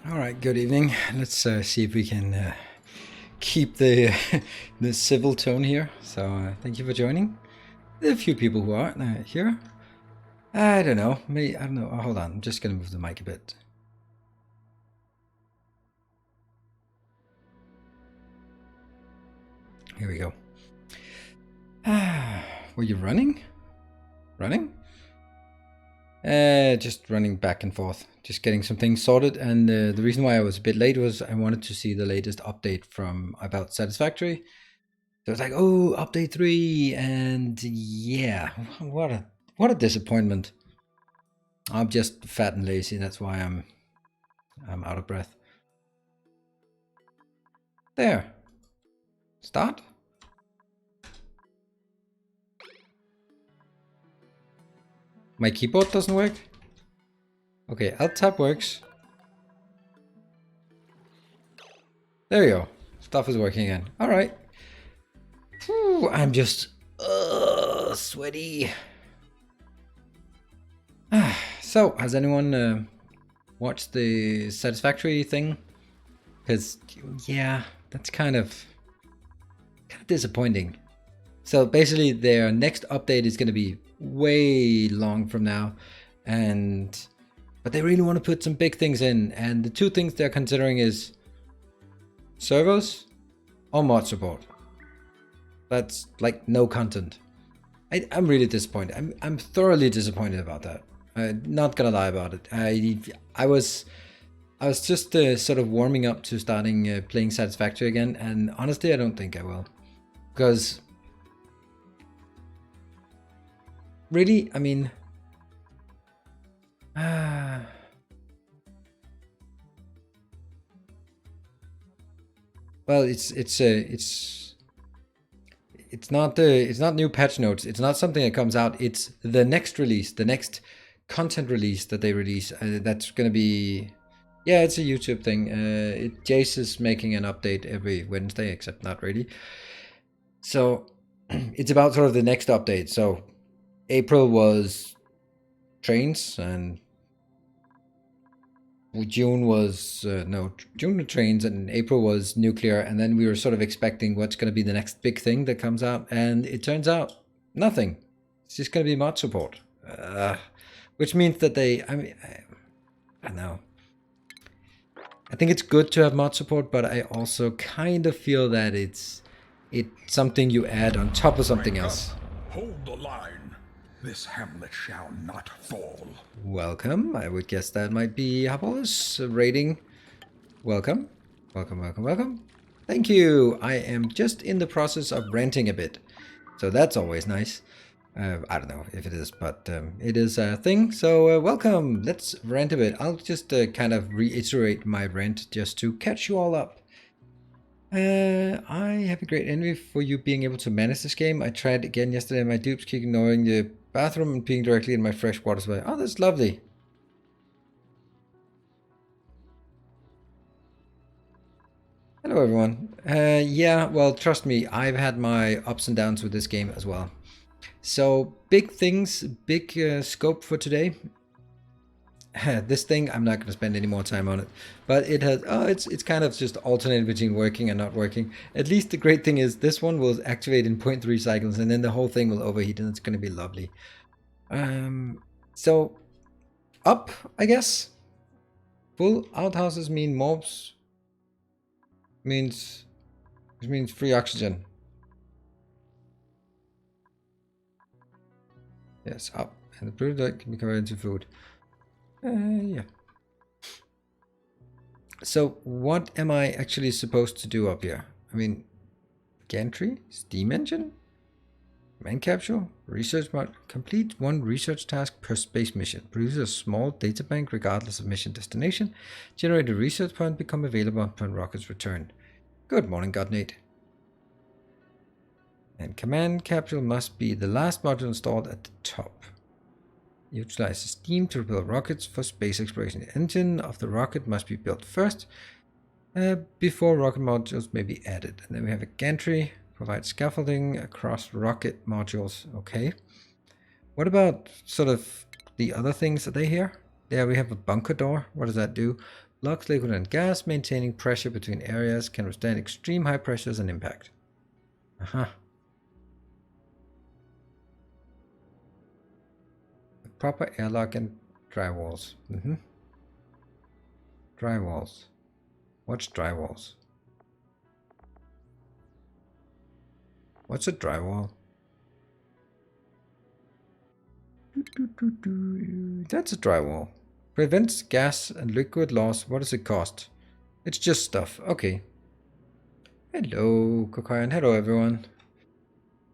All right, good evening. Let's see if we can keep the the civil tone here. So thank you for joining. There are a few people who are here. I don't know. Maybe I don't know. Oh, hold on. I'm just gonna move the mic a bit. Here we go. Were you running? Running? Just running back and forth, just getting some things sorted. And the reason why I was a bit late was I wanted to see the latest update from about Satisfactory. So it's like, oh, update 3, and yeah, what a disappointment. I'm just fat and lazy. That's why I'm out of breath. There. Start. My keyboard doesn't work. Okay, Alt tab works. There you go. Stuff is working again. All right. Whew, I'm just sweaty. So, has anyone watched the Satisfactory thing? Because yeah, that's kind of disappointing. So basically, their next update is going to be way long from now, but they really want to put some big things in, and the two things they're considering is servers or mod support. That's like no content. I'm really disappointed. I'm thoroughly disappointed about that. Not gonna lie about it. I was just sort of warming up to starting playing Satisfactory again, and honestly, I don't think I will, because really, I mean, well, it's not new patch notes. It's not something that comes out. It's the next release, the next content release that they release. That's gonna be, yeah, it's a YouTube thing. Jace is making an update every Wednesday, except not really. So it's about sort of the next update. So April was trains, and June was June was trains, and April was nuclear, and then we were sort of expecting what's going to be the next big thing that comes out, and it turns out nothing. It's just going to be mod support, which means that I don't know. I think it's good to have mod support, but I also kind of feel that it's something you add on top of something else. Hold the line. This hamlet shall not fall. Welcome. I would guess that might be Hapolis rating. Welcome. Welcome, welcome, welcome. Thank you. I am just in the process of renting a bit, so that's always nice. I don't know if it is, but it is a thing. So welcome. Let's rent a bit. I'll just kind of reiterate my rent just to catch you all up. I have a great envy for you being able to manage this game. I tried again yesterday. My dupes keep ignoring the bathroom and peeing directly in my fresh water supply. Oh, that's lovely. Hello, everyone. Yeah, well, trust me, I've had my ups and downs with this game as well. So, big things, big scope for today. This thing, I'm not going to spend any more time on it, but it has, it's kind of just alternating between working and not working. At least the great thing is this one will activate in 0.3 cycles, and then the whole thing will overheat, and it's going to be lovely. So up, I guess. Full outhouses mean mobs. Means free oxygen. Yes, up, and the brood that can be converted into food. Yeah. So what am I actually supposed to do up here? I mean, gantry, steam engine, man capsule, research mod, complete one research task per space mission, produce a small data bank regardless of mission destination, generate a research point, become available upon rocket's return. Good morning, Godnate. And command capsule must be the last module installed at the top. Utilize steam to propel rockets for space exploration. The engine of the rocket must be built first before rocket modules may be added. And then we have a gantry. Provide scaffolding across rocket modules. Okay. What about sort of the other things? Are they here? There we have a bunker door. What does that do? Blocks liquid and gas, maintaining pressure between areas, can withstand extreme high pressures and impact. Uh-huh. Proper airlock and drywalls. Drywalls. What's drywalls? What's a drywall? That's a drywall. Prevents gas and liquid loss. What does it cost? It's just stuff. Okay. Hello, Kokayan. Hello, everyone.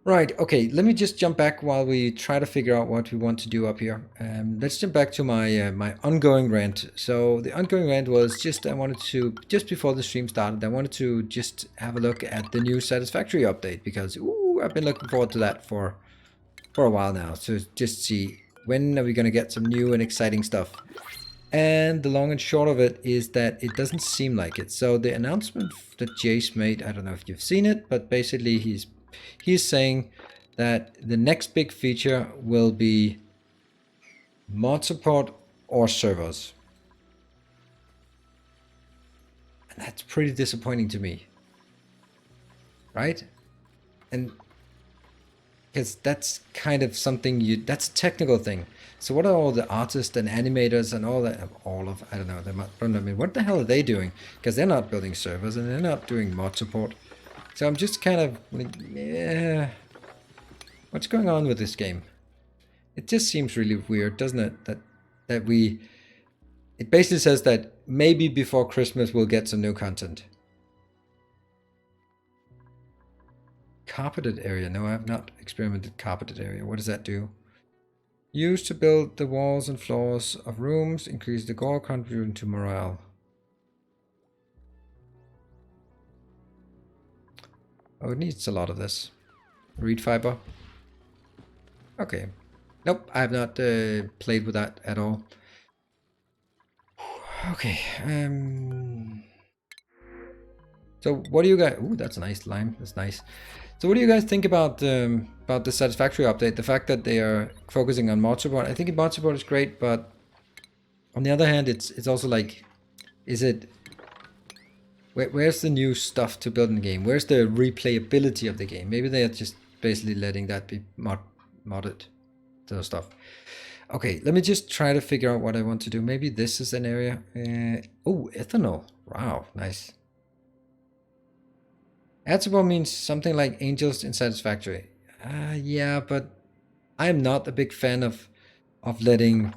Right, okay, let me just jump back while we try to figure out what we want to do up here. Let's jump back to my my ongoing rant. So the ongoing rant was just I wanted to, just before the stream started, I wanted to just have a look at the new Satisfactory update because I've been looking forward to that for a while now. So just see when are we going to get some new and exciting stuff. And the long and short of it is that it doesn't seem like it. So the announcement that Jace made, I don't know if you've seen it, but basically he's saying that the next big feature will be mod support or servers. And that's pretty disappointing to me. Right? And because that's kind of something that's a technical thing. So what are all the artists and animators and all that, I don't know, I mean, what the hell are they doing? Because they're not building servers and they're not doing mod support. So I'm just kind of like, yeah, what's going on with this game? It just seems really weird, doesn't it? That it basically says that maybe before Christmas we'll get some new content. Carpeted area. No, I have not experimented carpeted area. What does that do? Used to build the walls and floors of rooms, increase the gore, contributing to morale. Oh, it needs a lot of this. Reed fiber. Okay. Nope, I have not played with that at all. Okay. So what do you guys? Ooh, that's a nice lime. That's nice. So what do you guys think about the Satisfactory update? The fact that they are focusing on mod support. I think mod support is great, but on the other hand, it's also like, is it? Where's the new stuff to build in the game? Where's the replayability of the game? Maybe they are just basically letting that be modded to stuff. Okay, let me just try to figure out what I want to do. Maybe this is an area. Oh, ethanol. Wow, nice. Add support means something like angels in Satisfactory. Yeah, but I'm not a big fan of letting.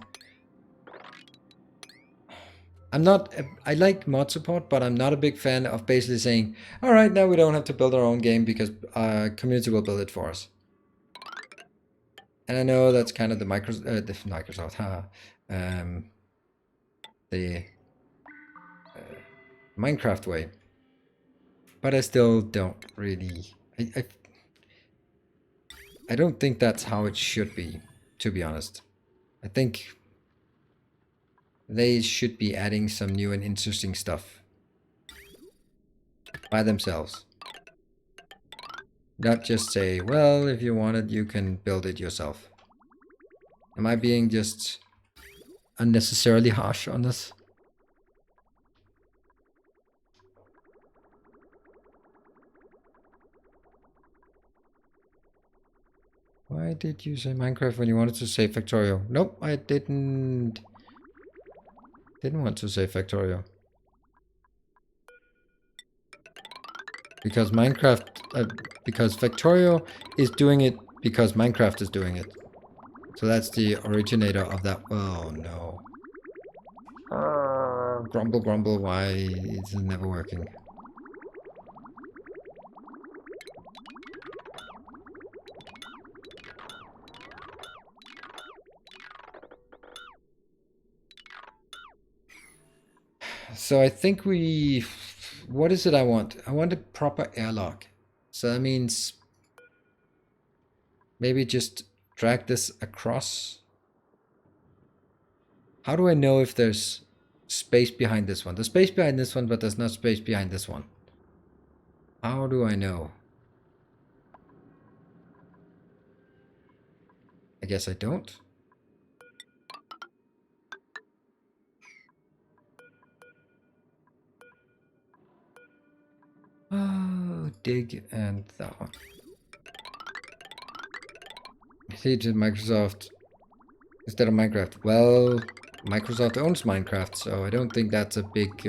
I like mod support, but I'm not a big fan of basically saying, all right, now we don't have to build our own game because community will build it for us. And I know that's kind of the Microsoft, the Minecraft way. But I still don't really, I don't think that's how it should be, to be honest. I think they should be adding some new and interesting stuff by themselves. Not just say, well, if you want it, you can build it yourself. Am I being just unnecessarily harsh on this? Why did you say Minecraft when you wanted to say Factorio? Nope, I didn't want to say Factorio. Because because Factorio is doing it because Minecraft is doing it. So that's the originator of that. Oh no. Grumble, grumble, why is it never working? So I think what is it I want? I want a proper airlock. So that means maybe just drag this across. How do I know if there's space behind this one? There's space behind this one, but there's not space behind this one. How do I know? I guess I don't. dig and that one. See to Microsoft instead of Minecraft. Well, Microsoft owns Minecraft, so I don't think that's a big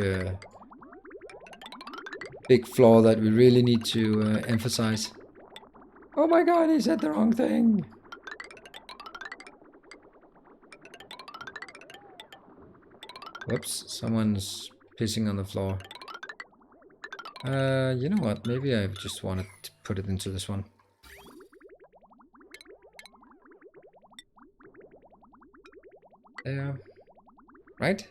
flaw that we really need to emphasize. Oh my god, he said the wrong thing. Whoops, someone's pissing on the floor. You know what? Maybe I just wanted to put it into this one. There. Right?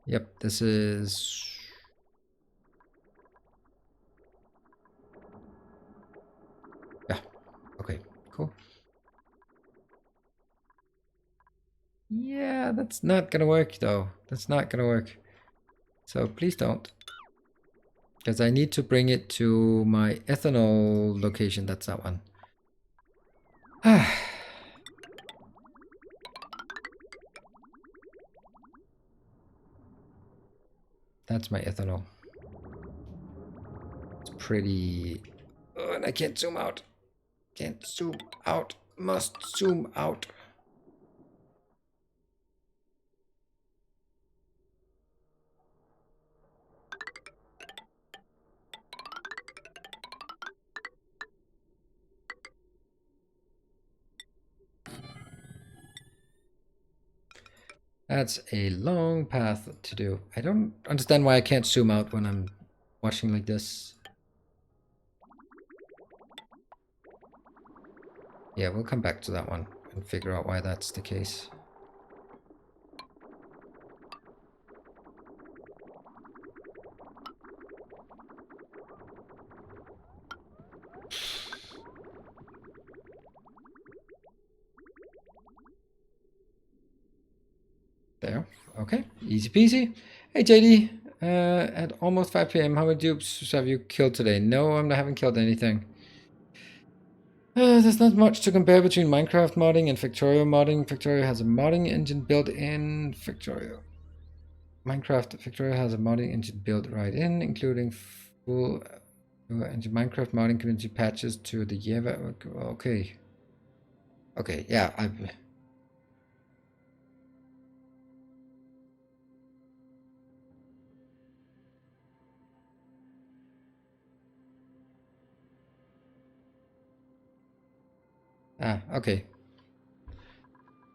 Yep, this is... Yeah, okay, cool. Yeah, that's not gonna work though. That's not gonna work. So please don't. Because I need to bring it to my ethanol location. That's that one. That's my ethanol. It's pretty... Oh, and I can't zoom out. Can't zoom out. Must zoom out. That's a long path to do. I don't understand why I can't zoom out when I'm watching like this. Yeah, we'll come back to that one and figure out why that's the case. There. Okay. Easy peasy. Hey, JD. At almost 5 p.m., how many dupes have you killed today? No, I haven't killed anything. There's not much to compare between Minecraft modding and Factorio modding. Factorio has a modding engine built in. Factorio has a modding engine built right in, including full engine Minecraft modding community patches to the Java. Okay. Okay, yeah, okay.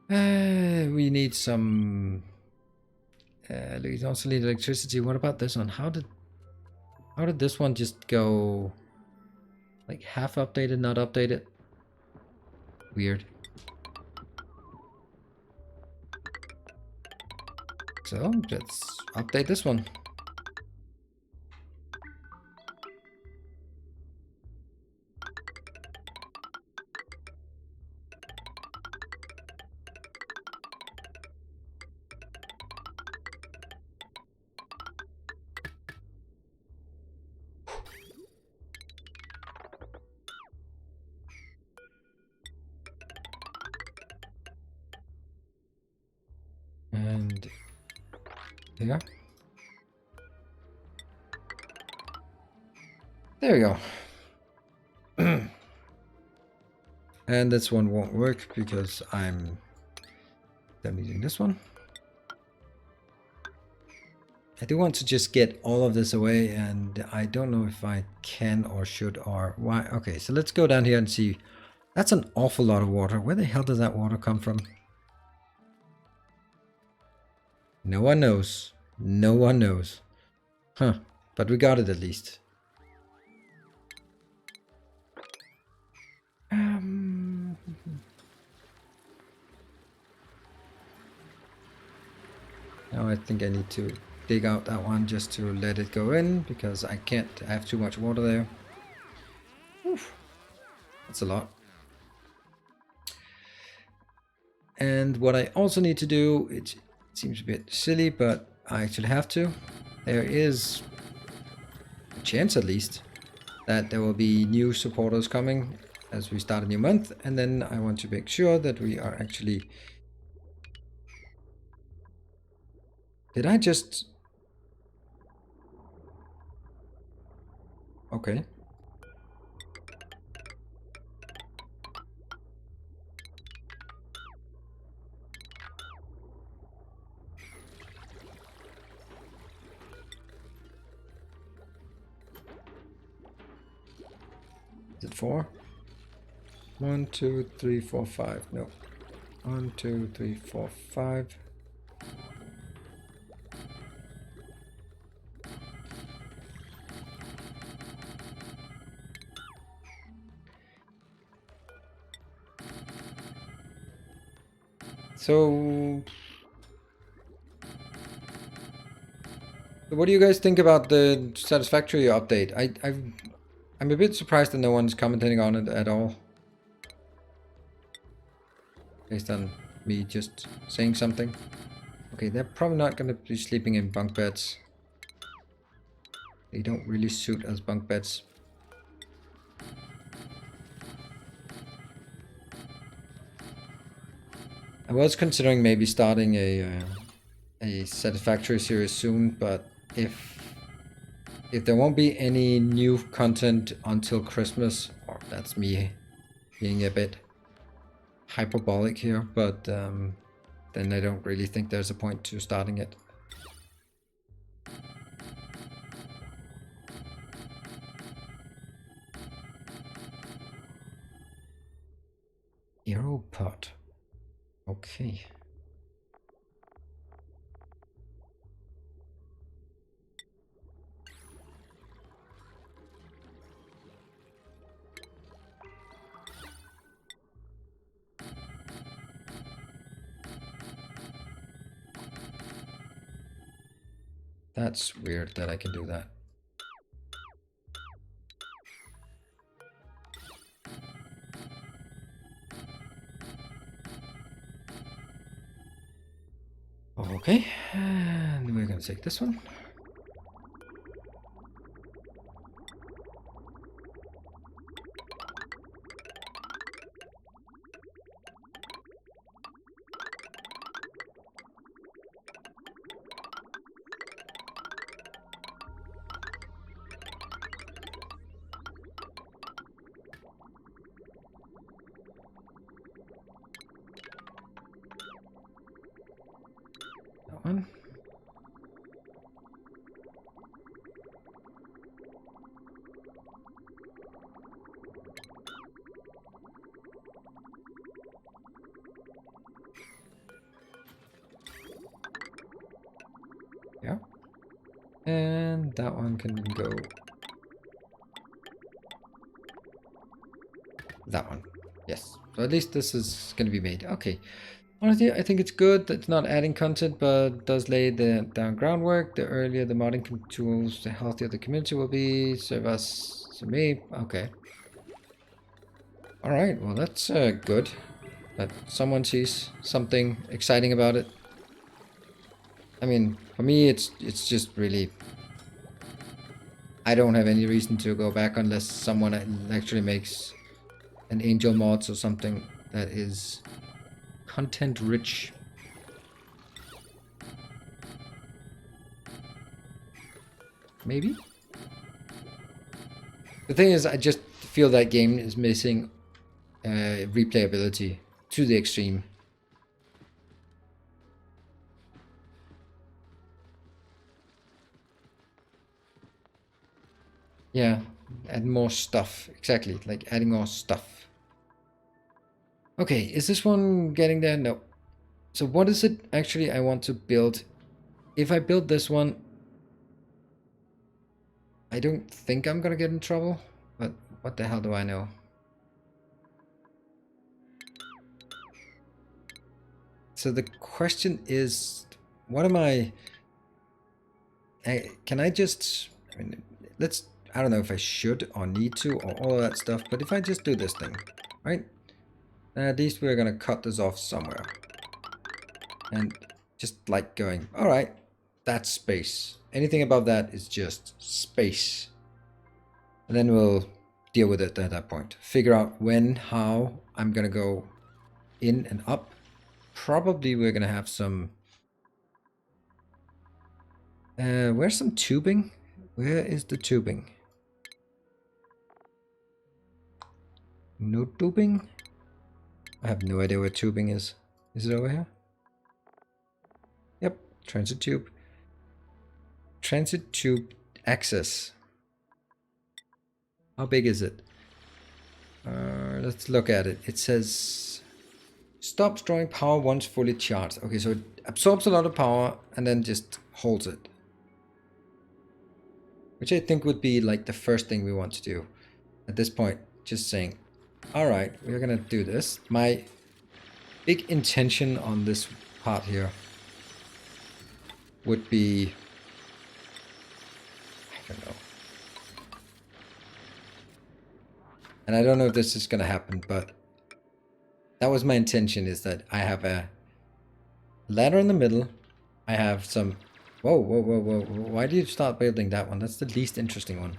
We need some... we also need electricity. What about this one? How did this one just go... like half updated, not updated? Weird. So, let's update this one. And here. There we go. And this one won't work because I'm deleting this one. I do want to just get all of this away, and I don't know if I can or should or why. Okay, so let's go down here and see. That's an awful lot of water. Where the hell does that water come from? No one knows. No one knows. Huh. But we got it at least. Now I think I need to dig out that one just to let it go in, because I can't have too much water there. Oof. That's a lot. And what I also need to do, it seems a bit silly, but I actually have to. There is a chance, at least, that there will be new supporters coming as we start a new month, and then I want to make sure that we are actually... Did I just... Okay. Is it 4? 1, 2, 3, 4, 5. No. 1, 2, 3, 4, 5. So what do you guys think about the Satisfactory update? I'm a bit surprised that no one's commenting on it at all. Based on me just saying something. Okay, they're probably not going to be sleeping in bunk beds. They don't really suit as bunk beds. I was considering maybe starting a Satisfactory series soon, but if there won't be any new content until Christmas, or that's me being a bit hyperbolic here, but then I don't really think there's a point to starting it. Aeropod. Okay. That's weird that I can do that. Okay, and we're gonna take this one. That one. Yeah. And that one can go. That one. Yes. So at least this is going to be made. Okay. Honestly, I think it's good that it's not adding content, but does lay the down groundwork. The earlier the modding tools, the healthier the community will be. Serve us, to me. Okay. All right. Well, that's good. That someone sees something exciting about it. I mean, for me, it's just really. I don't have any reason to go back unless someone actually makes an angel mods or something that is content rich. Maybe? The thing is, I just feel that game is missing replayability to the extreme. Yeah, add more stuff. Exactly, like adding more stuff. Okay, is this one getting there? No. So what is it actually I want to build? If I build this one, I don't think I'm gonna get in trouble, but what the hell do I know? So the question is, what am I can I just, I mean, I don't know if I should or need to or all of that stuff, but if I just do this thing, right? At least we're gonna cut this off somewhere. And just like going, all right, that's space. Anything above that is just space. And then we'll deal with it at that point. Figure out when, how I'm gonna go in and up. Probably we're gonna have some. Where's some tubing? Where is the tubing? No tubing? I have no idea where tubing is. Is it over here? Yep, transit tube. Transit tube access. How big is it? Let's look at it. It says stops drawing power once fully charged. Okay, so it absorbs a lot of power and then just holds it. Which I think would be like the first thing we want to do. At this point, just saying, alright, we're gonna do this. My big intention on this part here would be, I don't know. And I don't know if this is gonna happen, but that was my intention, is that I have a ladder in the middle. I have some... Whoa, whoa, whoa, whoa. Why did you start building that one? That's the least interesting one.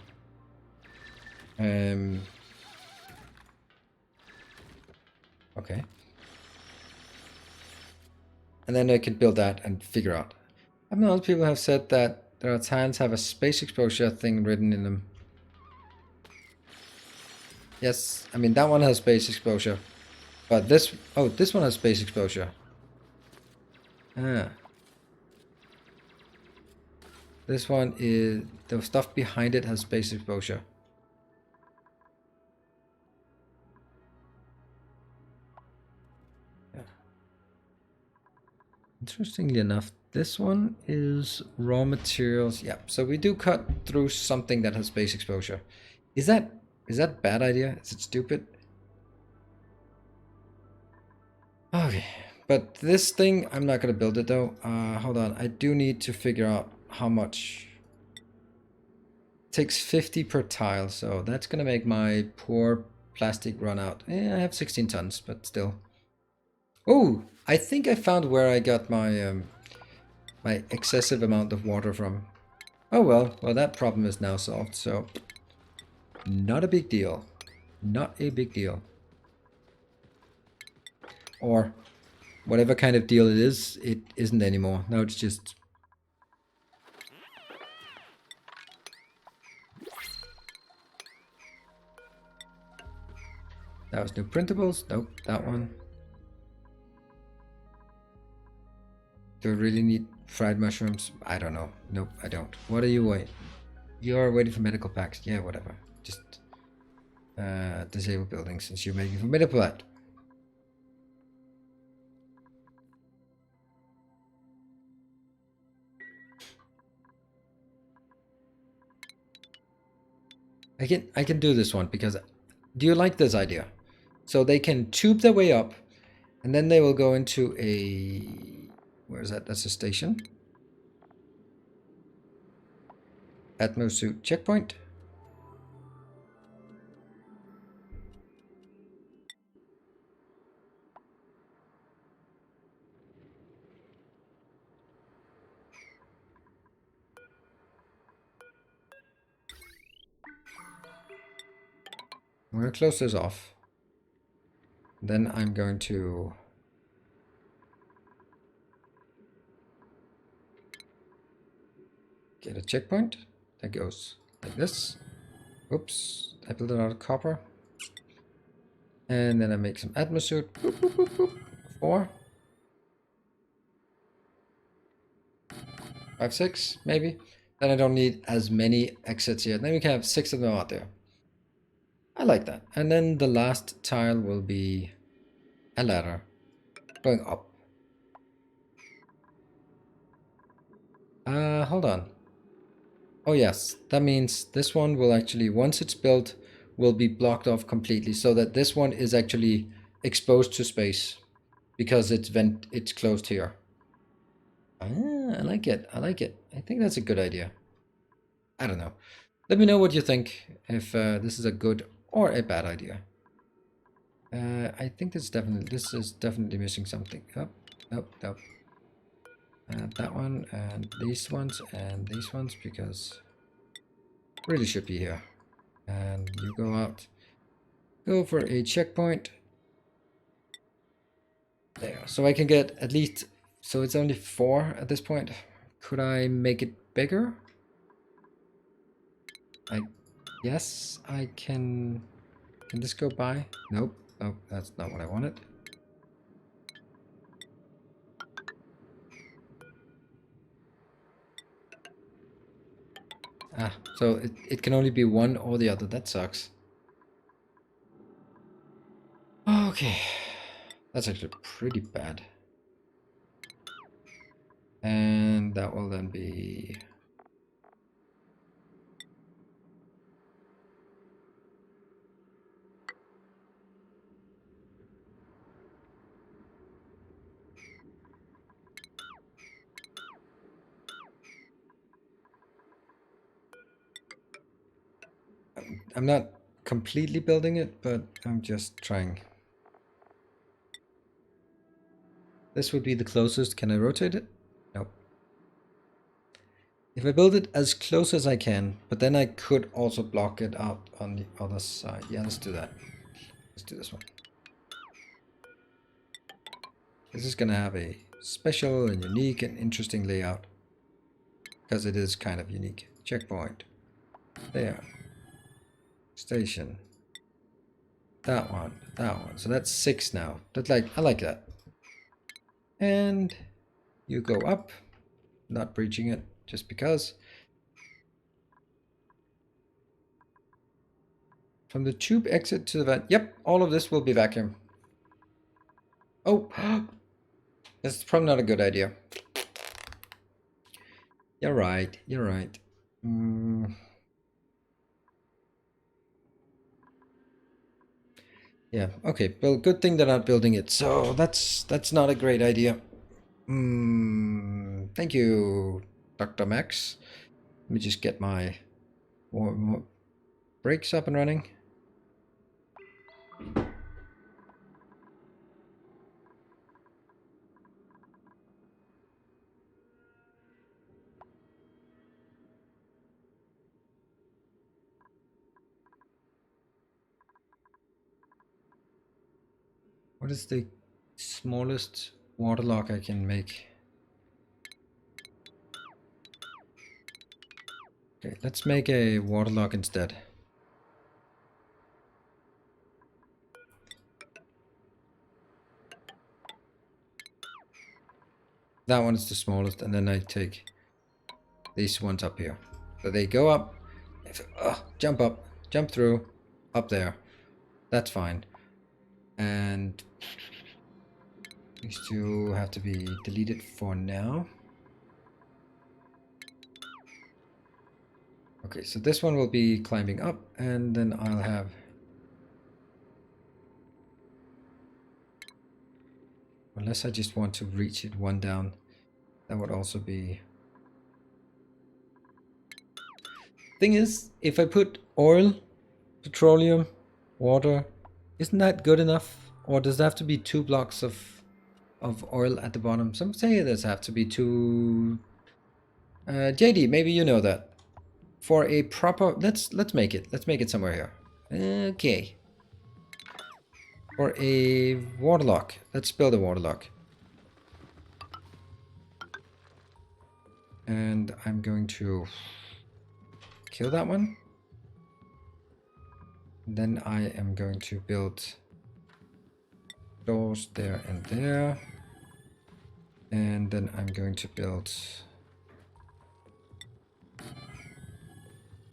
Okay. And then I can build that and figure out. I know other people have said that there are tiles have a space exposure thing written in them. Yes, I mean that one has space exposure. But this... Oh, this one has space exposure. Ah. This one is... The stuff behind it has space exposure. Yeah. Interestingly enough, this one is raw materials. Yeah, so we do cut through something that has space exposure. Is that a bad idea? Is it stupid? Okay, but this thing, I'm not gonna build it though. Hold on, I do need to figure out how much. It takes 50 per tile, so that's gonna make my poor plastic run out. I have 16 tons, but still. Oh, I think I found where I got my my excessive amount of water from. Oh well, that problem is now solved, so not a big deal. Not a big deal. Or whatever kind of deal it isn't anymore. Now it's just... That was no printables. Nope, that one. Do I really need fried mushrooms? I don't know. Nope, I don't. What are you waiting? You're waiting for medical packs. Yeah, whatever. Just disable buildings since you're making for medical packs. I can do this one because... Do you like this idea? So they can tube their way up, and then they will go into a... Where is that? That's a station. Atmosuit checkpoint. I'm going to close this off. Then I'm going to... get a checkpoint that goes like this. Oops, I built it out of copper. And then I make some atmosuit. Boop, boop, boop, boop. 4. 5, 6, maybe. Then I don't need as many exits here. Then we can have 6 of them out there. I like that. And then the last tile will be a ladder going up. Hold on. Oh yes, that means this one will actually, once it's built, will be blocked off completely, so that this one is actually exposed to space because it's closed here. Ah, I like it. I like it. I think that's a good idea. I don't know. Let me know what you think, if this is a good or a bad idea. I think this is definitely missing something. Oh, nope, nope. That one and these ones because really should be here. And you go out, go for a checkpoint. There, so I can get at least, so it's only 4 at this point. Could I make it bigger? Yes, I can. Can this go by? Nope. Oh, that's not what I wanted. Ah, so it can only be one or the other. That sucks. Okay. That's actually pretty bad. And that will then be... I'm not completely building it, but I'm just trying. This would be the closest. Can I rotate it? No. If I build it as close as I can, but then I could also block it out on the other side. Yeah, let's do that. Let's do this one. This is gonna have a special and unique and interesting layout. Because it is kind of unique. Checkpoint. There. Station. That one. That one. So that's 6 now. That's like, I like that. And you go up. Not breaching it just because. From the tube exit to the vent. Yep, all of this will be vacuum. Oh, that's probably not a good idea. You're right, you're right. Yeah, okay, well, good thing they're not building it, so that's not a great idea. Thank you, Dr. Max. Let me just get my brakes up and running. What is the smallest waterlock I can make? Okay, let's make a waterlock instead. That one is the smallest, and then I take these ones up here. So they go up, jump up, jump through, up there. That's fine. And these two have to be deleted for now. Okay, so this one will be climbing up, and then I'll have... Unless I just want to reach it one down, that would also be... Thing is, if I put oil, petroleum, water, isn't that good enough? Or does there have to be 2 blocks of oil at the bottom? Some say there's have to be 2... JD, maybe you know that. For a proper... Let's make it. Let's make it somewhere here. Okay. For a waterlock. Let's build a waterlock. And I'm going to kill that one. Then I am going to build doors there and there. And then I'm going to build...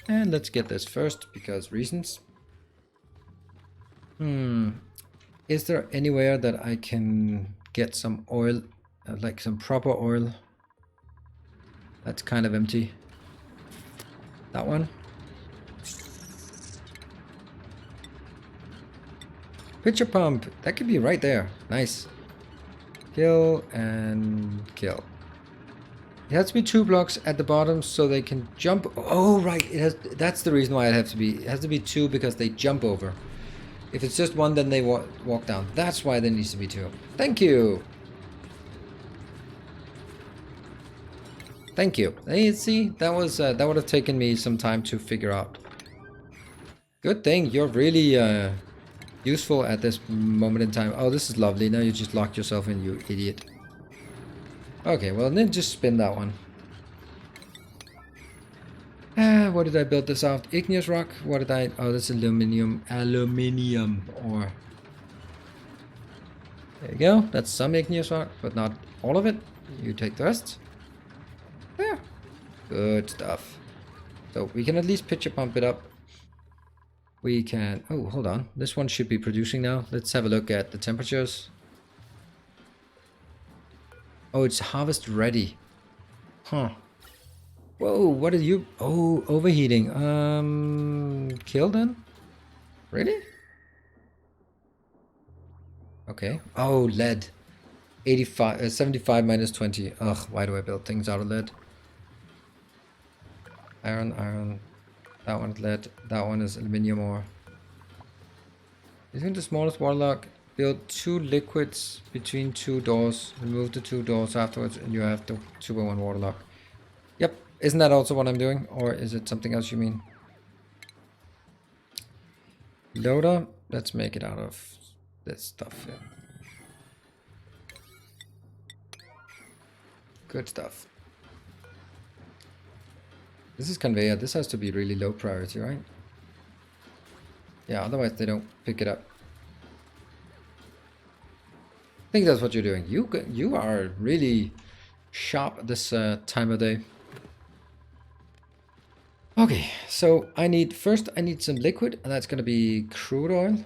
And let's get this first, because reasons. Is there anywhere that I can get some oil, like some proper oil? That's kind of empty. That one. Pitcher pump. That could be right there. Nice. Kill and kill. It has to be 2 blocks at the bottom so they can jump. Oh, right. It has. That's the reason why it has to be. It has to be 2 because they jump over. If it's just 1, then they walk down. That's why there needs to be 2. Thank you. Thank you. Hey, see, that was that would have taken me some time to figure out. Good thing you're really useful at this moment in time. Oh, this is lovely. Now you just locked yourself in, you idiot. Okay, well then just spin that one. What did I build this out? Igneous rock? What did I... Oh, that's aluminium. Aluminium ore. There you go. That's some igneous rock, but not all of it. You take the rest. There. Good stuff. So we can at least pitcher pump it up. We can... Oh, hold on. This one should be producing now. Let's have a look at the temperatures. Oh, it's harvest ready. Huh. Whoa, what are you... Oh, overheating. Kill then? Really? Okay. Oh, lead. 85, 75 minus 20. Ugh, why do I build things out of lead? Iron, iron. That one's lead. That one is aluminium ore. Isn't the smallest warlock? Build 2 liquids between 2 doors. Remove the 2 doors afterwards and you have the 2x1 warlock. Yep. Isn't that also what I'm doing? Or is it something else you mean? Loader. Let's make it out of this stuff here. Good stuff. This is conveyor. This has to be really low priority, right? Yeah, otherwise they don't pick it up. I think that's what you're doing. You are really sharp this time of day. Okay, so I need some liquid, and that's going to be crude oil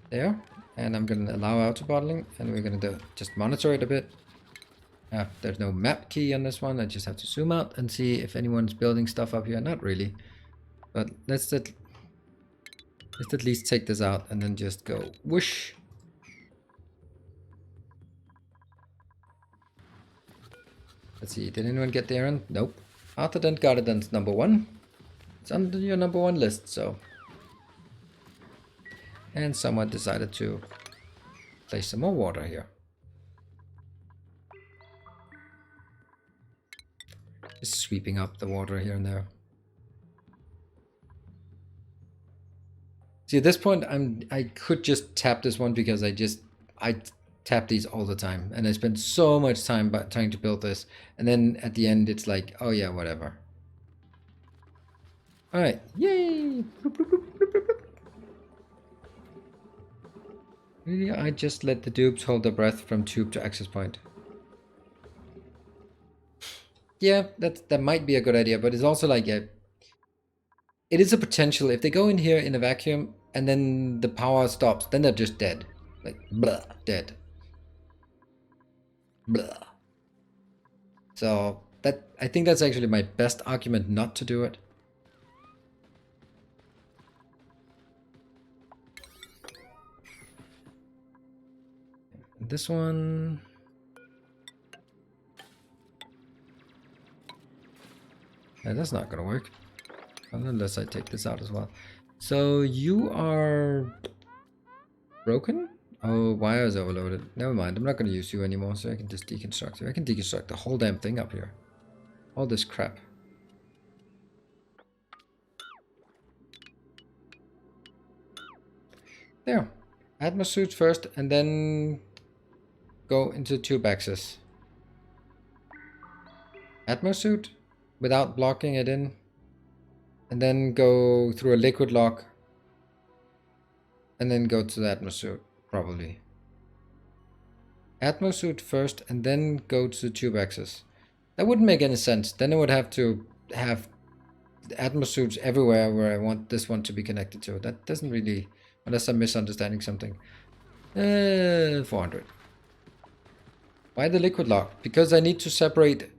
there. And I'm going to allow auto bottling, and we're going to just monitor it a bit. There's no map key on this one. I just have to zoom out and see if anyone's building stuff up here. Not really, but let's at least take this out and then just go whoosh. Let's see, did anyone get the errand? Nope. Arthur Garden's number 1. It's under your number 1 list, so. And someone decided to place some more water here. Just sweeping up the water here and there. See, at this point, I could just tap this one because I tap these all the time, and I spend so much time trying to build this, and then at the end it's like, oh yeah, whatever. All right, yay! Really, I just let the dupes hold their breath from tube to access point. Yeah, that might be a good idea, but it's also like it is a potential. If they go in here in a vacuum and then the power stops, then they're just dead. Like, blah, dead. Blah. So I think that's actually my best argument not to do it. This one. Yeah, that's not gonna work. Unless I take this out as well. So you are broken? Oh, wire is overloaded. Never mind, I'm not gonna use you anymore, so I can just deconstruct you. I can deconstruct the whole damn thing up here. All this crap. There. Atmosuits first and then go into tube access. Atmosuit without blocking it in. And then go through a liquid lock. And then go to the atmosuit, probably. Atmosuit first and then go to the tube access. That wouldn't make any sense. Then I would have to have atmosuits everywhere where I want this one to be connected to. That doesn't really, unless I'm misunderstanding something. 400. Why the liquid lock? Because I need to separate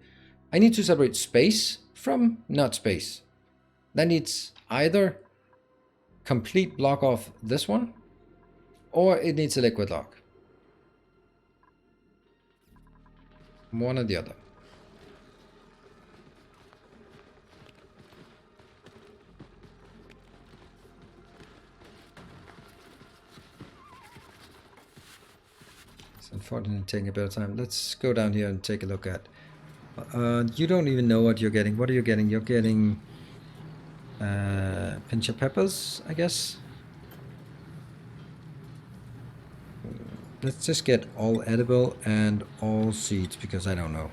space from not space. That needs either complete block off this one, or it needs a liquid lock. One or the other. It's unfortunately taking a bit of time. Let's go down here and take a look at. You don't even know what you're getting. What are you getting? You're getting pinch of peppers, I guess. Let's just get all edible and all seeds because I don't know.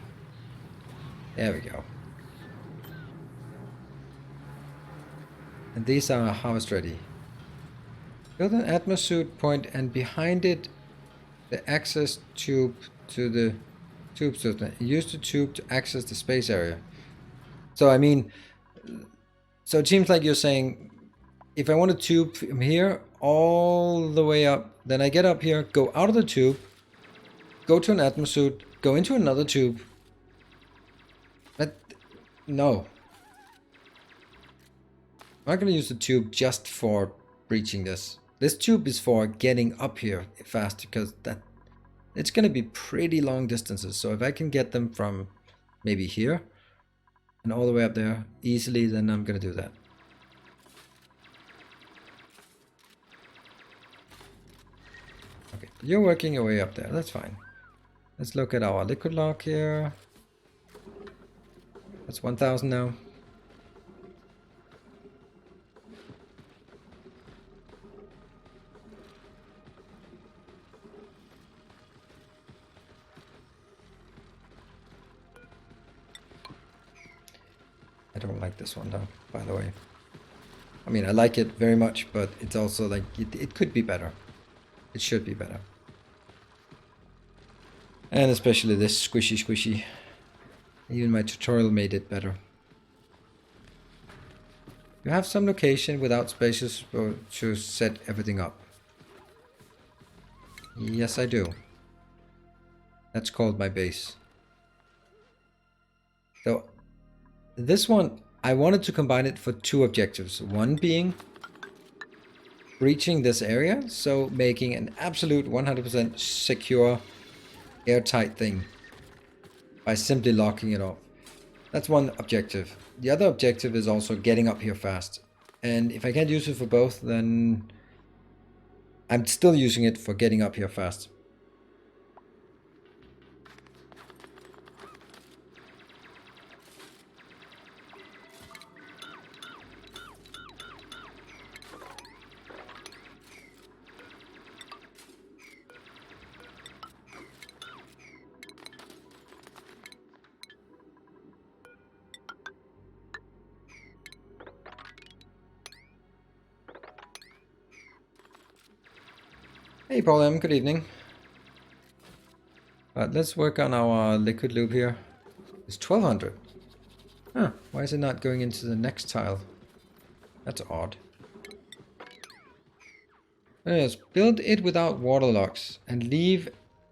There we go. And these are harvest ready. Build an atmosuit point and behind it the access tube to the tube system. Use the tube to access the space area. So I mean, so it seems like you're saying if I want a tube from here all the way up, then I get up here, go out of the tube, go to an atmosuit, go into another tube. But no. I'm not going to use the tube just for breaching this. This tube is for getting up here fast because it's going to be pretty long distances. So if I can get them from maybe here and all the way up there easily, then I'm going to do that. Okay, you're working your way up there. That's fine. Let's look at our liquid lock here. That's 1,000 now. I don't like this one though, by the way. I mean, I like it very much, but it's also like, it could be better. It should be better. And especially this squishy. Even my tutorial made it better. You have some location without spaces to set everything up. Yes, I do. That's called my base. So this one, I wanted to combine it for two objectives. One being breaching this area, so making an absolute 100% secure, airtight thing by simply locking it off. That's one objective. The other objective is also getting up here fast. And if I can't use it for both, then I'm still using it for getting up here fast. Hey Paul M, good evening. Let's work on our liquid loop here. It's 1200. Huh, why is it not going into the next tile? That's odd. Yes, build it without water locks and leave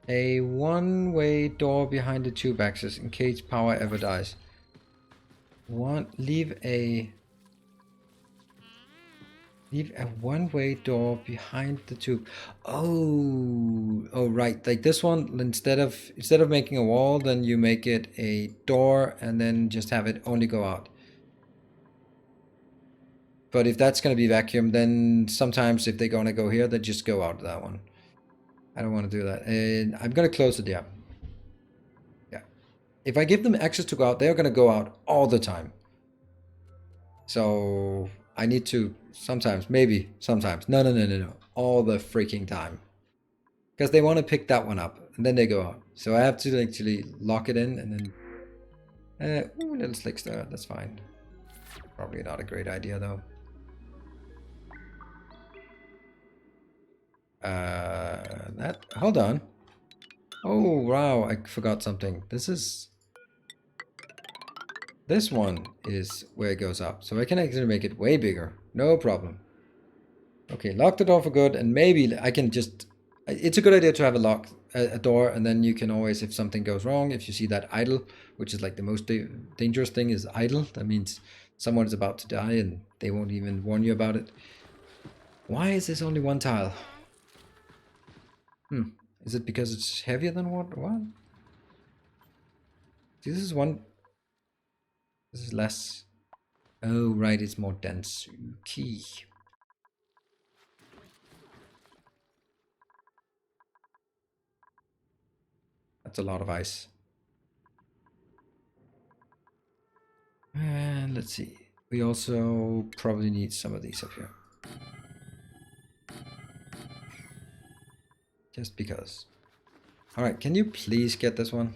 a one-way door behind the tube access in case power ever dies. Leave a one-way door behind the tube. Oh, right. Like this one, instead of making a wall, then you make it a door and then just have it only go out. But if that's going to be vacuum, then sometimes if they're going to go here, they just go out of that one. I don't want to do that. And I'm going to close it, yeah. Yeah. If I give them access to go out, they're going to go out all the time. So I need to sometimes, no, all the freaking time. Because they want to pick that one up, and then they go out. So I have to actually lock it in, and then... ooh, little slicks there, that's fine. Probably not a great idea, though. Hold on. Oh, wow, I forgot something. This one is where it goes up. So I can actually make it way bigger. No problem. Okay, lock the door for good, and maybe I can just... It's a good idea to have a door, and then you can always, if something goes wrong, if you see that idle, which is like the most dangerous thing is idle. That means someone is about to die, and they won't even warn you about it. Why is this only one tile? Is it because it's heavier than what? This is one... This is less... Oh, right, it's more dense. Okay. That's a lot of ice. And let's see. We also probably need some of these up here. Just because. Alright, can you please get this one?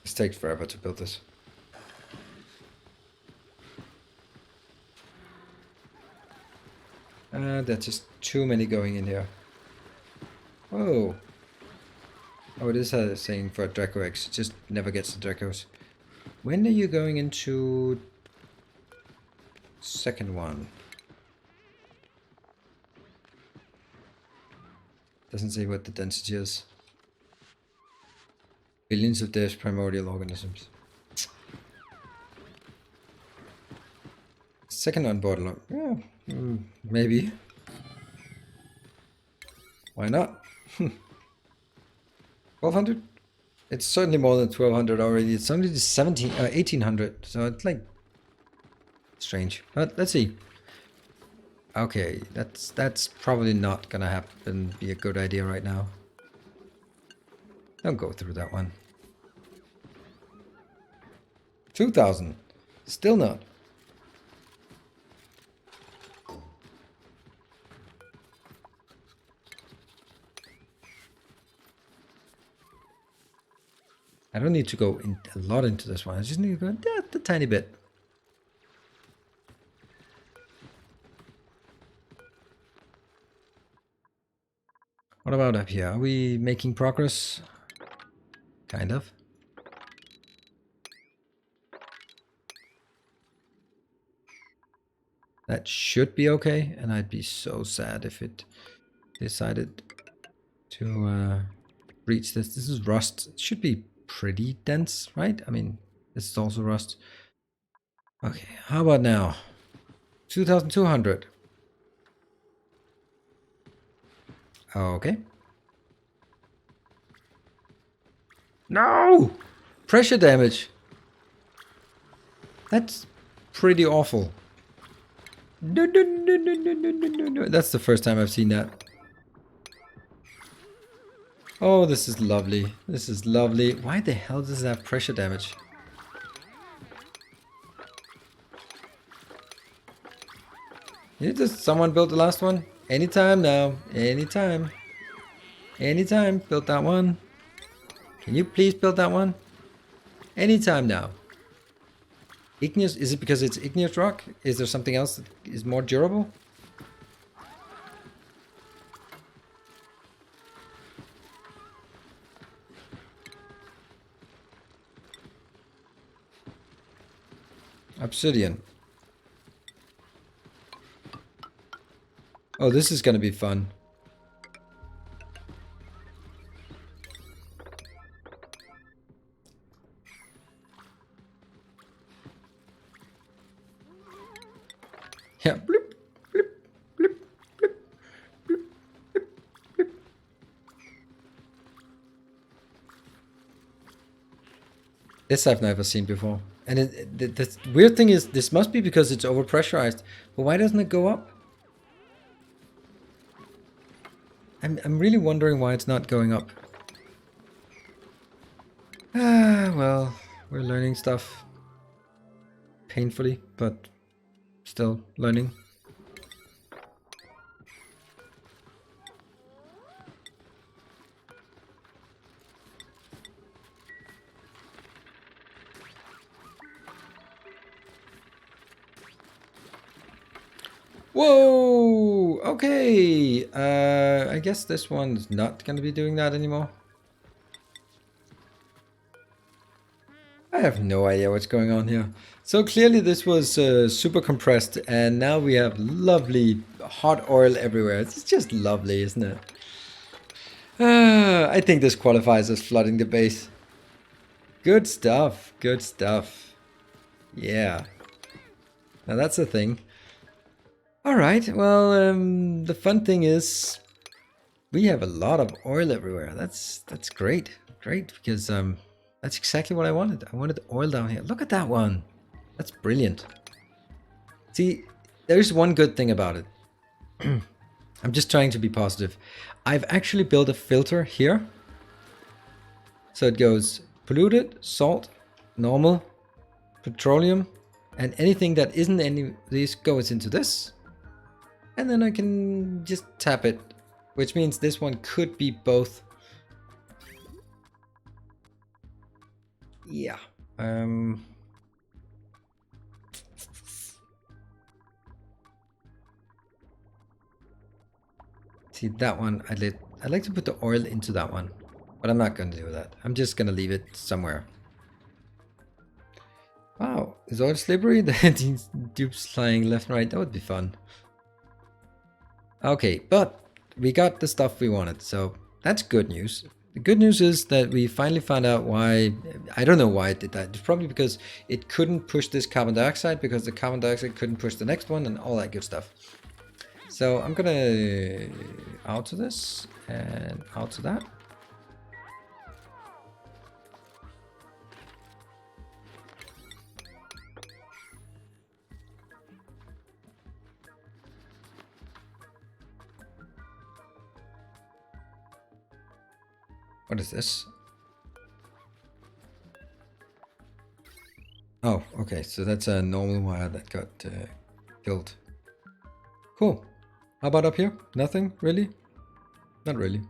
This takes forever to build this. There's just too many going in here. Whoa. Oh, it is a saying for Draco X. It just never gets the Dracos. When are you going into second one? Doesn't say what the density is. Billions of deaths, primordial organisms. Second on borderline. Yeah, maybe. Why not? 1200? It's certainly more than 1200 already. It's only 1800. So it's like strange. But let's see. Okay, that's probably not gonna happen. Be a good idea right now. Don't go through that one. 2000. Still not. I don't need to go in a lot into this one. I just need to go just a tiny bit. What about up here? Are we making progress? Kind of. That should be okay, and I'd be so sad if it decided to breach this. This is rust. It should be pretty dense, right? I mean, this is also rust. Okay, how about now? 2200. Okay. No! Pressure damage. That's pretty awful. No, no, no, no, no, no, no, no, no. That's the first time I've seen that. Oh, this is lovely. This is lovely. Why the hell does it have pressure damage? Just someone built the last one? Anytime now. Anytime. Anytime. Build that one. Can you please build that one? Anytime now. Igneous, is it because it's igneous rock? Is there something else that is more durable? Obsidian. Oh, this is gonna be fun. Yeah, bloop, bloop, bloop, bloop, bloop, bloop, bloop. This I've never seen before. And the weird thing is, this must be because it's overpressurized. But why doesn't it go up? I'm really wondering why it's not going up. Ah, well, we're learning stuff. Painfully, but still learning. Whoa! Okay. I guess this one's not gonna be doing that anymore. I have no idea what's going on here. So clearly this was super compressed, and now we have lovely hot oil everywhere. It's just lovely, isn't it? I think this qualifies as flooding the base. Good stuff. Good stuff. Yeah. Now that's a thing. Alright, well, the fun thing is we have a lot of oil everywhere. That's great. Great, because that's exactly what I wanted. I wanted oil down here. Look at that one. That's brilliant. See, there's one good thing about it. I'm just trying to be positive. I've actually built a filter here. So it goes polluted, salt, normal, petroleum, and anything that isn't any of these goes into this. And then I can just tap it, which means this one could be both. Yeah. See that one, I'd like to put the oil into that one, but I'm not going to do that. I'm just going to leave it somewhere. Wow, is oil slippery? These dupes flying left and right, that would be fun. Okay, but we got the stuff we wanted, so that's good news. The good news is that we finally found out why, I don't know why it did that. It's probably because it couldn't push this carbon dioxide, because the carbon dioxide couldn't push the next one and all that good stuff. So I'm gonna out to this and out to that. What is this? Oh, okay, so that's a normal wire that got killed. Cool. How about up here? Nothing, really? Not really.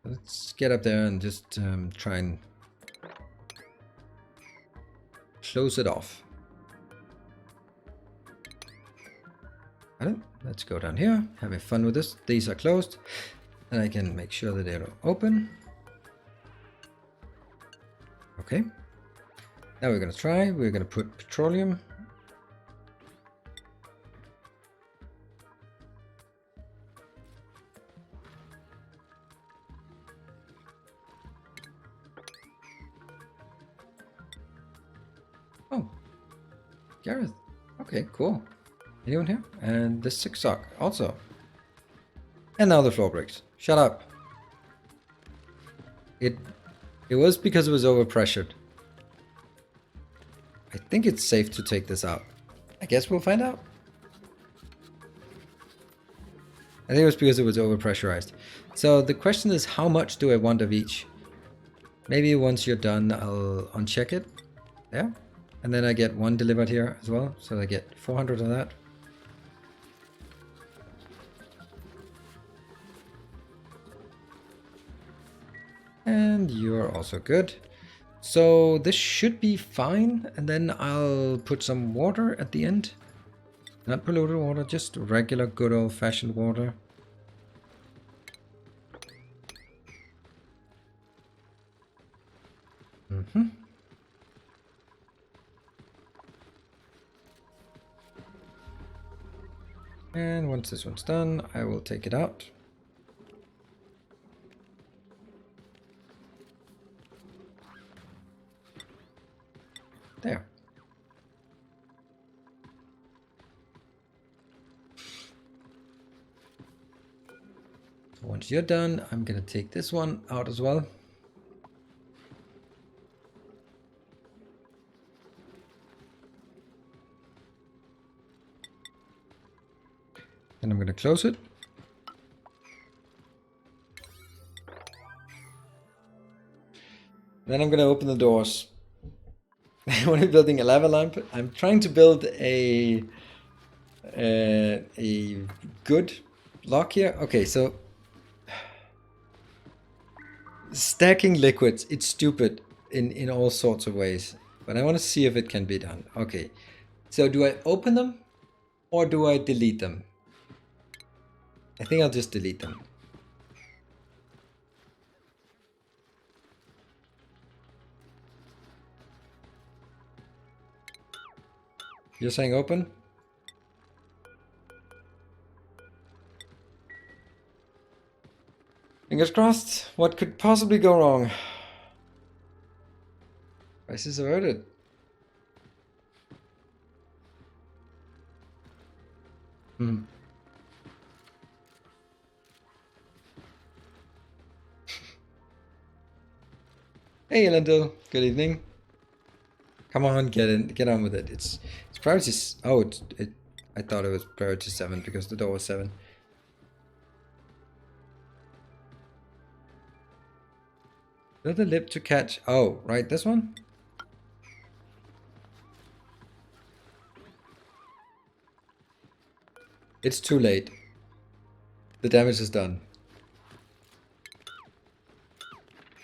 Let's get up there and just try and close it off. Let's go down here, having fun with this. These are closed, and I can make sure that they're open. Okay. Now we're gonna try. We're gonna put petroleum. Oh, Gareth. Okay, cool. Anyone here? And the six sock also. And now the floor breaks. Shut up. It was because it was overpressured. I think it's safe to take this out. I guess we'll find out. I think it was because it was overpressurized. So the question is, how much do I want of each? Maybe once you're done, I'll uncheck it. There. And then I get one delivered here as well. So I get 400 of that. And you're also good. So this should be fine. And then I'll put some water at the end. Not polluted water, just regular good old-fashioned water. And once this one's done, I will take it out. There. So once you're done, I'm gonna take this one out as well. And I'm gonna close it. Then I'm gonna open the doors. When I'm building a lava lamp, I'm trying to build a good lock here. Okay, so stacking liquids, it's stupid in all sorts of ways, but I want to see if it can be done. Okay, so do I open them or do I delete them? I think I'll just delete them. You're saying open? Fingers crossed. What could possibly go wrong? Crisis averted. Hey, Elendil. Good evening. Come on, get on with it. It's priority. Oh, I thought it was priority 7 because the door was 7. Build a lip to catch. Oh, right, this one. It's too late. The damage is done.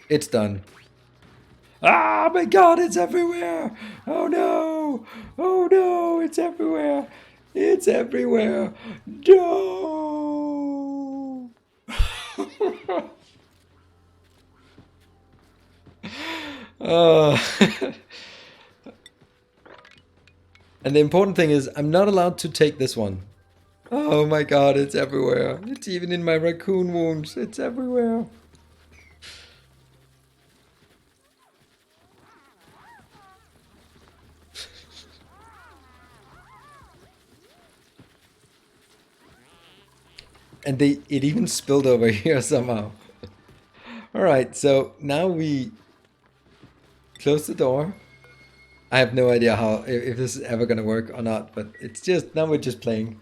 It's done. Ah, my god, it's everywhere! Oh no! Oh no, it's everywhere! It's everywhere! No! uh, and the important thing is, I'm not allowed to take this one. Oh my god, it's everywhere. It's even in my raccoon wounds. It's everywhere. And it even spilled over here somehow. Alright, so now we close the door. I have no idea how, if this is ever gonna work or not, but it's just, now we're just playing.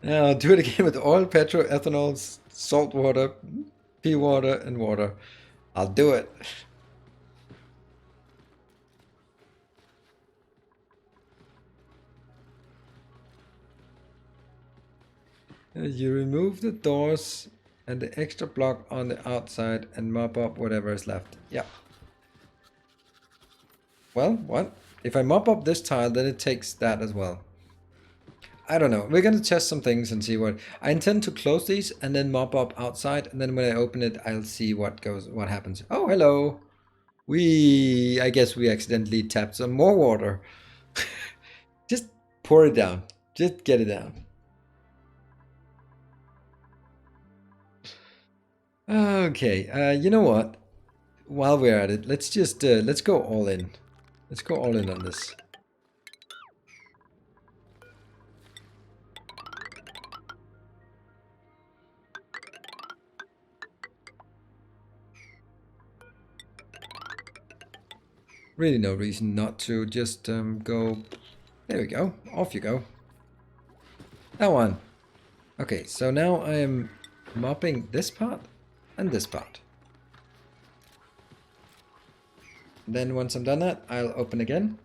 Now I'll do it again with oil, petrol, ethanol, salt water, pea water, and water. I'll do it. You remove the doors and the extra block on the outside and mop up whatever is left. Yeah. Well, what? If I mop up this tile, then it takes that as well. I don't know. We're gonna test some things and see what. I intend to close these and then mop up outside, and then when I open it, I'll see what happens. Oh, hello. I guess we accidentally tapped some more water. Just pour it down. Just get it down. Okay, you know what? While we're at it, let's just, let's go all in. Let's go all in on this. Really no reason not to just go. There we go. Off you go. That one. Okay, so now I am mopping this part and this part. Then once I'm done that, I'll open again.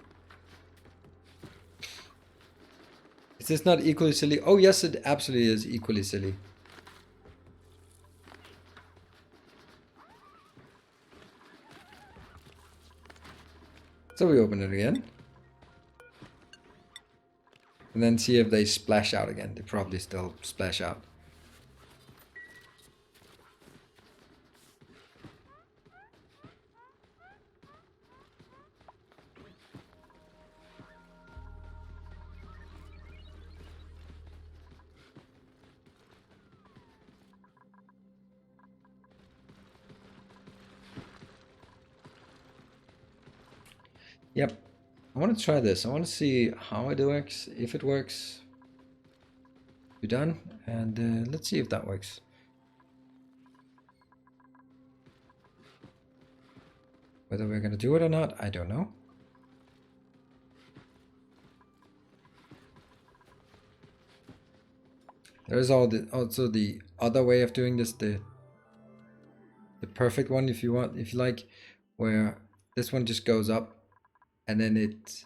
Is this not equally silly? Oh yes, it absolutely is equally silly. So we open it again. And then see if they splash out again. They probably still splash out. Yep. I want to try this. I want to see how it works, if it works. We're done. And let's see if that works. Whether we're going to do it or not, I don't know. There is also the other way of doing this, the perfect one if you want, if you like, where this one just goes up and then it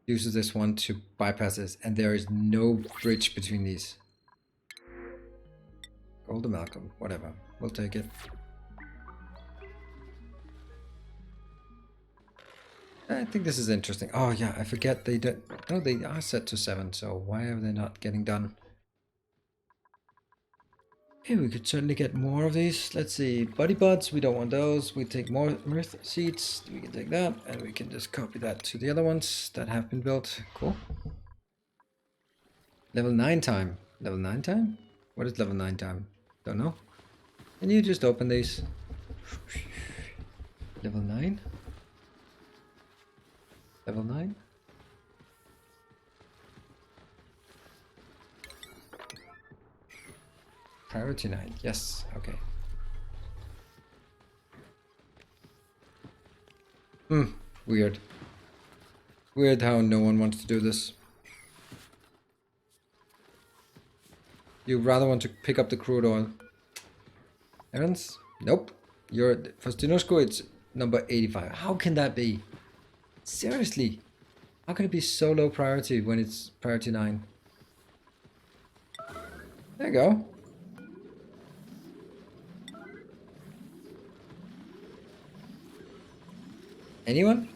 uses this one to bypass this, and there is no bridge between these. Golden Malcolm, whatever, we'll take it. I think this is interesting. Oh yeah, I forget they don't. No, they are set to 7, so why are they not getting done? Okay, we could certainly get more of these. Let's see, buddy buds, we don't want those. We take more mirth seeds, we can take that, and we can just copy that to the other ones that have been built. Cool. Level 9 time. Level 9 time? What is level 9 time? Don't know. Can you just open these? Level 9? Level 9? Priority 9, yes, okay. Weird. Weird how no one wants to do this. You rather want to pick up the crude oil. Evans? Nope. For Stinosko, it's number 85. How can that be? Seriously, how can it be so low priority when it's priority 9? There you go. Anyone?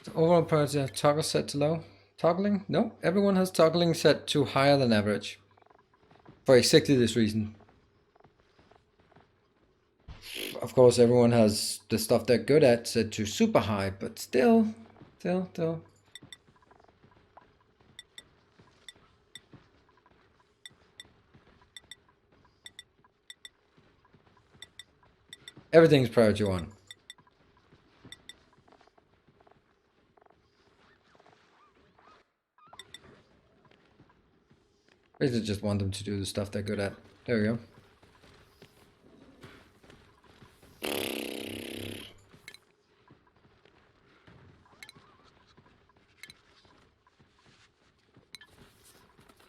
So overall priority have toggle set to low. Toggling? No, everyone has toggling set to higher than average. For exactly this reason. Of course, everyone has the stuff they're good at set to super high, but still. Everything's priority 1. Basically just want them to do the stuff they're good at. There we go.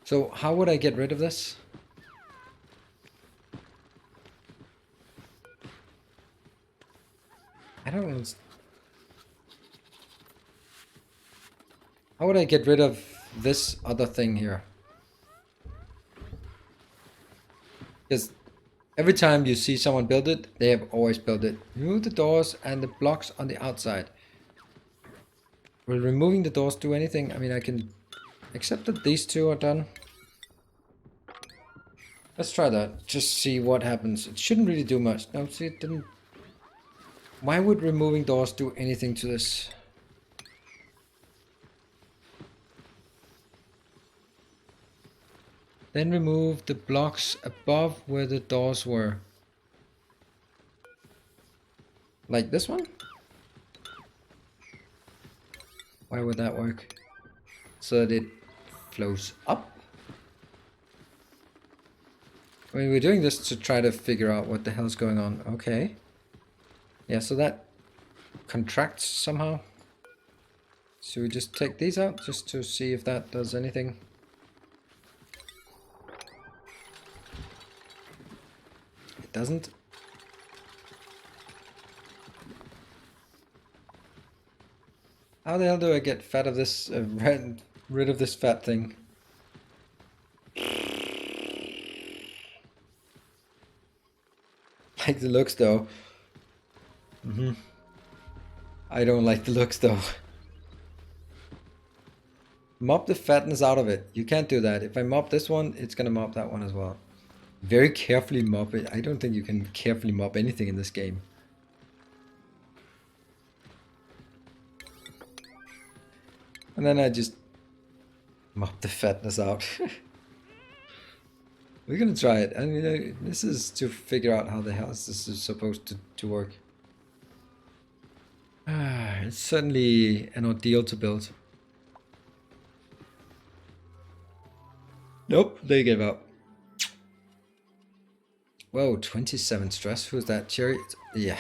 So how would I get rid of this? I don't know. How would I get rid of this other thing here? Because every time you see someone build it, they have always built it. Remove the doors and the blocks on the outside. Will removing the doors do anything? I mean, I can accept that these two are done. Let's try that. Just see what happens. It shouldn't really do much. No, see, it didn't. Why would removing doors do anything to this? Then remove the blocks above where the doors were. Like this one? Why would that work? So that it flows up? I mean, we're doing this to try to figure out what the hell's going on. Okay. Yeah, so that contracts somehow. So we just take these out just to see if that does anything. It doesn't. How the hell do I get fat of this, rid of this fat thing? Like the looks though. I don't like the looks though. Mop the fatness out of it. You can't do that. If I mop this one, it's gonna mop that one as well. Very carefully mop it. I don't think you can carefully mop anything in this game. And then I just mop the fatness out. We're gonna try it. I mean, this is to figure out how the hell this is supposed to work. It's certainly an ordeal to build. Nope, they gave up. Whoa, 27 stress. Who's that? Cherry? Yeah.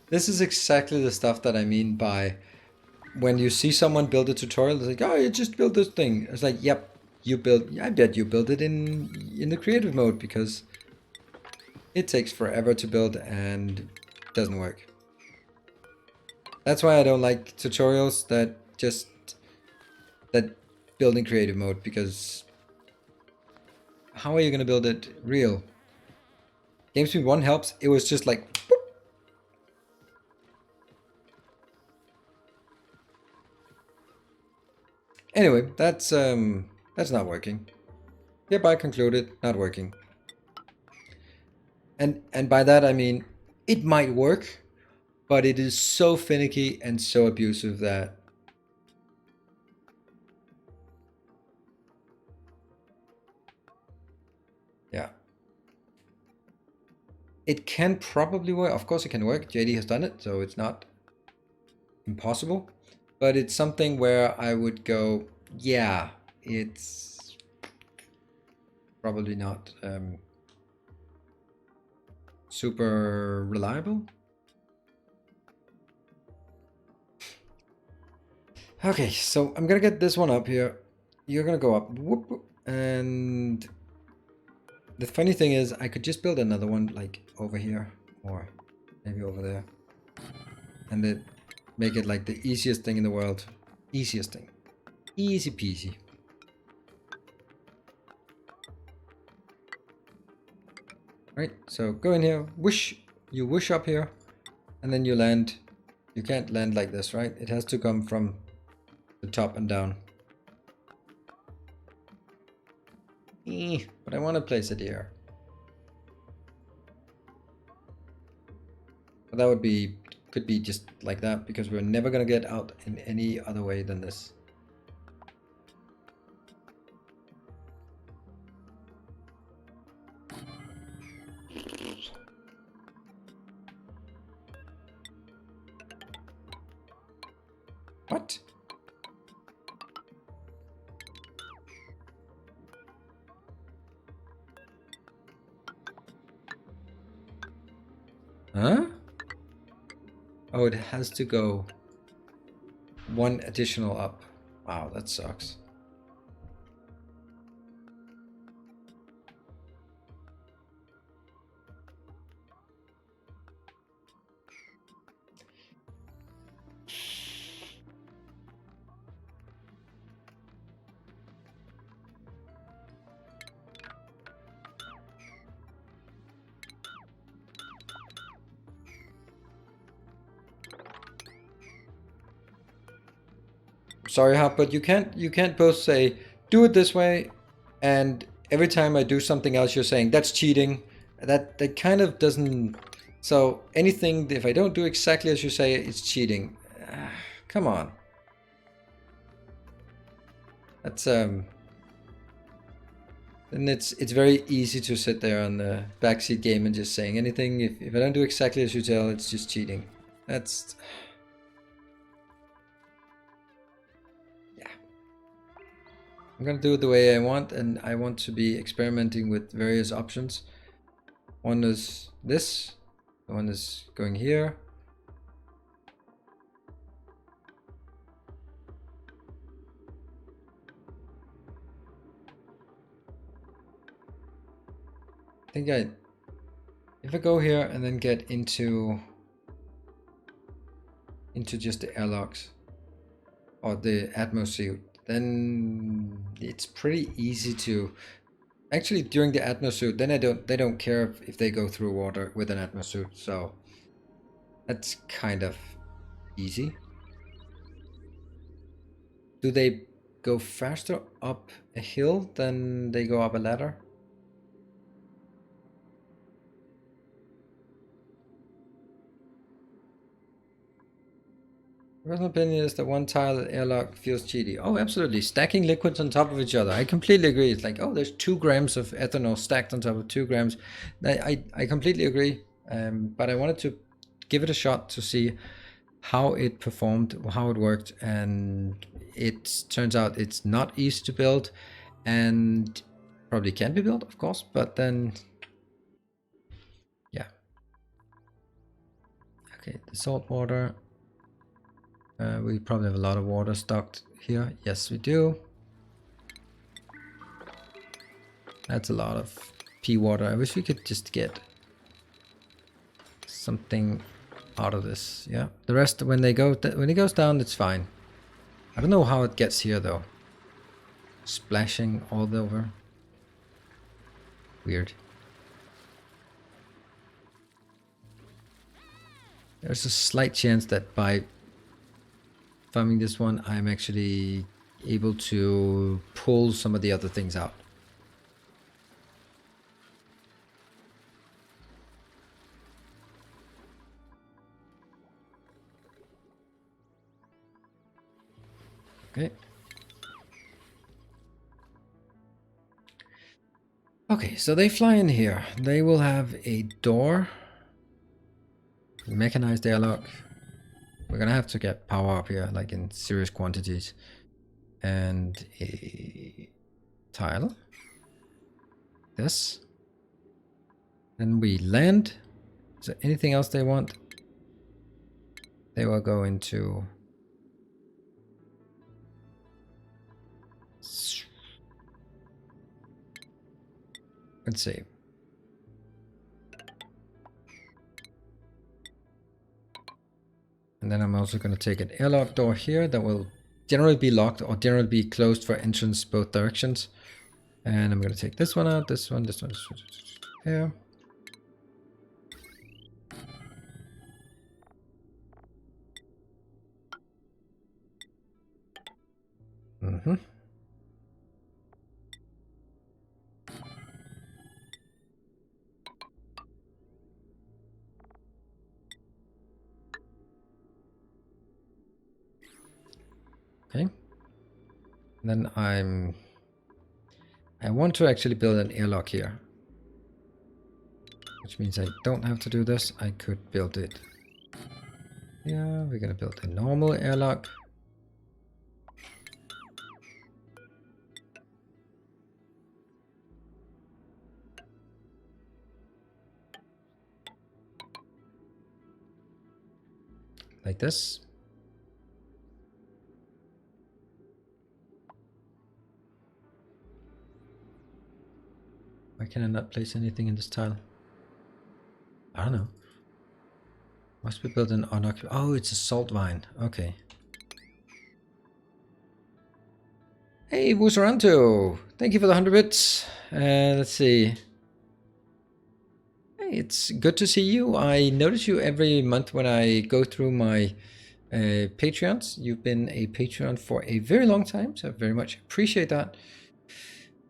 This is exactly the stuff that I mean by when you see someone build a tutorial, it's like, oh, you just built this thing. It's like, yep, you built. I bet you built it in the creative mode because it takes forever to build and doesn't work. That's why I don't like tutorials that build in creative mode, because how are you gonna build it real? GameSpeed 1 helps. It was just like boop. Anyway, that's not working. Hereby concluded, not working. And by that I mean it might work, but it is so finicky and so abusive that yeah. It can probably work. Of course it can work. JD has done it, so it's not impossible. But it's something where I would go, yeah, it's probably not super reliable. Okay, so I'm gonna get this one up here. You're gonna go up, whoop, and the funny thing is I could just build another one like over here or maybe over there, and then make it like the easiest thing in the world. Easiest thing. Easy peasy. Right, so go in here, whoosh, you whoosh up here, and then you land. You can't land like this, right? It has to come from the top and down. But I want to place it here. But that would be, could be just like that, because we're never gonna get out in any other way than this. What? Huh? Oh, it has to go one additional up. Wow, that sucks. Sorry, Hop, but you can't both say do it this way, and every time I do something else, you're saying that's cheating. That kind of doesn't. So anything, if I don't do exactly as you say, it's cheating. Come on. That's Then it's very easy to sit there on the backseat game and just saying anything. If I don't do exactly as you tell, it's just cheating. That's. I'm gonna do it the way I want, and I want to be experimenting with various options. One is this, one is going here. I think if I go here and then get into just the airlocks or the Atmo suit, then it's pretty easy to actually during the Atmo suit. Then they don't care if they go through water with an Atmo suit, so that's kind of easy. Do they go faster up a hill than they go up a ladder? Personal opinion is that one tile airlock feels cheaty. Oh, absolutely. Stacking liquids on top of each other. I completely agree. It's like, oh, there's 2 grams of ethanol stacked on top of 2 grams. I completely agree. But I wanted to give it a shot to see how it performed, how it worked. And it turns out it's not easy to build and probably can be built, of course. But then, yeah. Okay, the salt water. We probably have a lot of water stocked here. Yes, we do. That's a lot of pea water. I wish we could just get something out of this. Yeah, the rest when it goes down, it's fine. I don't know how it gets here though. Splashing all over. Weird. There's a slight chance that by farming this one, I'm actually able to pull some of the other things out. Okay. Okay, so they fly in here. They will have a door. Mechanized airlock. We're gonna have to get power up here, like in serious quantities. And a tile. This. Then we land. Is there anything else they want? They will go into... Let's see. And then I'm also going to take an airlock door here that will generally be locked or generally be closed for entrance both directions. And I'm going to take this one out, this one, here. Mm-hmm. Okay. Then I want to actually build an airlock here. Which means I don't have to do this. I could build it. Yeah, we're gonna build a normal airlock. Like this. Why can I not place anything in this tile? I don't know. Must be built in unoccupied. Oh, it's a salt vine. Okay. Hey, Wusaranto! Thank you for the 100 bits. Let's see. Hey, it's good to see you. I notice you every month when I go through my Patreons. You've been a Patreon for a very long time, so I very much appreciate that.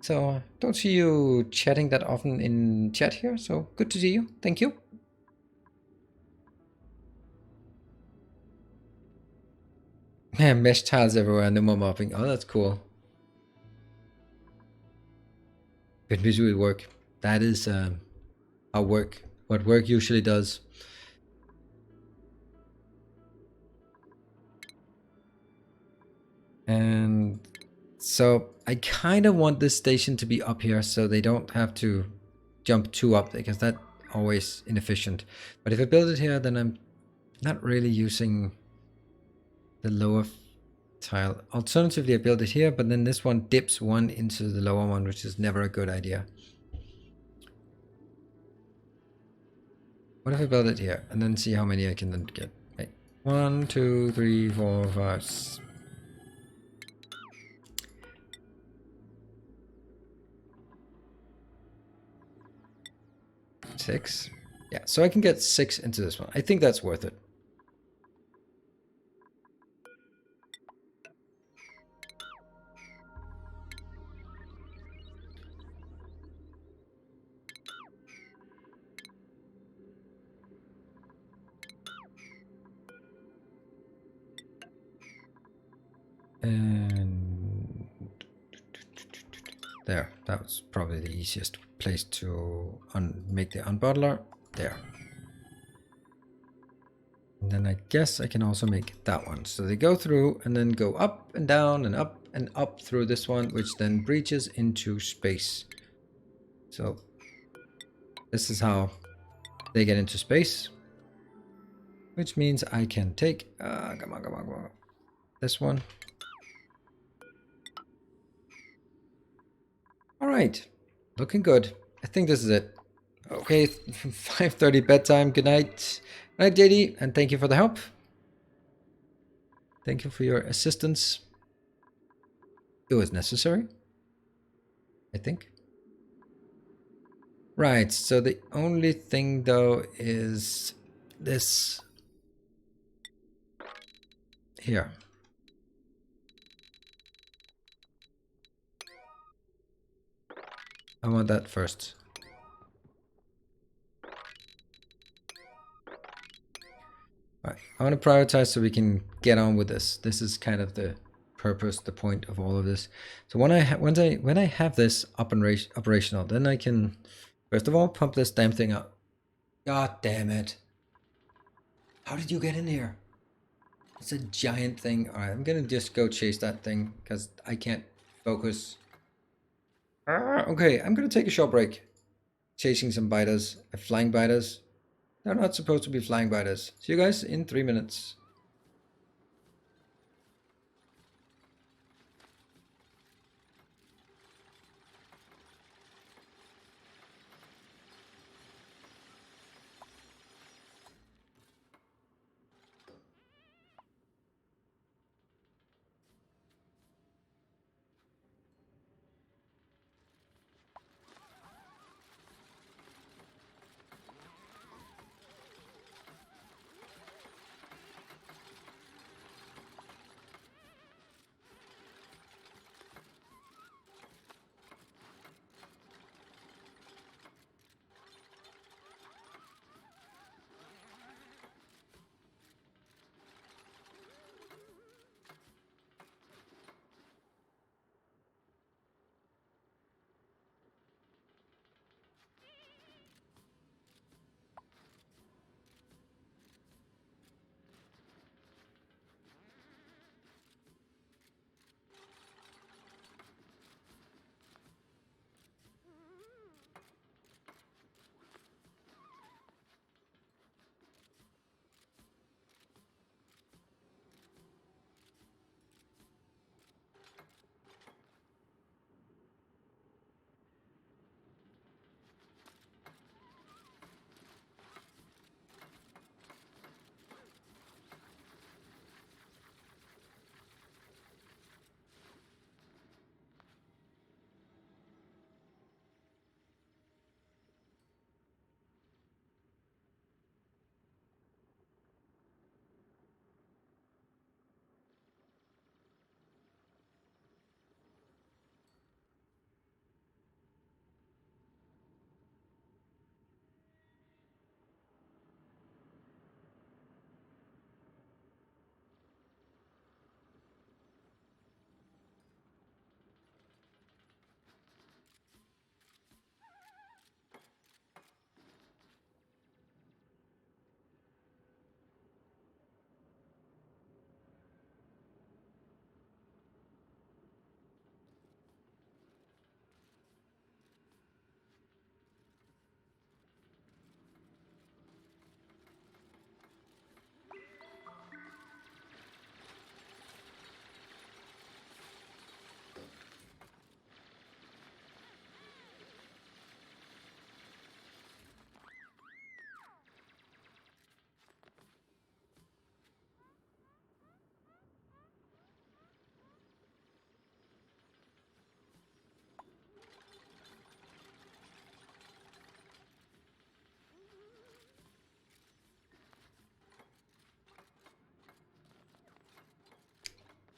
So, don't see you chatting that often in chat here, so good to see you. Thank you. Yeah, mesh tiles everywhere, no more mopping. Oh, that's cool. Been busy with work. That is what work usually does. And so I kind of want this station to be up here so they don't have to jump too up because that's always inefficient. But if I build it here, then I'm not really using the lower tile. Alternatively, I build it here, but then this one dips one into the lower one, which is never a good idea. What if I build it here and then see how many I can then get? Wait. 1, 2, 3, 4, 5. Six. Yeah, so I can get 6 into this one. I think that's worth it. And there, that was probably the easiest place to make the unbottler. There. And then I guess I can also make that one. So they go through and then go up and down and up through this one, which then breaches into space. So this is how they get into space. Which means I can take, come on. This one. All right, looking good. I think this is it. Okay, 5:30 bedtime. Good night. Good night, JD, and thank you for the help. Thank you for your assistance. It was necessary, I think. Right, so the only thing though is this here. I want that first. Alright, I want to prioritize so we can get on with this. This is kind of the purpose, the point of all of this. So when I have this up and operational, then I can first of all pump this damn thing up. God damn it! How did you get in here? It's a giant thing. All right, I'm gonna just go chase that thing because I can't focus. Okay, I'm gonna take a short break. Chasing some biters, flying biters. They're not supposed to be flying biters. See you guys in 3 minutes.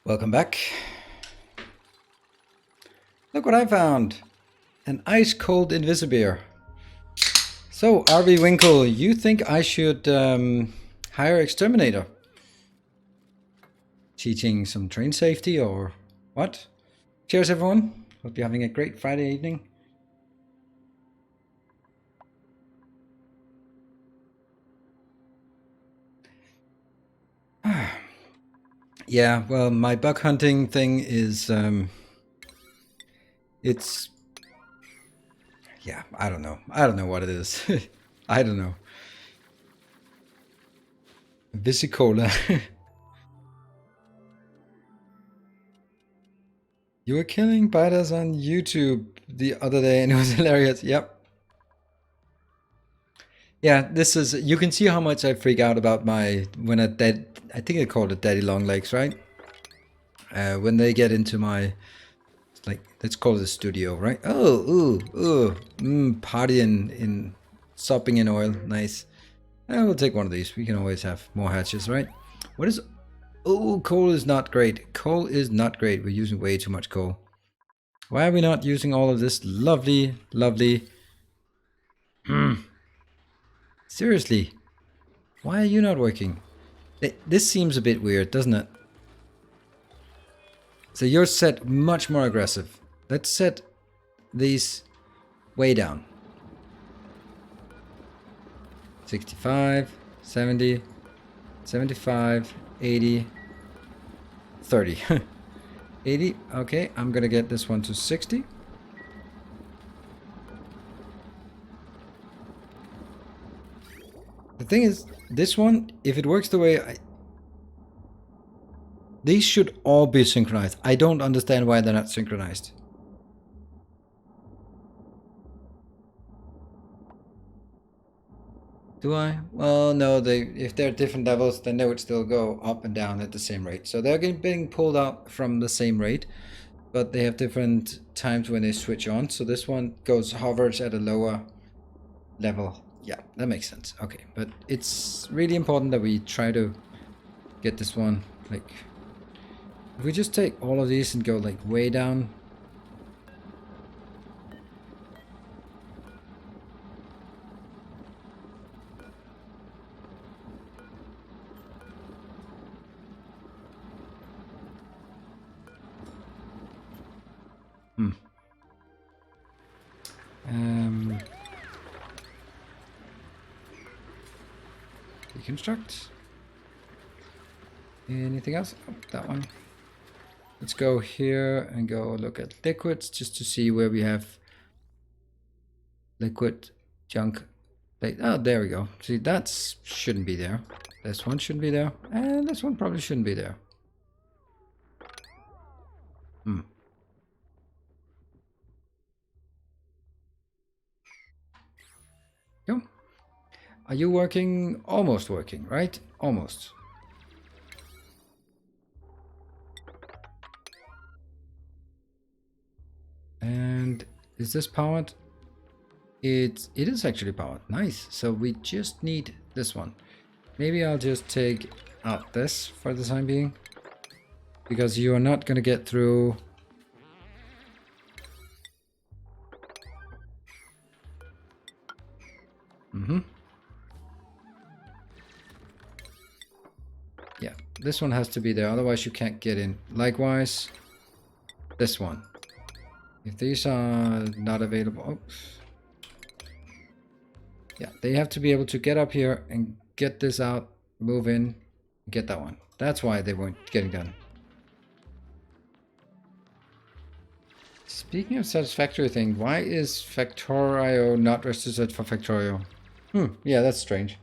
Welcome back. Look what I found. An ice cold Invisibeer. So, RB Winkle, you think I should hire Exterminator? Teaching some train safety or what? Cheers everyone. Hope you're having a great Friday evening. Yeah, well, my bug hunting thing is it's, yeah, I don't know what it is. I don't know. Visicola. You were killing biters on YouTube the other day and it was hilarious. Yep. Yeah, this is, you can see how much I freak out about my, when I think I called it daddy long legs, right? When they get into my, like, let's call it a studio, right? Oh, partying in, sopping in oil, nice. We'll take one of these. We can always have more hatches, right? What is, oh, coal is not great. Coal is not great. We're using way too much coal. Why are we not using all of this lovely, lovely... Seriously, why are you not working? This seems a bit weird, doesn't it? So you're set much more aggressive. Let's set these way down. 65, 70, 75, 80, 30. 80, okay, I'm gonna get this one to 60. The thing is, this one, if it works the way these should all be synchronized. I don't understand why they're not synchronized. Do I? Well, no, if they're different levels, then they would still go up and down at the same rate. So they're being pulled out from the same rate, but they have different times when they switch on. So this one hovers at a lower level. Yeah, that makes sense. Okay, but it's really important that we try to get this one, like, if we just take all of these and go like way down. Deconstruct. Anything else? Oh, that one. Let's go here and go look at liquids just to see where we have liquid junk. Oh, there we go. See, that shouldn't be there. This one shouldn't be there. And this one probably shouldn't be there. Go. Are you working? Almost working, right? Almost. And is this powered? It is actually powered. Nice. So we just need this one. Maybe I'll just take out this for the time being, because you are not going to get through. Yeah, this one has to be there, otherwise you can't get in. Likewise, this one. If these are not available, yeah, they have to be able to get up here and get this out, move in, get that one. That's why they weren't getting done. Speaking of satisfactory thing, why is Factorio not registered for Factorio? Yeah, that's strange.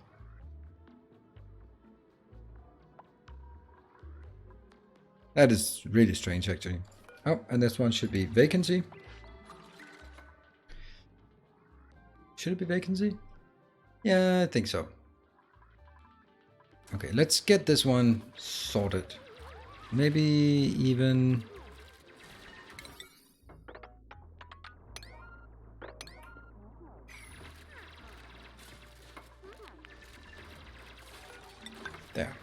That is really strange, actually. Oh, and this one should be vacancy. Should it be vacancy? Yeah, I think so. Okay, let's get this one sorted. Maybe even... there.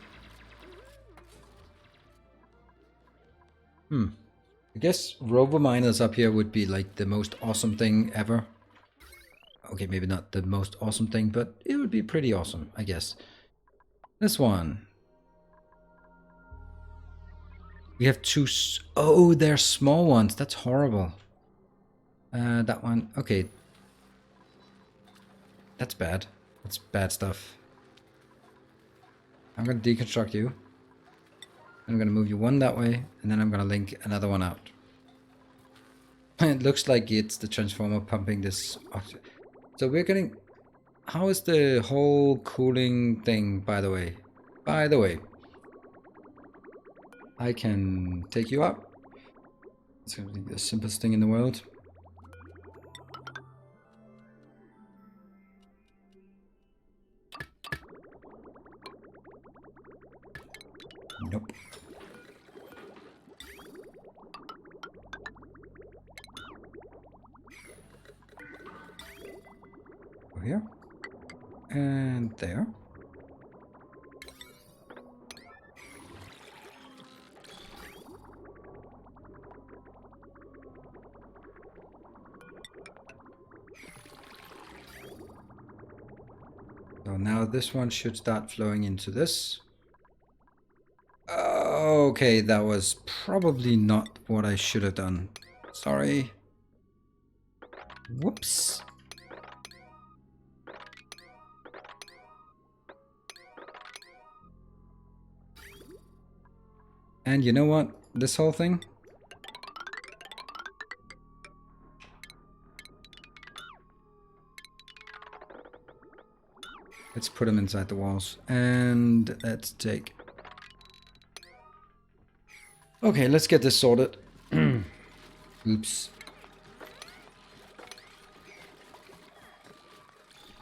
I guess rover miners up here would be like the most awesome thing ever. Okay, maybe not the most awesome thing, but it would be pretty awesome, I guess. This one. We have two... Oh, they're small ones. That's horrible. That one. Okay. That's bad. That's bad stuff. I'm going to deconstruct you. I'm going to move you one that way, and then I'm going to link another one out. It looks like it's the transformer pumping this oxygen. So we're getting... How is the whole cooling thing, by the way? By the way. I can take you up. It's going to be the simplest thing in the world. Nope. Go here. And there. So now this one should start flowing into this. Okay, that was probably not what I should have done. Sorry. Whoops. And you know what? This whole thing? Let's put them inside the walls. And let's take... Okay, let's get this sorted. Oops.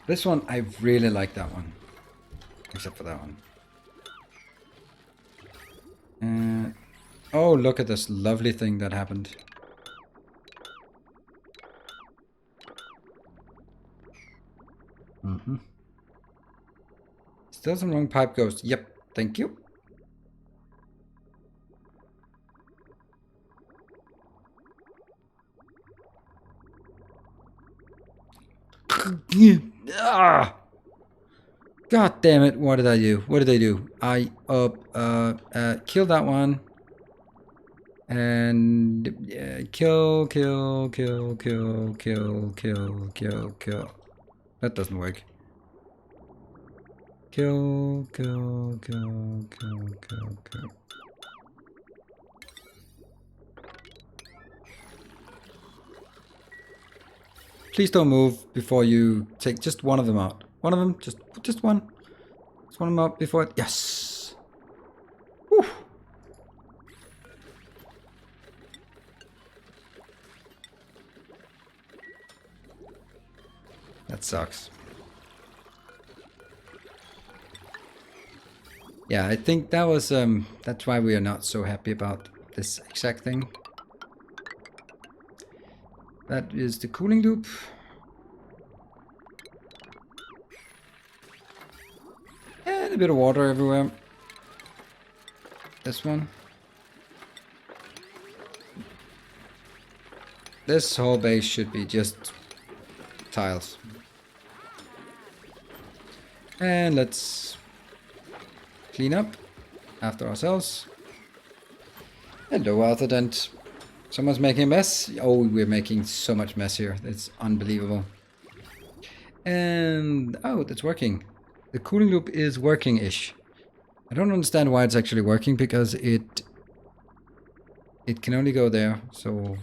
This one, I really like that one. Except for that one. Oh, look at this lovely thing that happened. Still some wrong pipe ghost. Yep, thank you. Ah! God damn it, what did I do? What did I do? I killed that one. And kill. That doesn't work. Kill. Please don't move before you take just one of them out. One of them, just one. Just one of them out before it. Yes. Whew. That sucks. Yeah, I think that was that's why we are not so happy about this exact thing. That is the cooling loop. And a bit of water everywhere. This one. This whole base should be just tiles. And let's clean up after ourselves. Hello, Arthur Dent. Someone's making a mess. Oh, we're making so much mess here. It's unbelievable. And oh, that's working. The cooling loop is working-ish. I don't understand why it's actually working because it can only go there. So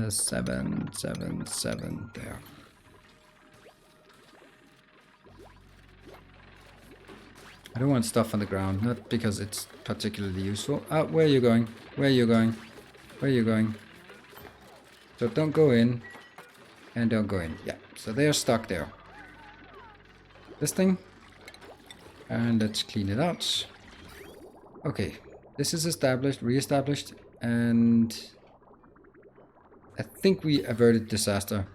7 there. I don't want stuff on the ground, not because it's particularly useful. Where are you going? Where are you going? Where are you going? So don't go in. And don't go in. Yeah, so they are stuck there. This thing. And let's clean it out. Okay, this is established, re-established, and I think we averted disaster.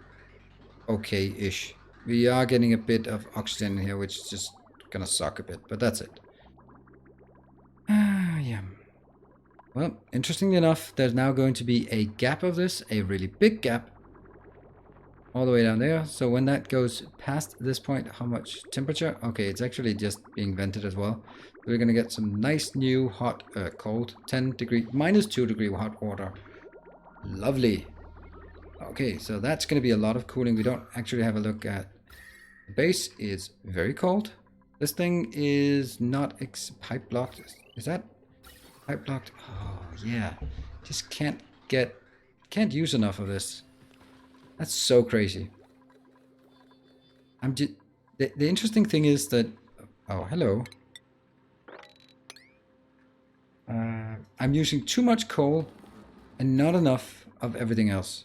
Okay-ish. We are getting a bit of oxygen in here, which is just gonna suck a bit, but that's it. Yeah. Well, interestingly enough, there's now going to be a gap of this, a really big gap, all the way down there. So when that goes past this point, how much temperature? Okay, it's actually just being vented as well. We're gonna get some nice new hot, cold, 10 degree, -2 degree hot water. Lovely. Okay, so that's gonna be a lot of cooling. We don't actually have a look at. The base is very cold. This thing is not pipe blocked. Is that pipe blocked? Oh yeah, just can't use enough of this. That's so crazy. I'm just the interesting thing is that oh hello. I'm using too much coal and not enough of everything else.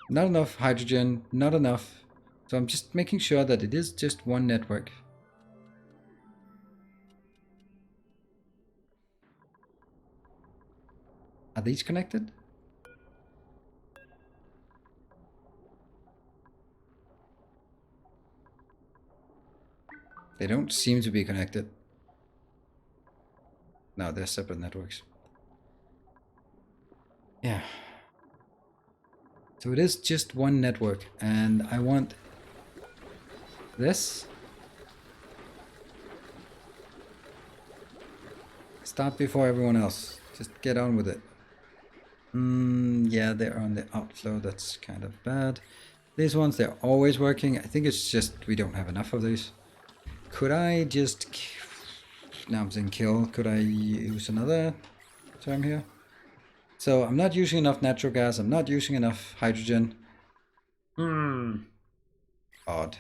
Not enough hydrogen, not enough. So I'm just making sure that it is just one network. Are these connected? They don't seem to be connected. No, they're separate networks. Yeah. So it is just one network, and I want this Start before everyone else. Just get on with it. Yeah, they're on the outflow. That's kind of bad. These ones, they're always working. I think it's just we don't have enough of these. Could I just... Now I'm saying kill. Could I use another term here? So I'm not using enough natural gas. I'm not using enough hydrogen. Odd.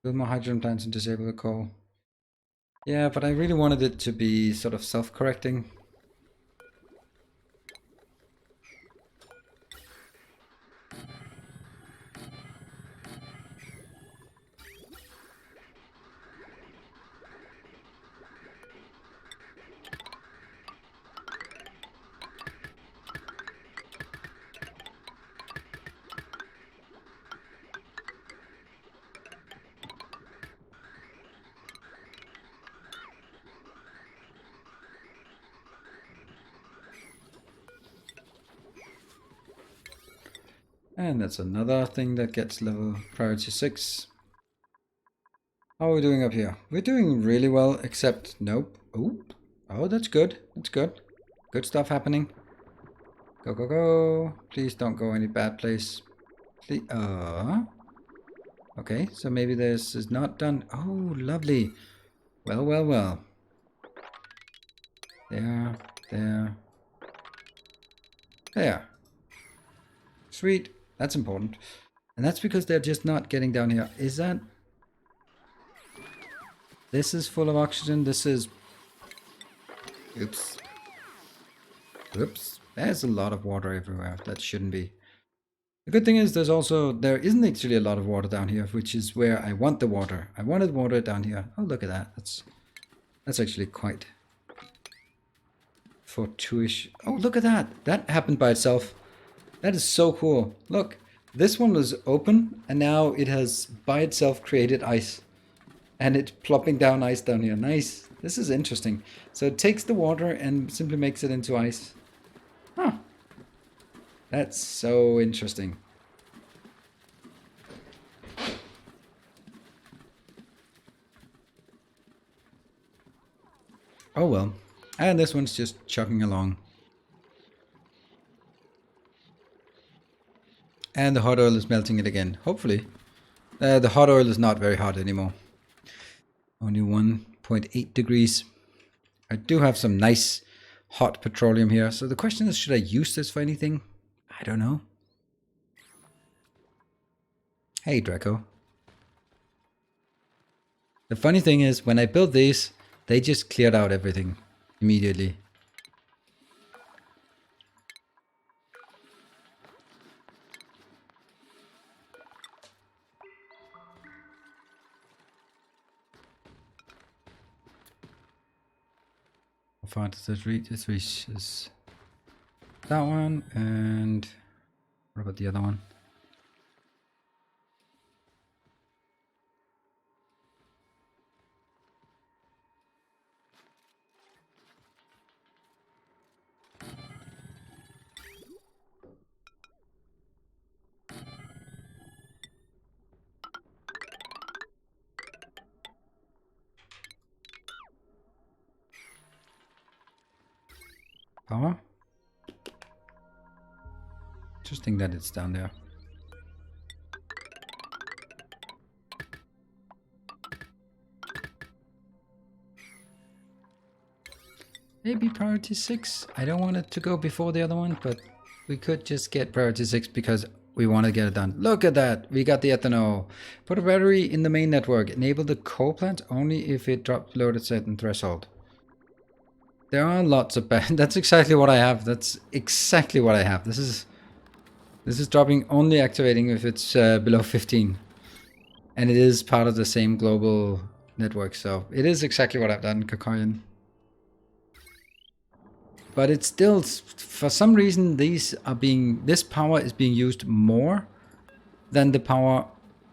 Build more hydrogen plants and disable the coal. Yeah, but I really wanted it to be sort of self-correcting. And that's another thing that gets level priority 6. How are we doing up here? We're doing really well, except nope. Oh, that's good. That's good. Good stuff happening. Go, go, go. Please don't go any bad place. Please. Okay, so maybe this is not done. Oh, lovely. Well, well, well. There, there. There. Sweet. That's important. And that's because they're just not getting down here. Is that... This is full of oxygen. This is... Oops. Oops. There's a lot of water everywhere. That shouldn't be. The good thing is there isn't actually a lot of water down here, which is where I want the water. I wanted water down here. Oh, look at that. That's actually quite fortuitous. Oh, look at that. That happened by itself. That is so cool. Look, this one was open and now it has by itself created ice. And it's plopping down ice down here. Nice. This is interesting. So it takes the water and simply makes it into ice. Huh. That's so interesting. Oh well. And this one's just chugging along. And the hot oil is melting it again. Hopefully. The hot oil is not very hot anymore. Only 1.8 degrees. I do have some nice hot petroleum here. So the question is, should I use this for anything? I don't know. Hey, Draco. The funny thing is, when I built these, they just cleared out everything immediately. How far does this reach? This reaches that one, and what about the other one? Power? Interesting that it's down there. Maybe priority 6. I don't want it to go before the other one, but we could just get priority 6 because we want to get it done. Look at that. We got the ethanol. Put a battery in the main network. Enable the coal plant only if it drops below a certain threshold. There are lots of that's exactly what I have. That's exactly what I have. This is dropping only activating if it's below 15. And it is part of the same global network. So it is exactly what I've done, Kakoyan. But it's still, for some reason, this power is being used more than the power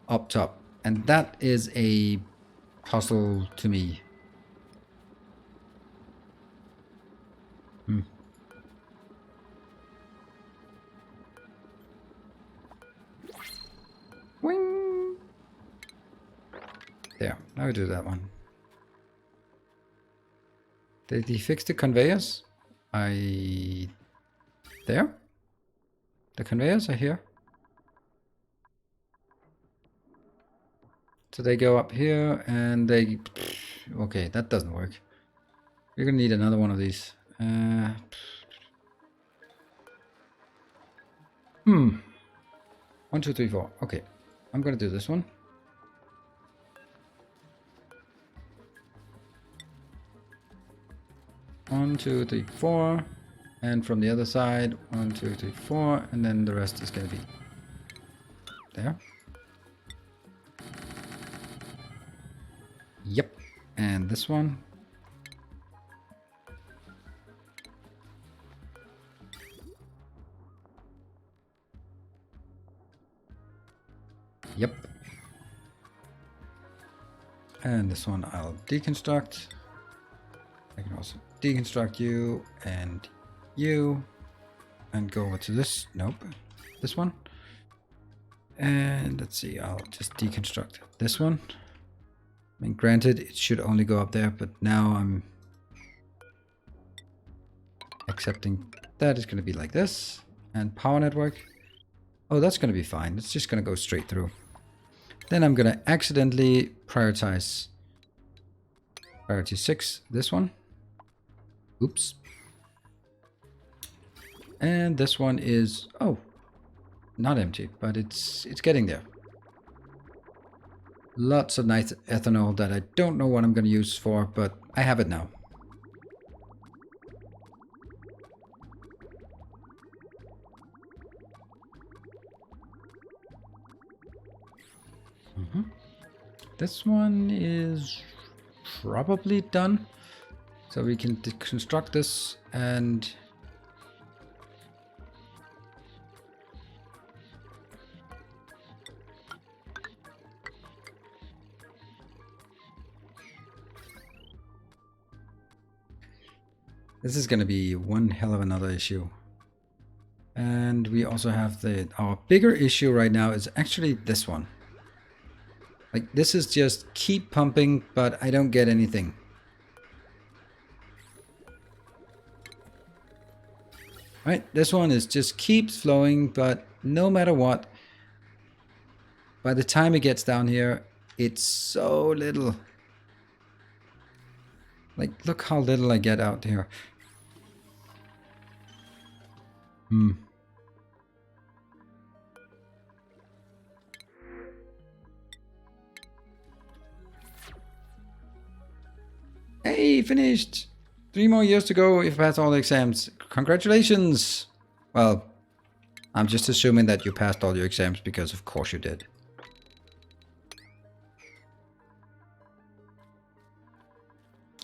up top. And that is a puzzle to me. Wing! There, now we do that one. Did he fix the conveyors? There? The conveyors are here. So they go up here and they... Okay, that doesn't work. We're gonna need another one of these. 1, 2, 3, 4. Okay, I'm gonna do this one. One, 2, 3, 4. And from the other side, 1, 2, 3, 4. And then the rest is gonna be there. Yep. And this one. Yep. And this one I'll deconstruct. I can also deconstruct you and go over to this. Nope. This one. And let's see, I'll just deconstruct this one. I mean, granted, it should only go up there, but now I'm accepting that it's going to be like this. And power network. Oh, that's going to be fine. It's just going to go straight through. Then I'm going to accidentally prioritize priority 6, this one. Oops. And this one is, oh, not empty, but it's getting there. Lots of nice ethanol that I don't know what I'm going to use for, but I have it now. This one is probably done. So we can deconstruct this and this is going to be one hell of another issue. And we also have our bigger issue right now is actually this one. Like, this is just keep pumping, but I don't get anything. Right, this one is just keeps flowing, but no matter what, by the time it gets down here, it's so little. Like, look how little I get out here. Hey, finished! 3 more years to go if I pass all the exams. Congratulations! Well, I'm just assuming that you passed all your exams because of course you did.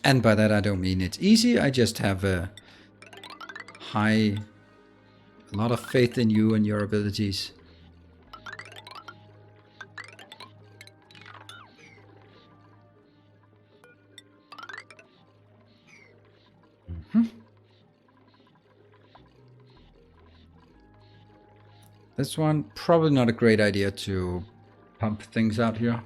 And by that I don't mean it's easy, I just have a lot of faith in you and your abilities. This one, probably not a great idea to pump things out here.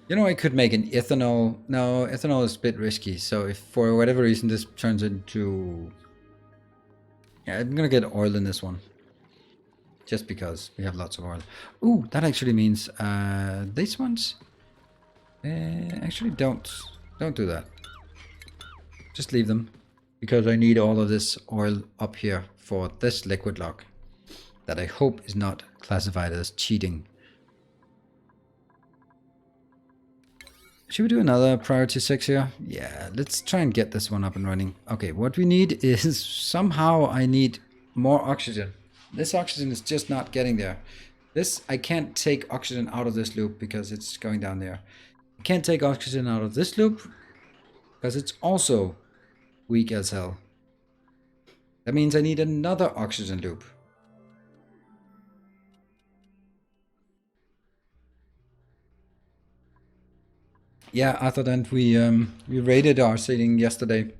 You know, I could make an ethanol. No, ethanol is a bit risky. So if for whatever reason this turns into... Yeah, I'm gonna get oil in this one. Just because we have lots of oil. Ooh, that actually means these ones... actually don't do that. Just leave them. Because I need all of this oil up here for this liquid lock. That I hope is not classified as cheating. Should we do another priority 6 here? Yeah, let's try and get this one up and running. Okay, what we need is somehow I need more oxygen. This oxygen is just not getting there. This, I can't take oxygen out of this loop because it's going down there. I can't take oxygen out of this loop because it's also weak as hell. That means I need another oxygen loop. Yeah, other than we rated our seating yesterday,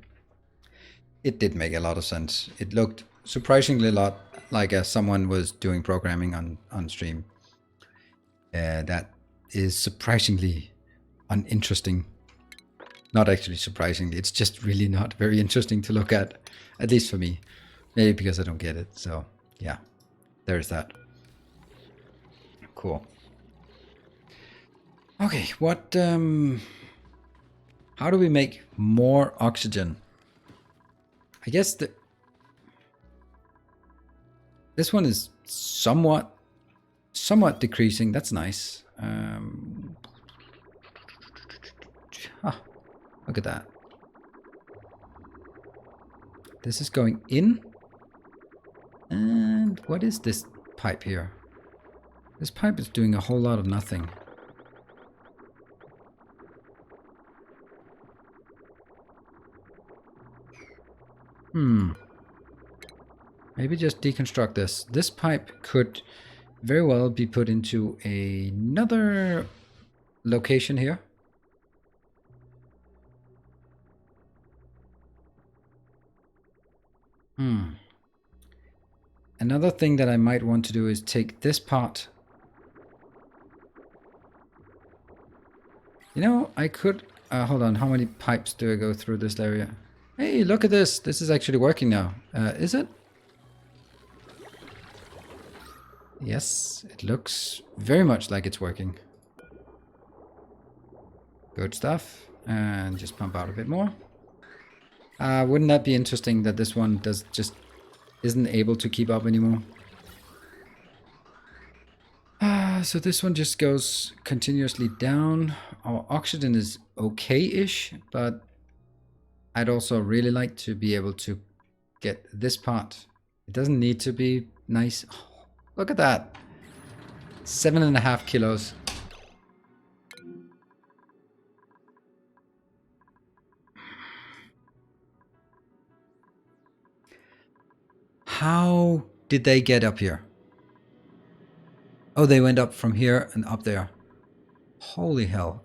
it did make a lot of sense. It looked surprisingly a lot like someone was doing programming on stream. That is surprisingly uninteresting. Not actually surprisingly, it's just really not very interesting to look at least for me. Maybe because I don't get it. So yeah, there's that. Cool. Okay, what how do we make more oxygen? I guess this one is somewhat decreasing. That's nice. Look at that. This is going in. And what is this pipe here? This pipe is doing a whole lot of nothing. Maybe just deconstruct this. This pipe could very well be put into another location here. Another thing that I might want to do is take this part. You know, I could... hold on, how many pipes do I go through this area? Hey, look at this. This is actually working now. Is it? Yes, it looks very much like it's working. Good stuff. And just pump out a bit more. Wouldn't that be interesting that this one isn't able to keep up anymore? So this one just goes continuously down. Our oxygen is okay-ish, but I'd also really like to be able to get this part. It doesn't need to be nice. Oh, look at that. 7.5 kilos. How did they get up here? Oh, they went up from here and up there. Holy hell.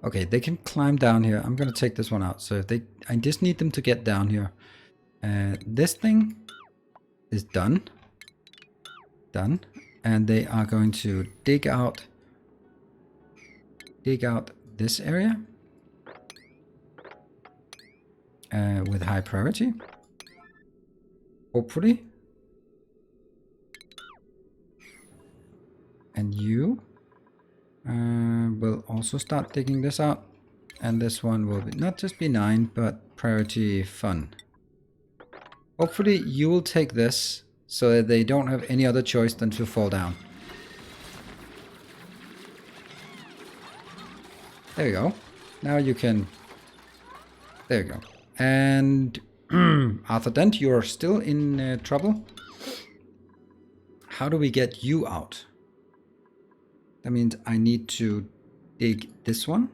Okay, they can climb down here. I'm gonna take this one out. So if I just need them to get down here. This thing is done. Done. And they are going to dig out this area with high priority. Hopefully. And you will also start digging this out. And this one will not just be 9, but priority fun. Hopefully you will take this so that they don't have any other choice than to fall down. There you go. Now you can... There you go. And Arthur Dent, you're still in trouble. How do we get you out? That means I need to dig this one.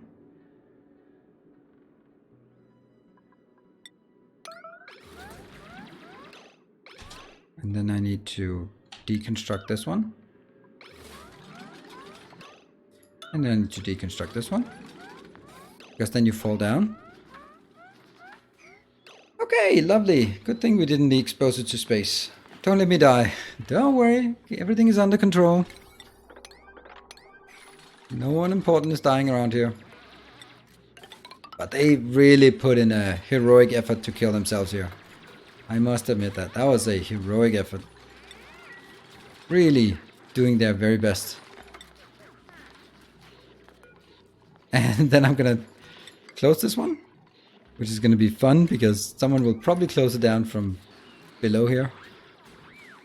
And then I need to deconstruct this one. And then I need to deconstruct this one. Because then you fall down. Okay, lovely. Good thing we didn't expose it to space. Don't let me die. Don't worry, everything is under control. No one important is dying around here. But they really put in a heroic effort to kill themselves here. I must admit that. That was a heroic effort. Really doing their very best. And then I'm gonna close this one. Which is gonna be fun because someone will probably close it down from below here.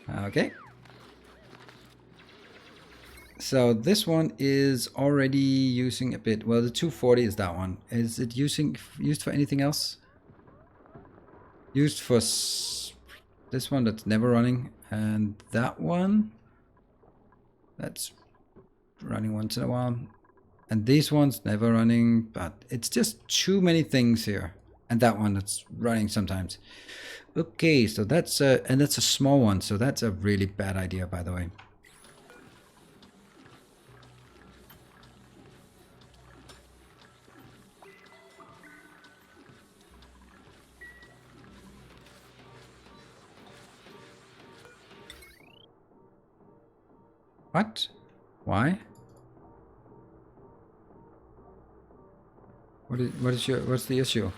Okay. So this one is already using a bit. Well, the 240 is that one. Is it used for anything else? Used for this one that's never running, and that one that's running once in a while, and these ones never running. But it's just too many things here, And that one that's running sometimes. Okay, so that's and that's a small one, so that's a really bad idea, by the way. What? Why? What's the issue?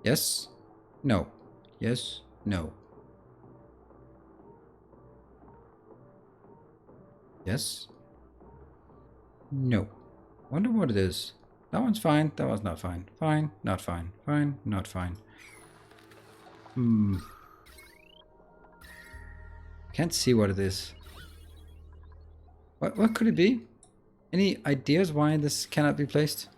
Yes? No. Yes? No. Yes? No. Wonder what it is. That one's fine. That one's not fine. Fine. Not fine. Fine. Not fine. Can't see what it is. What could it be? Any ideas why this cannot be placed?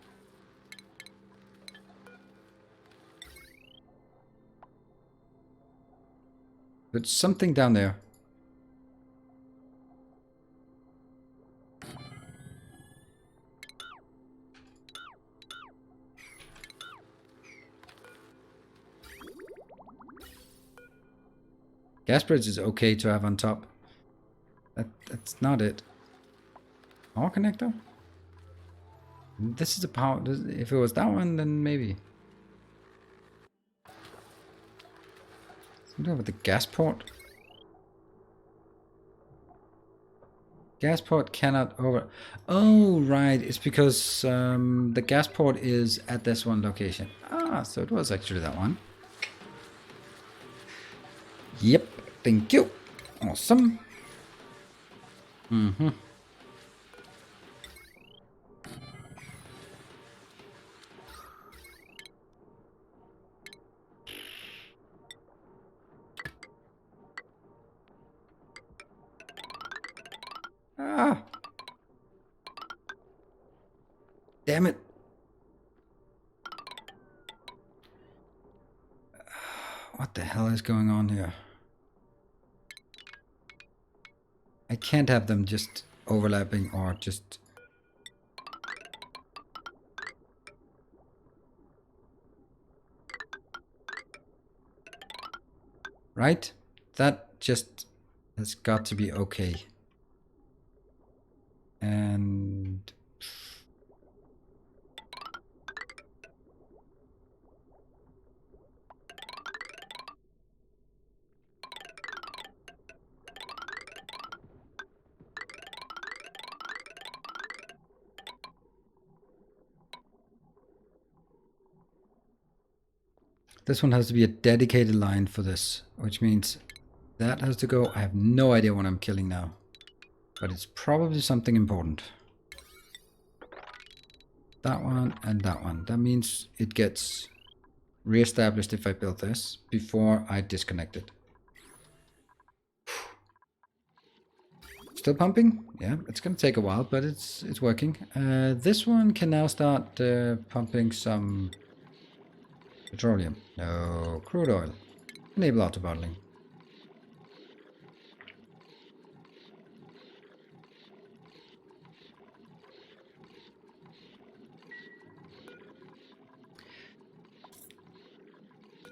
There's something down there. Gas bridge is okay to have on top. That's not it. Power connector? This is a power. If it was that one, then maybe. Something with the gas port. Gas port cannot over. Oh, right. It's because the gas port is at this one location. Ah, so it was actually that one. Yep. Thank you. Awesome. Mm-hmm. Ah. Damn it. What the hell is going on here? I can't have them just overlapping or just... Right? That just has got to be okay. And... this one has to be a dedicated line for this, which means that has to go. I have no idea what I'm killing now, but it's probably something important. That one and that one. That means it gets re-established if I build this before I disconnect it. Still pumping? Yeah, it's gonna take a while, but it's working. This one can now start pumping some petroleum. No, crude oil. Enable auto bottling.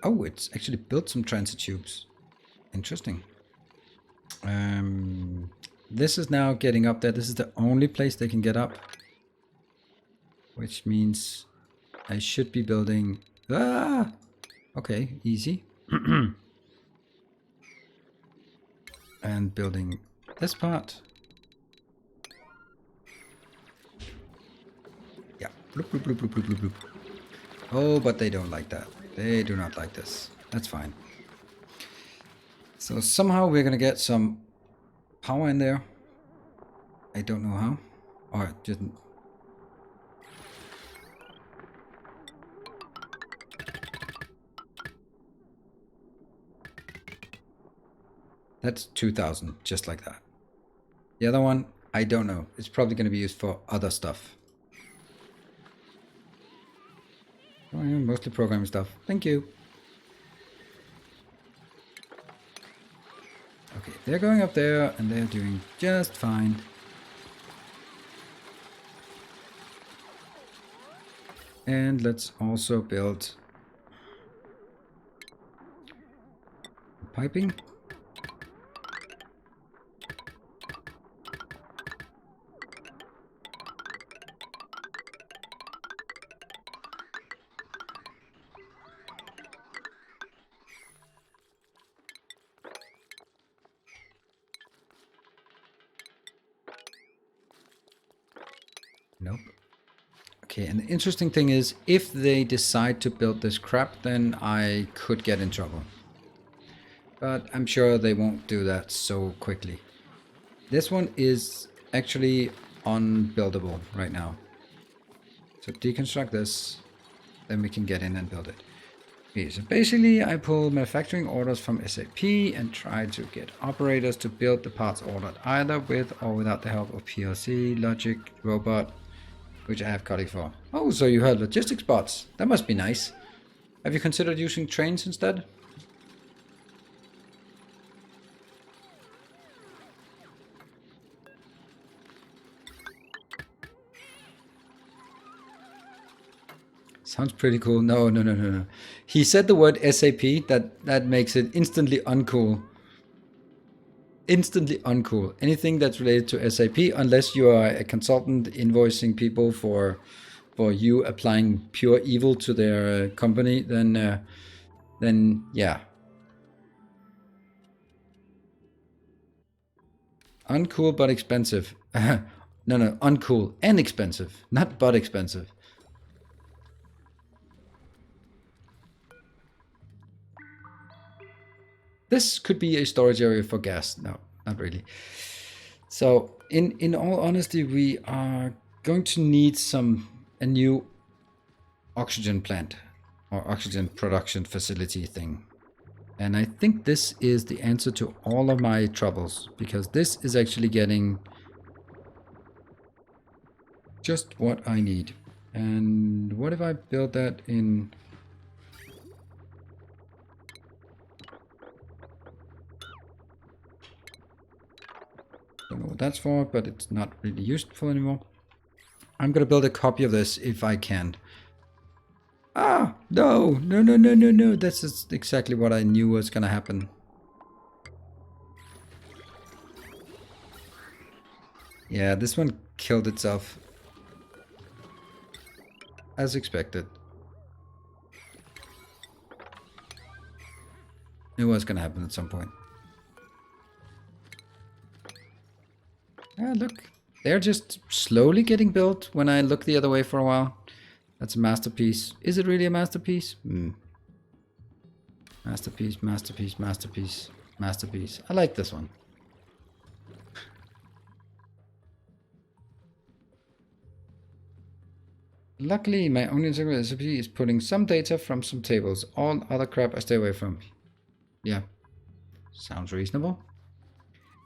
Oh, it's actually built some transit tubes. Interesting. This is now getting up there. This is the only place they can get up. Which means I should be building... Ah! Okay, easy. And building this part. Yeah. Bloop, bloop, bloop, bloop, bloop, bloop, bloop. Oh, but they don't like that. They do not like this. That's fine. So somehow we're gonna get some power in there. I don't know how. Or it didn't. That's 2,000, just like that. The other one, I don't know. It's probably going to be used for other stuff. Oh, yeah, mostly programming stuff. Thank you. Okay, they're going up there and they're doing just fine. And let's also build piping. Nope. Okay, and the interesting thing is, if they decide to build this crap, then I could get in trouble. But I'm sure they won't do that so quickly. This one is actually unbuildable right now. So deconstruct this, then we can get in and build it. Okay, so basically I pull manufacturing orders from SAP and try to get operators to build the parts ordered either with or without the help of PLC, logic, robot, which I have colleague for. Oh, so you have logistics bots. That must be nice. Have you considered using trains instead? Sounds pretty cool. No. He said the word SAP. That makes it instantly uncool. Instantly uncool. Anything that's related to SAP, unless you are a consultant invoicing people for you applying pure evil to their company, then yeah. Uncool but expensive. No, uncool and expensive, not but expensive. This could be a storage area for gas. No, not really. So in all honesty, we are going to need a new oxygen plant or oxygen production facility thing. And I think this is the answer to all of my troubles, because this is actually getting just what I need. And what if I build that in... Don't know what that's for, but it's not really useful anymore. I'm gonna build a copy of this if I can. Ah, no. This is exactly what I knew was gonna happen. Yeah, this one killed itself. As expected. It was gonna happen at some point. Ah, look. They're just slowly getting built when I look the other way for a while. That's a masterpiece. Is it really a masterpiece? Masterpiece, masterpiece, masterpiece, masterpiece. I like this one. Luckily, my only integrated recipe is putting some data from some tables. All other crap I stay away from. Yeah. Sounds reasonable.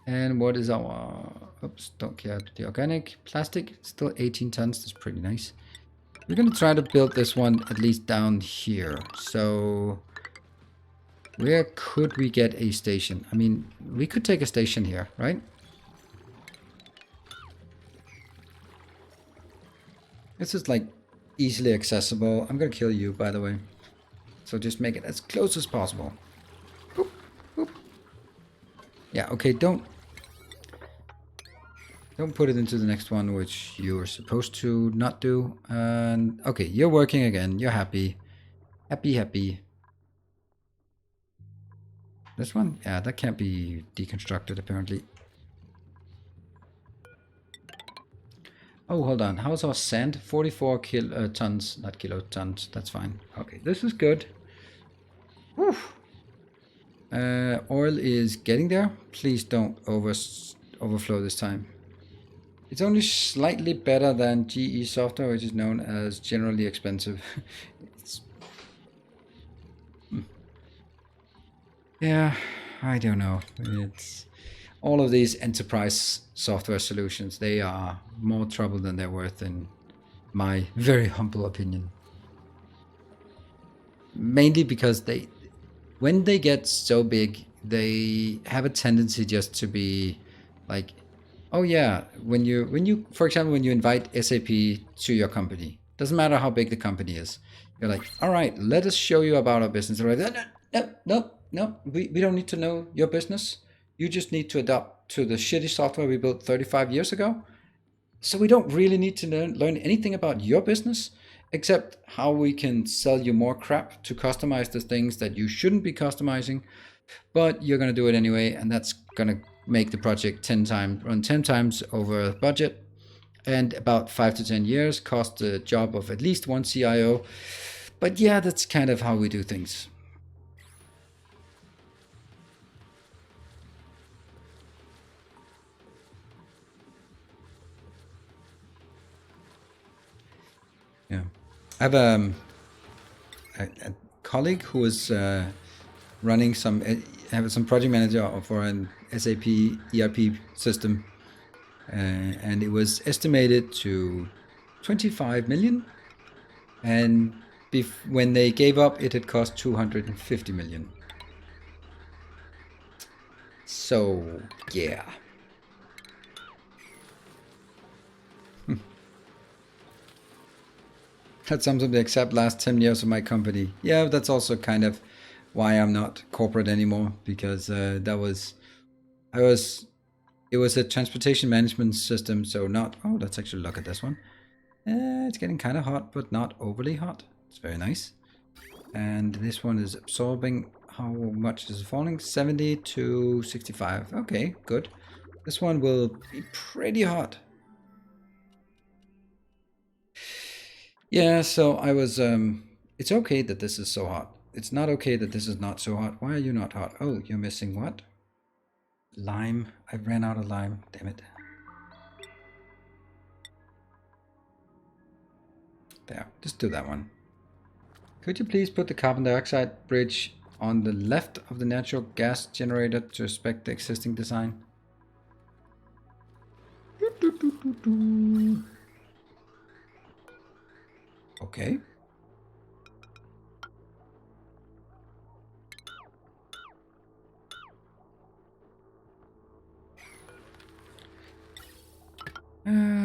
And what is our... Oops, don't care. The organic plastic, still 18 tons. That's pretty nice. We're going to try to build this one at least down here. So where could we get a station? I mean, we could take a station here, right? This is like easily accessible. I'm going to kill you, by the way. So just make it as close as possible. Boop, boop. Yeah, okay, don't put it into the next one, which you're supposed to not do. And okay, you're working again. You're happy. Happy. This one? Yeah, that can't be deconstructed, apparently. Oh, hold on. How's our sand? 44 tons, not kilotons. That's fine. Okay, this is good. Whew. Oil is getting there. Please don't overflow this time. It's only slightly better than GE software, which is known as generally expensive. Yeah, I don't know. It's all of these enterprise software solutions. They are more trouble than they're worth, in my very humble opinion. Mainly because when they get so big, they have a tendency just to be like, oh yeah, when you, for example, when you invite SAP to your company, Doesn't matter how big the company is. You're like, all right, let us show you about our business. They're like, no, we don't need to know your business. You just need to adapt to the shitty software we built 35 years ago. So we don't really need to learn anything about your business, except how we can sell you more crap to customize the things that you shouldn't be customizing, but you're going to do it anyway, and that's going to make the project run 10 times over budget, and about 5 to 10 years, cost the job of at least one CIO. But yeah, that's kind of how we do things. Yeah, I have a colleague who is running some project manager for an SAP ERP system, and it was estimated to 25 million, and when they gave up, it had cost 250 million. So yeah. That sums up the exact last 10 years of my company. Yeah, that's also kind of why I'm not corporate anymore, because it was a transportation management system, so not, oh, let's actually look at this one. It's getting kind of hot, but not overly hot. It's very nice. And this one is absorbing, how much is it falling? 70 to 65. Okay, good. This one will be pretty hot. Yeah, so I was, it's okay that this is so hot. It's not okay that this is not so hot. Why are you not hot? Oh, you're missing what? Lime. I ran out of lime. Damn it. There, just do that one. Could you please put the carbon dioxide bridge on the left of the natural gas generator to respect the existing design? Okay.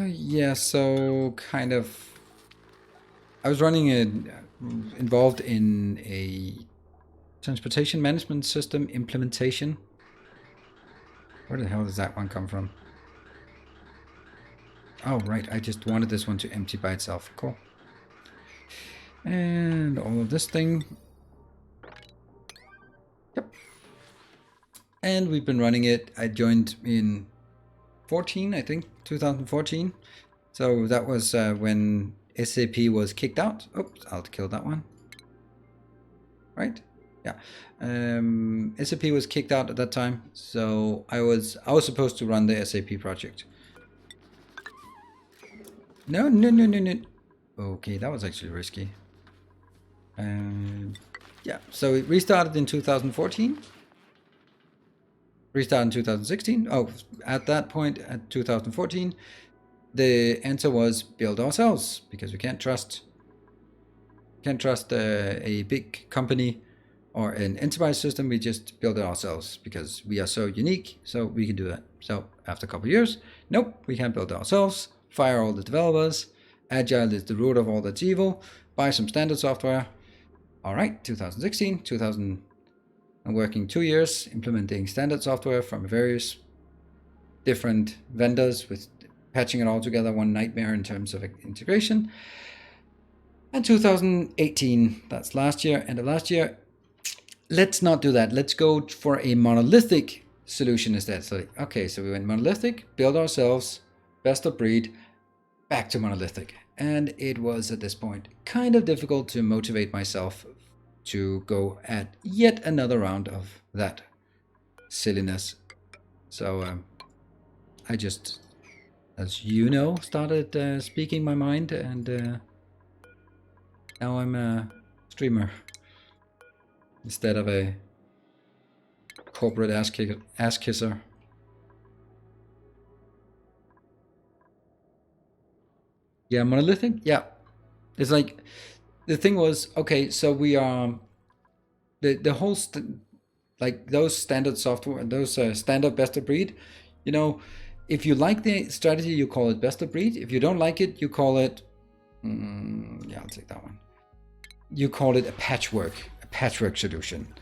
Yeah, so kind of, I was involved in a transportation management system implementation. Where the hell does that one come from? Oh, right, I just wanted this one to empty by itself. Cool. And all of this thing. Yep. And we've been running it. I joined in 14, I think, 2014. So that was when SAP was kicked out. Oops, I'll kill that one. Right? Yeah. SAP was kicked out at that time. So I was supposed to run the SAP project. No. Okay, that was actually risky. Yeah, so it restarted in 2014. Restart in 2016. Oh, at that point, at 2014, the answer was build ourselves, because we can't trust a big company or an enterprise system. We just build it ourselves because we are so unique, so we can do that. So after a couple of years, nope, we can't build it ourselves. Fire all the developers. Agile is the root of all that's evil. Buy some standard software. All right, 2016, I'm working 2 years implementing standard software from various different vendors, with patching it all together, one nightmare in terms of integration. And 2018, that's last year, end of last year, let's not do that. Let's go for a monolithic solution instead. So, okay, so we went monolithic, build ourselves, best of breed, back to monolithic. And it was at this point kind of difficult to motivate myself to go at yet another round of that silliness. So I just, as you know, started speaking my mind, and now I'm a streamer instead of a corporate ass kisser. Yeah, monolithic. Yeah, it's like, the thing was, okay, so we are the whole like those standard software, those standard best of breed. You know, if you like the strategy, you call it best of breed. If you don't like it, you call it I'll take that one. You call it a patchwork solution.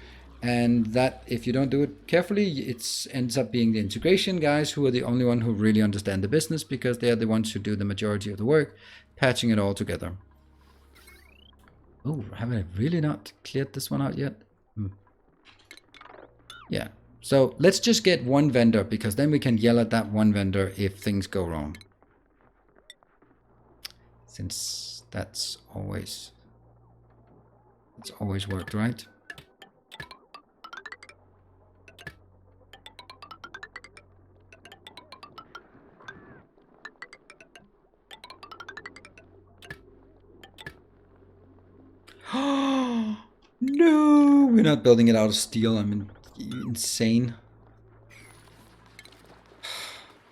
And that, if you don't do it carefully, it ends up being the integration guys who are the only one who really understand the business, because they are the ones who do the majority of the work, patching it all together. Oh, have I really not cleared this one out yet? Yeah. So let's just get one vendor, because then we can yell at that one vendor if things go wrong. Since that's always worked, right? No, we're not building it out of steel. I mean, insane.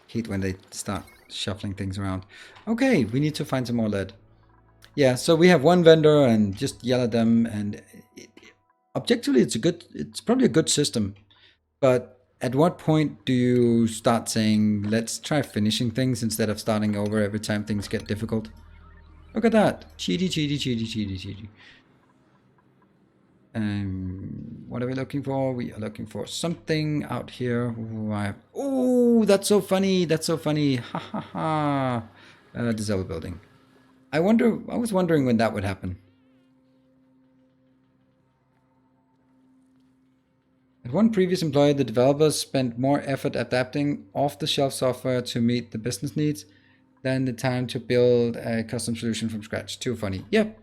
Hate when they start shuffling things around. Okay, we need to find some more lead. Yeah, so we have one vendor and just yell at them, and objectively it's probably a good system. But at what point do you start saying, let's try finishing things instead of starting over every time things get difficult? Look at that. Cheaty. What are we looking for? We are looking for something out here. Oh, that's so funny. That's so funny. Ha ha ha. Disable building. I was wondering when that would happen. At one previous employer, the developers spent more effort adapting off-the-shelf software to meet the business needs than the time to build a custom solution from scratch. Too funny. Yep.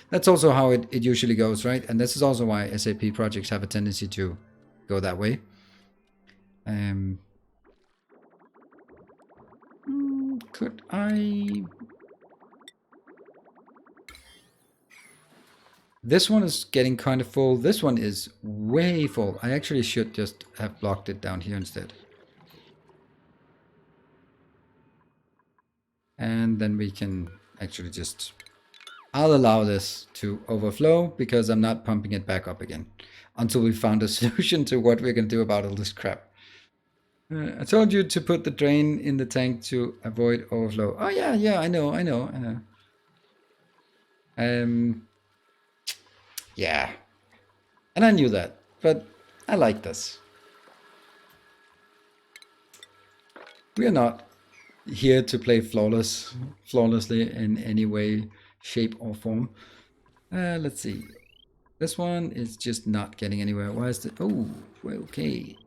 That's also how it usually goes, right? And this is also why SAP projects have a tendency to go that way. Could I... This one is getting kind of full. This one is way full. I actually should just have blocked it down here instead. And then we can actually just... I'll allow this to overflow because I'm not pumping it back up again until we found a solution to what we're going to do about all this crap. I told you to put the drain in the tank to avoid overflow. Oh yeah, I know. Yeah. And I knew that, but I like this. We are not here to play flawlessly in any way, shape or form. Let's see. This one is just not getting anywhere. Why is it? Oh, okay.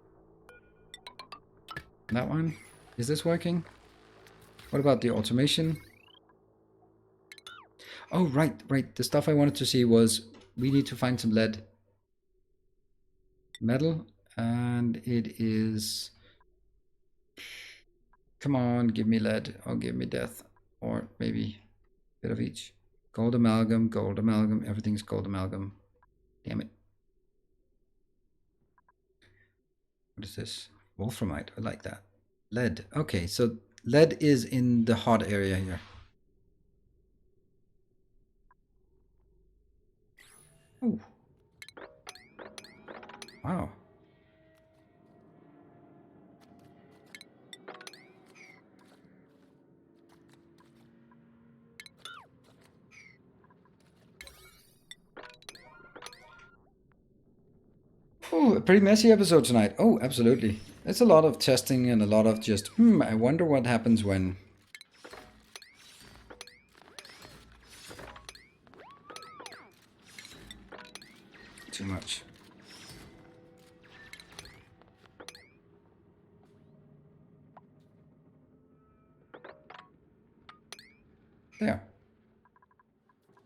That one. Is this working? What about the automation? Oh, right. The stuff I wanted to see was we need to find some lead. Metal. And it is... Come on, give me lead or give me death. Or maybe a bit of each. Gold amalgam. Everything's gold amalgam. Damn it. What is this? Wolframite. I like that. Lead. Okay, so lead is in the hot area here. Oh. Wow. Oh, a pretty messy episode tonight. Oh, absolutely. It's a lot of testing and a lot of just, I wonder what happens when. Too much. There.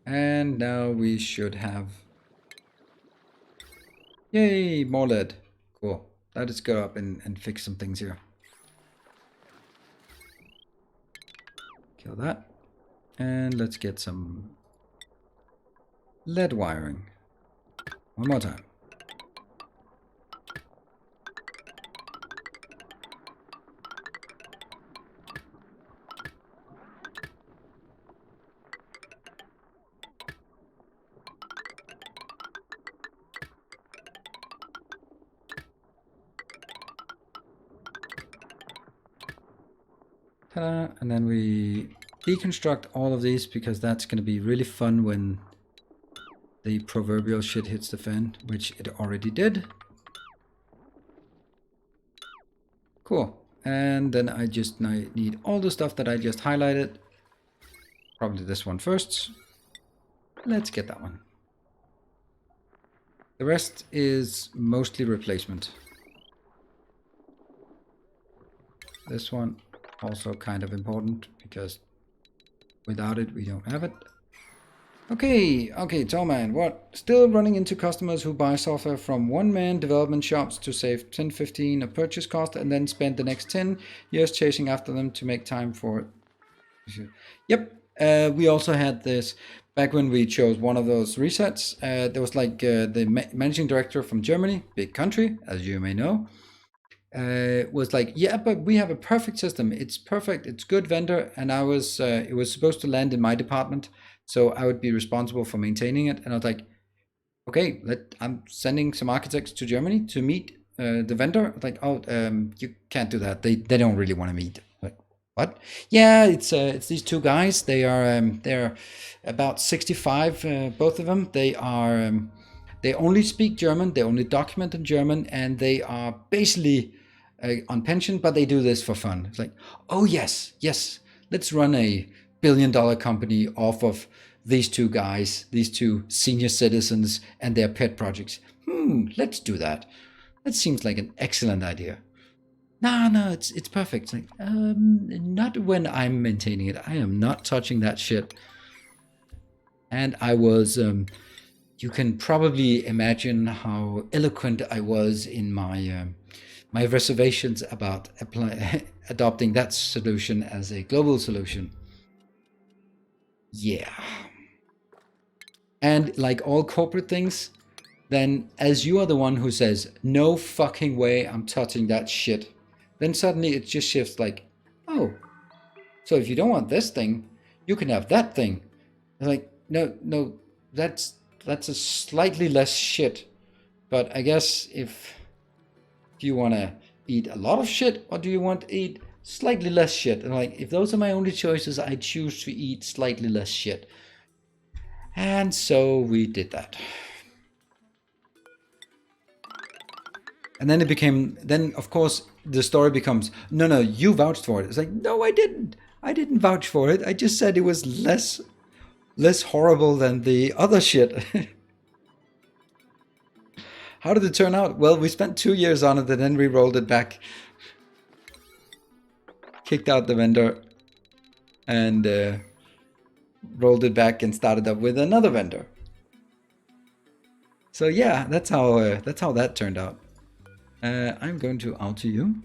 And now we should have... Yay, more lead. Cool. Let us go up and fix some things here. Kill that. And let's get some lead wiring. One more time. Ta-da! And then we deconstruct all of these because that's going to be really fun when the proverbial shit hits the fan, which it already did. Cool. And then I just need all the stuff that I just highlighted. Probably this one first. Let's get that one. The rest is mostly replacement. This one also kind of important because without it we don't have it. Okay, Tallman, what? Still running into customers who buy software from one-man development shops to save 10-15 a purchase cost and then spend the next 10 years chasing after them to make time for it. Yep, we also had this back when we chose one of those resets. There was like the managing director from Germany, big country, as you may know, was like, yeah, but we have a perfect system. It's perfect. It's good vendor. And I was, it was supposed to land in my department. So I would be responsible for maintaining it. And I was like, okay, I'm sending some architects to Germany to meet the vendor. Like, oh, you can't do that. They don't really want to meet. Like, what? Yeah, it's these two guys. They're about 65, both of them. They are, they only speak German. They only document in German, and they are basically on pension, but they do this for fun. It's like, oh yes, let's run a billion-dollar company off of these two guys, these two senior citizens and their pet projects. Let's do that. That seems like an excellent idea. No, it's perfect. It's like, not when I'm maintaining it. I am not touching that shit. And I was, you can probably imagine how eloquent I was in my my reservations about adopting that solution as a global solution. Yeah. And like all corporate things, then as you are the one who says, no fucking way I'm touching that shit, then suddenly it just shifts like, oh, so if you don't want this thing, you can have that thing. Like, no, that's a slightly less shit. But I guess if you want to eat a lot of shit, or do you want to eat slightly less shit? And like, if those are my only choices, I choose to eat slightly less shit. And so we did that. And then it became, then of course the story becomes, no, you vouched for it. It's like, no, I didn't vouch for it. I just said it was less horrible than the other shit. How did it turn out? Well, we spent 2 years on it and then we rolled it back. Kicked out the vendor and rolled it back and started up with another vendor. So yeah, that's how that turned out. I'm going to alter you.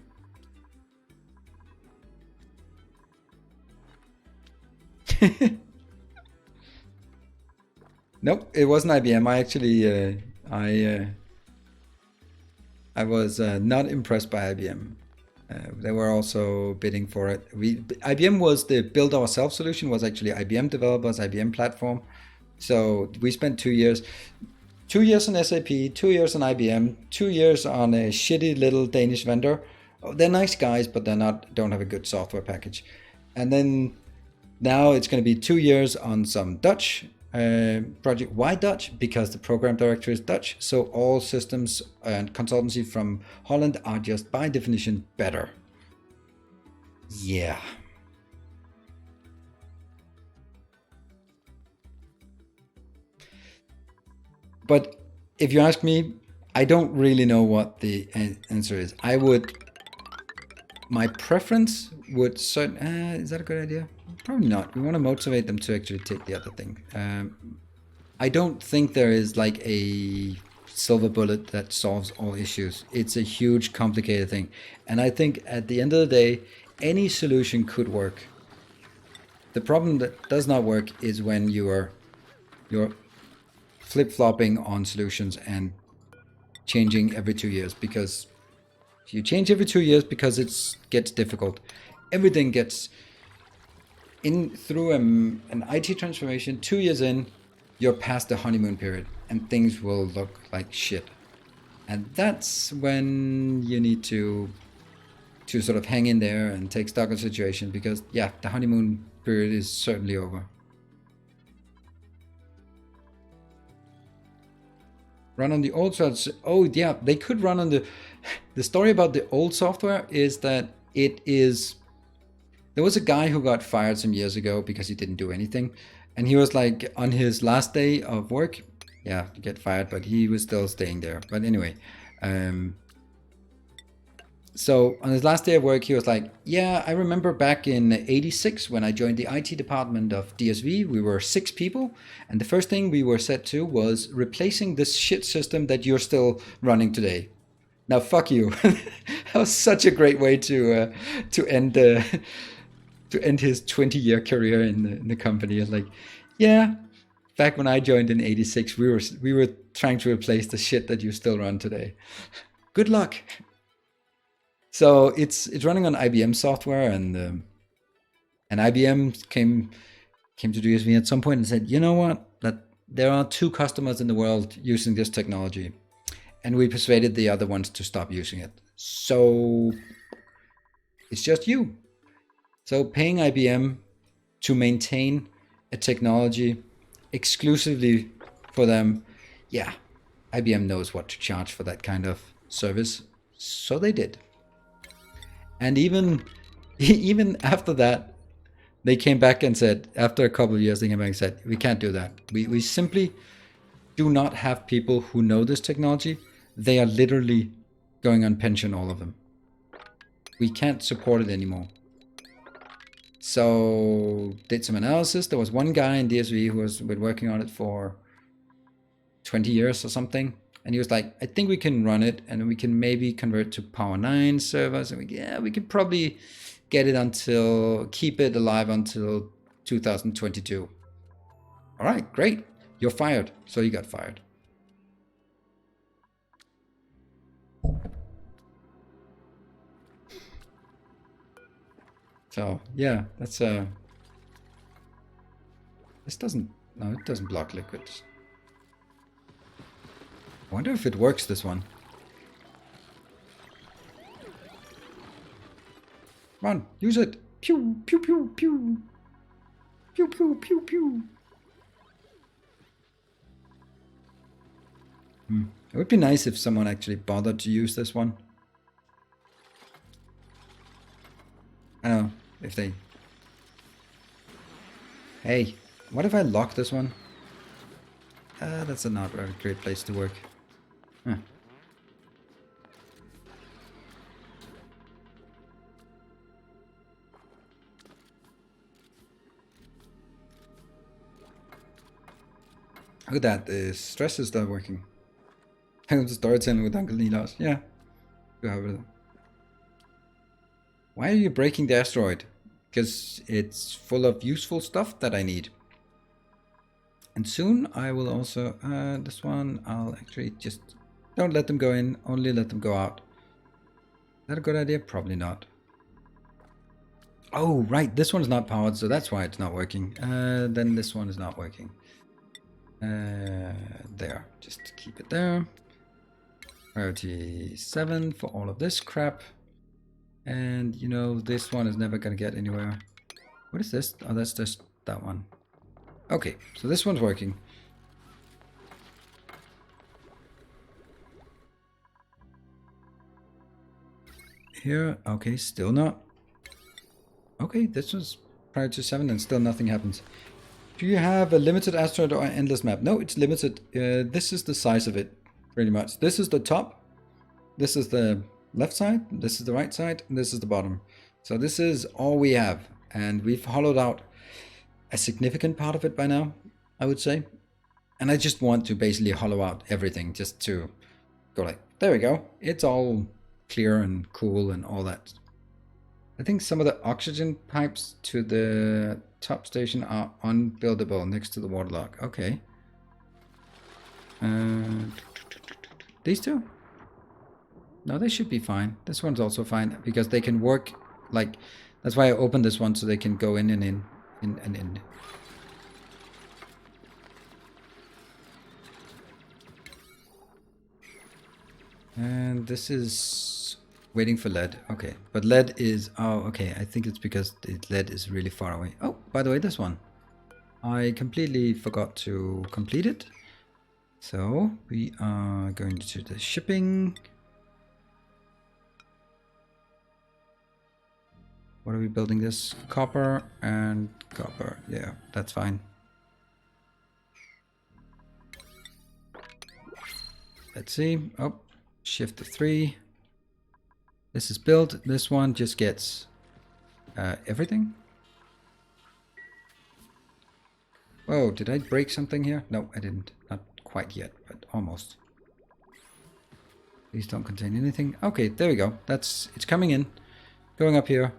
Nope, it wasn't IBM. I actually I was not impressed by IBM. They were also bidding for it. IBM was the build ourselves solution, was actually IBM developers, IBM platform. So we spent 2 years. 2 years on SAP, 2 years on IBM, 2 years on a shitty little Danish vendor. They're nice guys, but don't have a good software package. And then now it's going to be 2 years on some Dutch project. Why Dutch? Because the program director is Dutch. So all systems and consultancy from Holland are just by definition better. Yeah. But if you ask me, I don't really know what the answer is. My preference would is that a good idea? Probably not. We want to motivate them to actually take the other thing. I don't think there is like a silver bullet that solves all issues. It's a huge, complicated thing. And I think at the end of the day, any solution could work. The problem that does not work is when you're flip-flopping on solutions and changing every 2 years, because if you change every 2 years because it gets difficult, everything gets in through an IT transformation. 2 years in, you're past the honeymoon period and things will look like shit. And that's when you need to to sort of hang in there and take stock of the situation, because yeah, the honeymoon period is certainly over. Run on the old software. Oh yeah, they could run on the story about the old software is that it is, there was a guy who got fired some years ago because he didn't do anything, and he was like on his last day of work, yeah, to get fired, but he was still staying there. But anyway, so on his last day of work, he was like, yeah, I remember back in '86 when I joined the IT department of DSV, we were 6 people. And the first thing we were set to was replacing this shit system that you're still running today. Now, fuck you. That was such a great way to end to end his 20-year career in the company. It's like, yeah, back when I joined in '86, we were trying to replace the shit that you still run today. Good luck. So it's running on IBM software, and IBM came to DSV at some point and said, you know what, that there are 2 customers in the world using this technology, and we persuaded the other ones to stop using it. So it's just you. So paying IBM to maintain a technology exclusively for them, yeah, IBM knows what to charge for that kind of service. So they did. And even after that, they came back and said, after a couple of years, they came back and said, we can't do that. We simply do not have people who know this technology. They are literally going on pension, all of them. We can't support it anymore. So did some analysis. There was one guy in DSV who has been working on it for 20 years or something. And he was like, I think we can run it, and we can maybe convert to Power 9 servers. And we could probably get it keep it alive until 2022. All right, great. You're fired. So he got fired. So yeah, that's it doesn't block liquids. I wonder if it works, this one. Come on, use it. Pew, pew, pew, pew. Pew, pew, pew, pew. It would be nice if someone actually bothered to use this one. I don't know, if they... Hey, what if I lock this one? That's a not very great place to work. Huh. Look at that, the stress is not working. Hang on to storytelling with Uncle Nilas. Yeah. Why are you breaking the asteroid? Because it's full of useful stuff that I need. And soon I will also, this one, I'll actually just, don't let them go in, only let them go out. Is that a good idea? Probably not. Oh, right, this one's not powered, so that's why it's not working. Then this one is not working. There, just keep it there. Priority 7 for all of this crap. And, you know, this one is never gonna get anywhere. What is this? Oh, that's just that one. Okay, so this one's working. Here, okay, still not. Okay, this was prior to 7 and still nothing happens. Do you have a limited asteroid or endless map? No, it's limited. This is the size of it, pretty much. This is the top. This is the left side. This is the right side. And this is the bottom. So this is all we have. And we've hollowed out a significant part of it by now, I would say. And I just want to basically hollow out everything just to go like, there we go. It's all clear and cool and all that. I think some of the oxygen pipes to the top station are unbuildable next to the waterlock. Okay. These two? No, they should be fine. This one's also fine because they can work like, that's why I opened this one so they can go in and in and in. And this is Waiting for lead. Okay, but lead is... Oh, okay. I think it's because the lead is really far away. Oh, by the way, this one. I completely forgot to complete it. So we are going to the shipping. What are we building this? Copper and copper. Yeah, that's fine. Let's see. Oh, shift to 3. This is built. This one just gets everything. Oh, did I break something here? No, I didn't. Not quite yet, but almost. These don't contain anything. Okay, there we go. It's coming in. Going up here.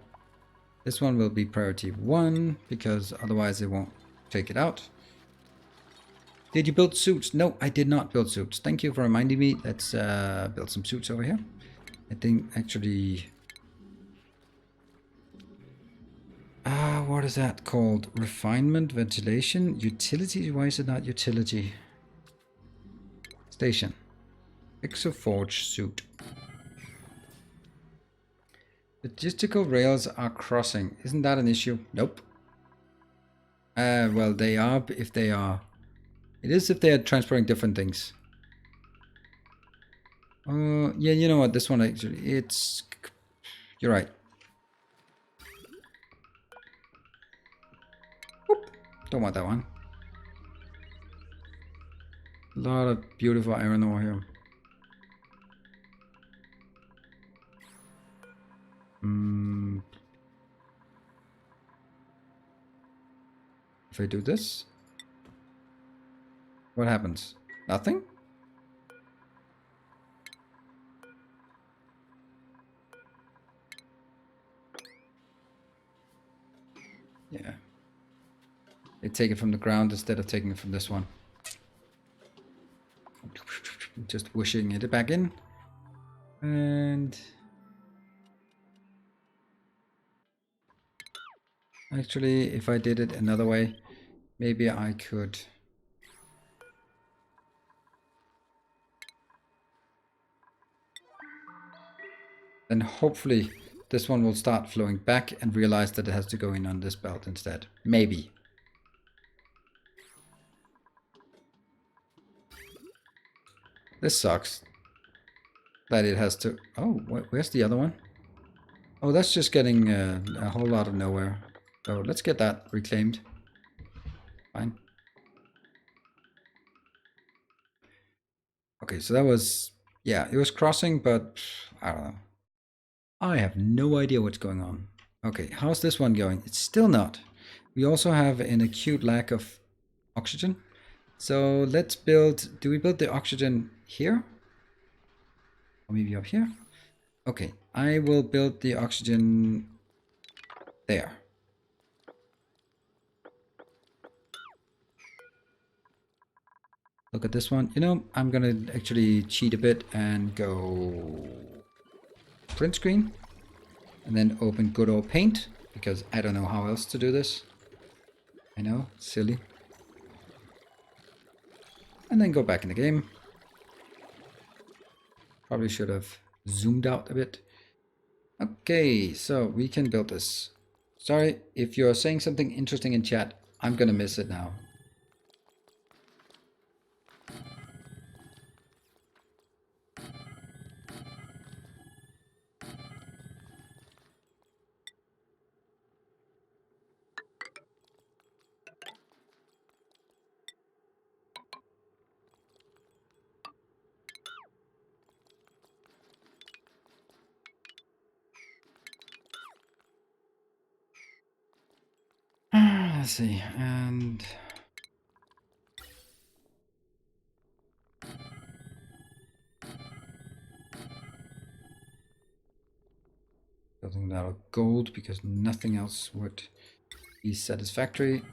This one will be priority 1 because otherwise it won't take it out. Did you build suits? No, I did not build suits. Thank you for reminding me. Let's build some suits over here. I think actually... what is that called? Refinement, ventilation, utility? Why is it not utility? Station. Exoforge suit. Logistical rails are crossing. Isn't that an issue? Nope. Well, they are if they are. It is if they are transporting different things. Yeah, you know what? This one actually, it's... You're right. Whoop. Don't want that one. A lot of beautiful iron ore here. If I do this, what happens? Nothing? Yeah. They take it from the ground instead of taking it from this one. Just whooshing it back in. And... Actually, if I did it another way, maybe I could... Then hopefully this one will start flowing back and realize that it has to go in on this belt instead. Maybe. This sucks. That it has to... Oh, where's the other one? Oh, that's just getting a whole lot of nowhere. So let's get that reclaimed. Fine. Okay, so that was... Yeah, it was crossing, but I don't know. I have no idea what's going on. Okay, how's this one going? It's still not. We also have an acute lack of oxygen. So let's build... Do we build the oxygen here? Or maybe up here? Okay, I will build the oxygen there. Look at this one. You know, I'm gonna actually cheat a bit and go print screen. And then open good old paint, because I don't know how else to do this. I know, silly. And then go back in the game. Probably should have zoomed out a bit. Okay, so we can build this. Sorry, if you're saying something interesting in chat, I'm gonna miss it now. Let's see, and... Building out of gold because nothing else would be satisfactory.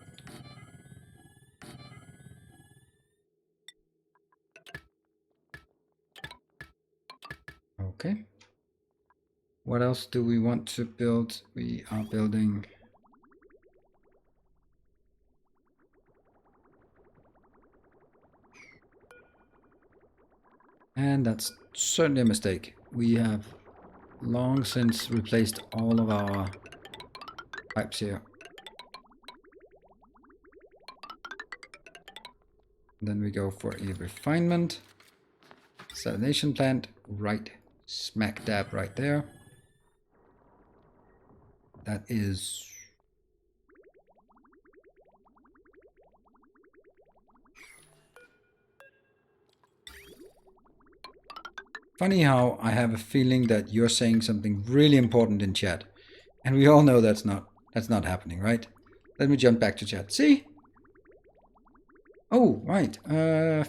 Okay. What else do we want to build? We are building... And that's certainly a mistake. We have long since replaced all of our pipes here. Then we go for a refinement. Salination plant right smack dab right there. That is... Funny how I have a feeling that you're saying something really important in chat. And we all know that's not happening, right? Let me jump back to chat. See? Oh, right.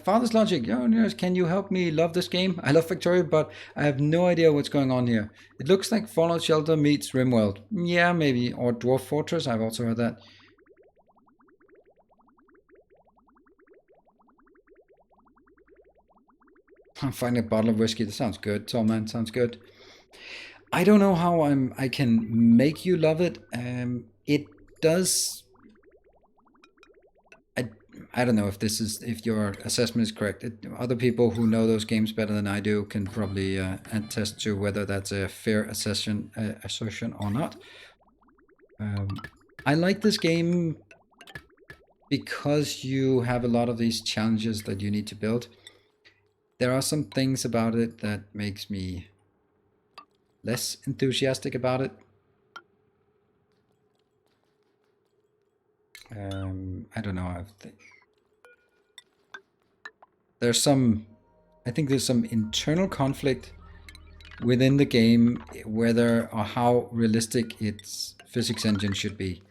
Father's Logic. Yes, can you help me love this game? I love Victoria, but I have no idea what's going on here. It looks like Fallout Shelter meets RimWorld. Yeah, maybe. Or Dwarf Fortress. I've also heard that. I'm finding a bottle of whiskey. That sounds good. Tall man, sounds good. I don't know how I can make you love it. It does... I don't know if your assessment is correct. Other people who know those games better than I do can probably attest to whether that's a fair assertion or not. I like this game because you have a lot of these challenges that you need to build. There are some things about it that makes me less enthusiastic about it. I don't know. I think there's some internal conflict within the game, whether or how realistic its physics engine should be.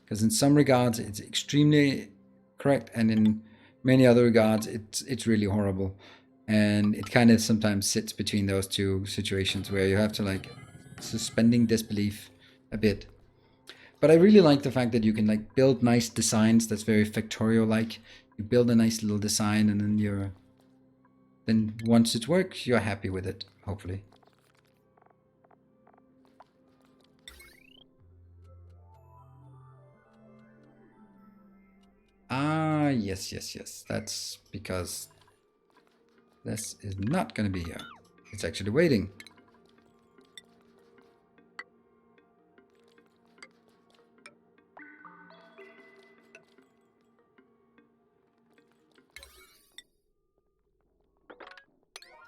Because in some regards it's extremely correct, and in many other regards it's really horrible. And it kind of sometimes sits between those two situations where you have to like suspending disbelief a bit. But I really like the fact that you can like build nice designs that's very Factorio-like. You build a nice little design, and then once it works, you're happy with it, hopefully. Ah, yes. That's because this is not going to be here. It's actually waiting.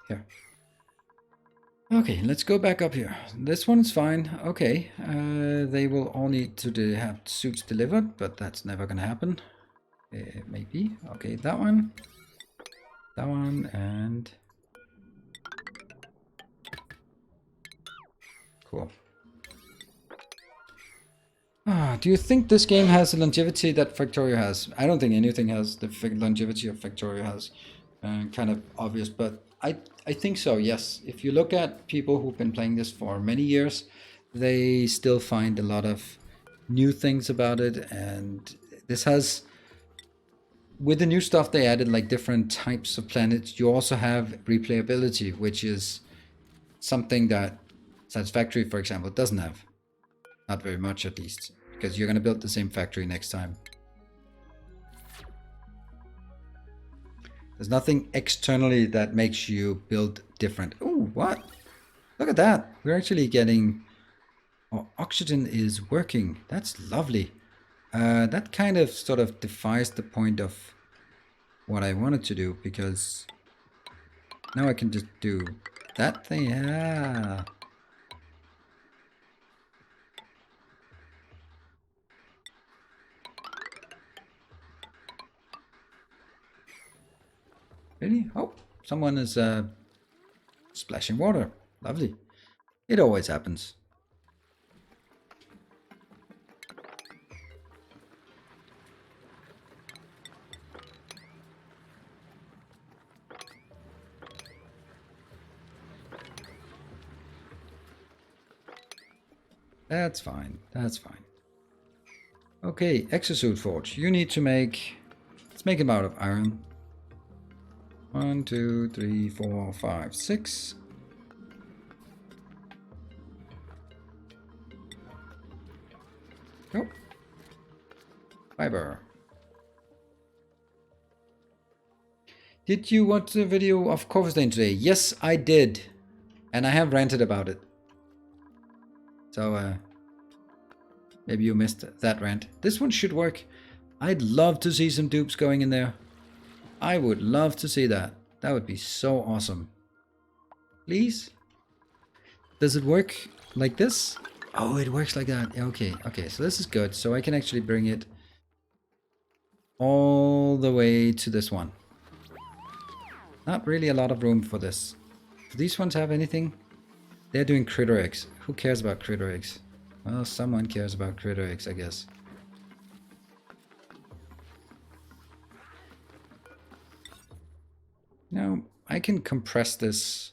Here. Okay, let's go back up here. This one's fine. Okay, they will all need to have suits delivered, but that's never gonna happen. Maybe. Okay, that one, and cool. Do you think this game has the longevity that Factorio has? I don't think anything has the longevity of Factorio has. Kind of obvious, but I think so, yes. If you look at people who've been playing this for many years, they still find a lot of new things about it. And this has, with the new stuff they added, like different types of planets, you also have replayability, which is something that Satisfactory, for example, doesn't have. Not very much, at least, because you're going to build the same factory next time. There's nothing externally that makes you build different. Ooh, what? Look at that. We're actually getting... Oh, oxygen is working. That's lovely. That kind of sort of defies the point of what I wanted to do, because now I can just do that thing. Yeah. Really? Oh, someone is splashing water. Lovely. It always happens. That's fine. That's fine. Okay, exosuit forge. You need to make... Let's make him out of iron. 1, 2, 3, 4, 5, 6. Go. Fiber. Did you watch the video of Corvus Lane today? Yes, I did. And I have ranted about it. So maybe you missed that rant. This one should work. I'd love to see some dupes going in there. I would love to see that. That would be so awesome. Please? Does it work like this? Oh, it works like that. Okay, okay, so this is good. So I can actually bring it all the way to this one. Not really a lot of room for this. Do these ones have anything? They're doing critter eggs. Who cares about critter eggs? Well, someone cares about critter eggs, I guess. Now, I can compress this.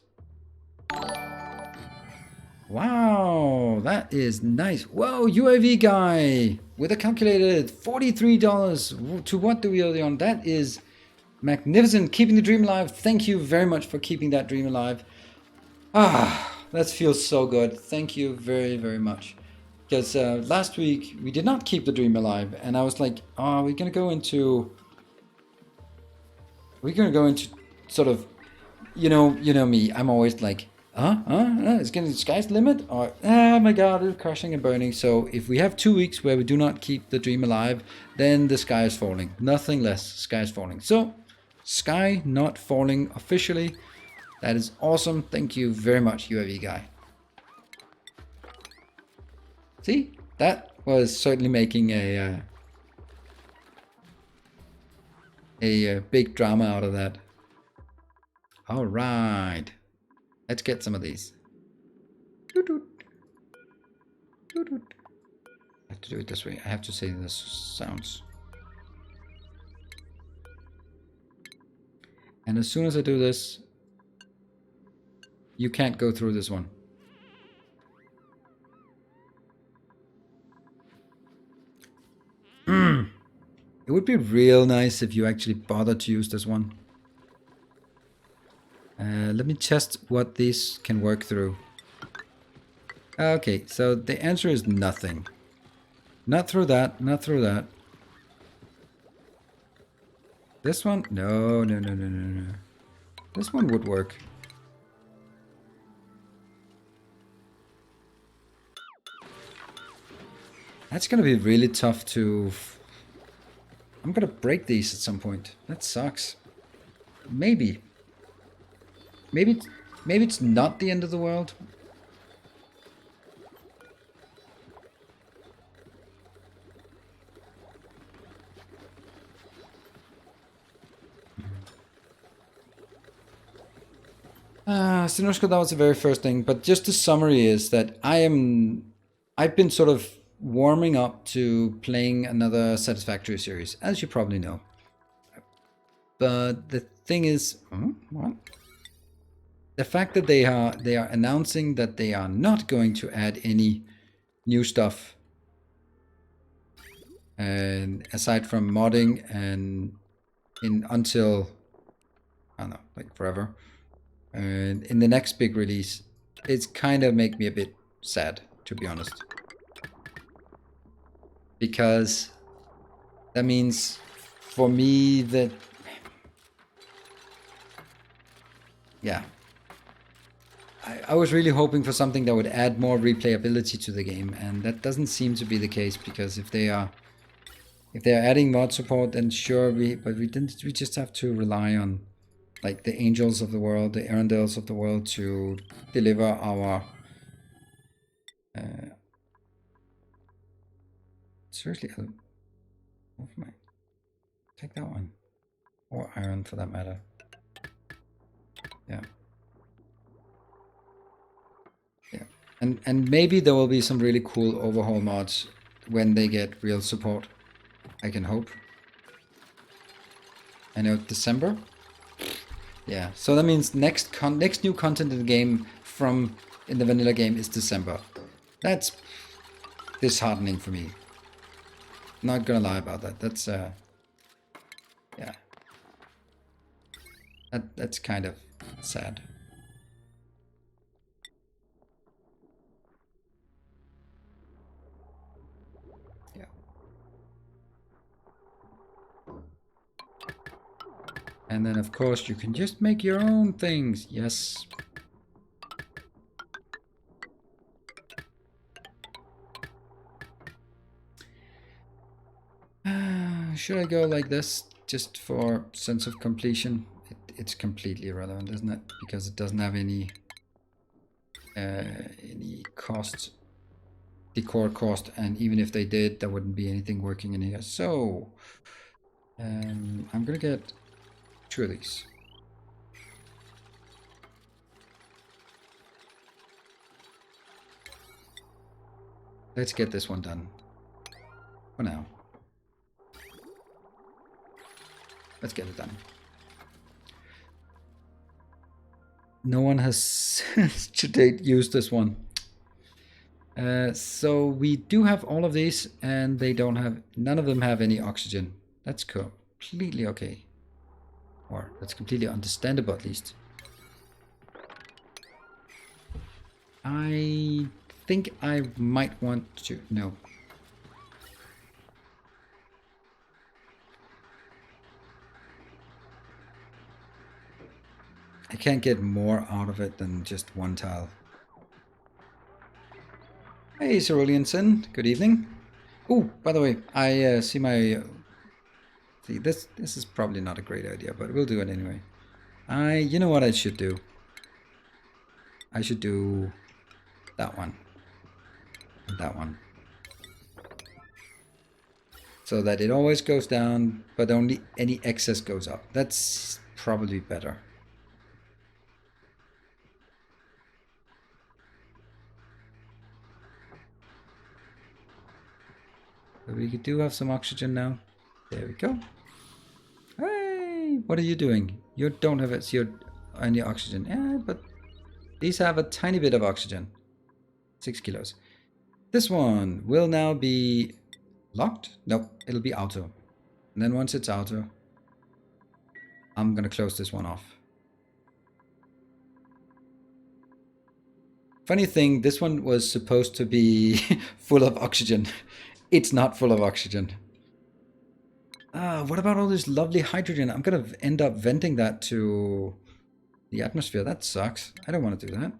Wow, that is nice. Whoa, UAV guy with a calculated $43. To what do we owe you on? That is magnificent. Keeping the dream alive. Thank you very much for keeping that dream alive. Ah, that feels so good. Thank you very, very much. Because last week we did not keep the dream alive, and I was like, oh, we're gonna go into sort of, you know me. I'm always like, it's gonna sky's the limit, or oh my god, it's crashing and burning. So if we have 2 weeks where we do not keep the dream alive, then the sky is falling. Nothing less. Sky is falling. So sky not falling officially. That is awesome. Thank you very much, UAV guy. See, that was certainly making a big drama out of that. All right, let's get some of these. I have to do it this way. I have to say the sounds. And as soon as I do this, you can't go through this one. It would be real nice if you actually bothered to use this one. Let me test what these can work through. Okay, so the answer is nothing. Not through that, not through that. This one? No. This one would work. That's gonna be really tough to... I'm gonna break these at some point. That sucks. Maybe it's not the end of the world. Sinushka, that was the very first thing, but just the summary is that I've been sort of warming up to playing another Satisfactory series, as you probably know. But the thing is, what? The fact that they are announcing that they are not going to add any new stuff, and aside from modding and until I don't know, like forever, and in the next big release, it's kind of make me a bit sad, to be honest, because that means for me that I was really hoping for something that would add more replayability to the game, and that doesn't seem to be the case, because if they are adding mod support, then sure, we just have to rely on like the Angels of the world, the Arendelles of the world to deliver our seriously, take that one, or iron for that matter. Yeah. And maybe there will be some really cool overhaul mods when they get real support. I can hope. I know, December? Yeah, so that means next new content in the game in the vanilla game is December. That's disheartening for me. Not gonna lie about that. That's yeah. That's kind of sad. And then, of course, you can just make your own things. Yes. should I go like this just for sense of completion? It's completely irrelevant, isn't it? Because it doesn't have any cost, decor cost, and even if they did, there wouldn't be anything working in here. So I'm gonna get 2 of these. Let's get this one done for now. Let's get it done. No one has to date used this one. So we do have all of these, and they don't have, none of them have any oxygen. That's completely okay. Or that's completely understandable, at least. I think I might want to, no. I can't get more out of it than just 1 tile. Hey, Cerulean, good evening. Oh, by the way, I see my... see, this is probably not a great idea, but we'll do it anyway. You know what I should do? I should do that one. And that one. So that it always goes down, but only any excess goes up. That's probably better. But we do have some oxygen now. There we go. Hey, what are you doing? You don't have any oxygen. Yeah, but these have a tiny bit of oxygen. 6 kilos. This one will now be locked. Nope, it'll be auto. And then once it's auto, I'm gonna close this one off. Funny thing, this one was supposed to be full of oxygen. It's not full of oxygen. What about all this lovely hydrogen? I'm gonna end up venting that to the atmosphere. That sucks. I don't want to do that.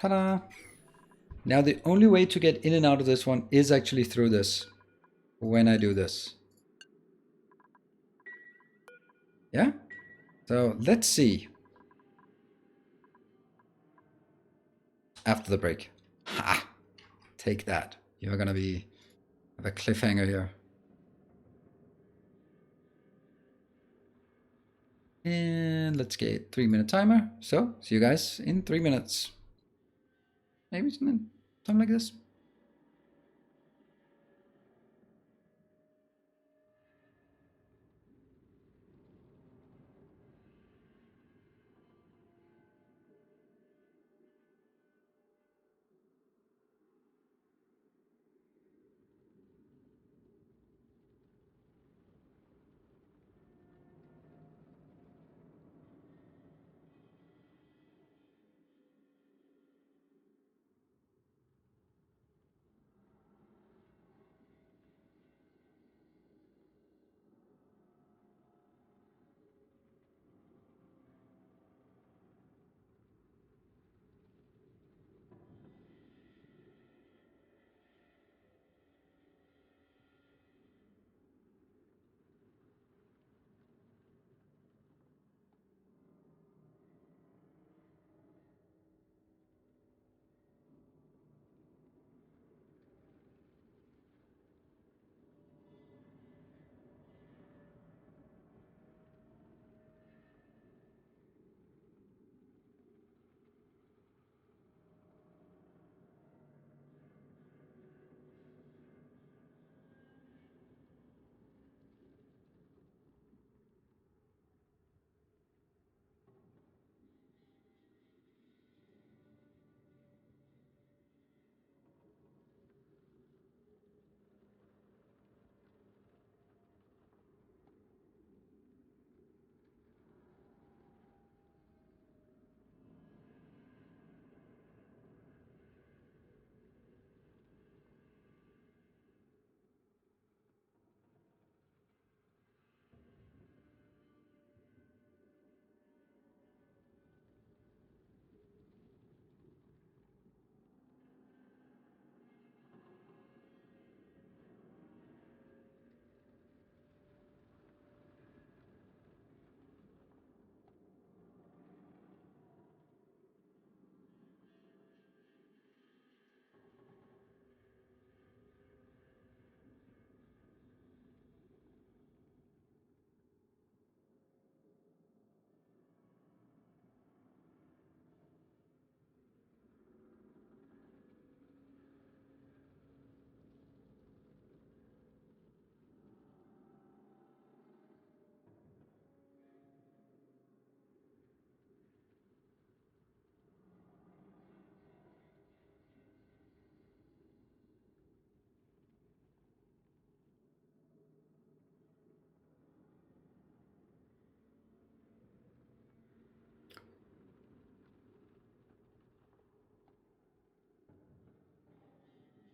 Ta-da! Now the only way to get in and out of this one is actually through this. When I do this. Yeah? So let's see. After the break. Ha! Take that. You're gonna have a cliffhanger here. And let's get 3-minute timer. So, see you guys in 3 minutes. Maybe something like this.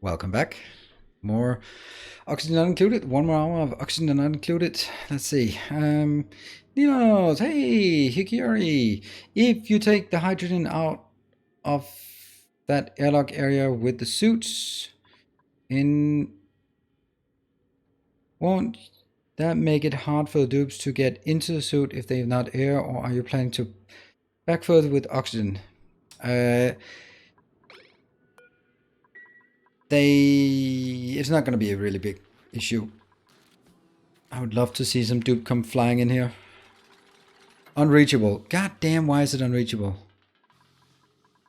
Welcome back. More oxygen not included. 1 more hour of oxygen not included. Let's see. Ninos, hey, Hikari. If you take the hydrogen out of that airlock area with the suits, won't that make it hard for the dupes to get into the suit if they have not air, or are you planning to backfill with oxygen? It's not going to be a really big issue. I would love to see some dupe come flying in here. Unreachable. God damn, why is it unreachable?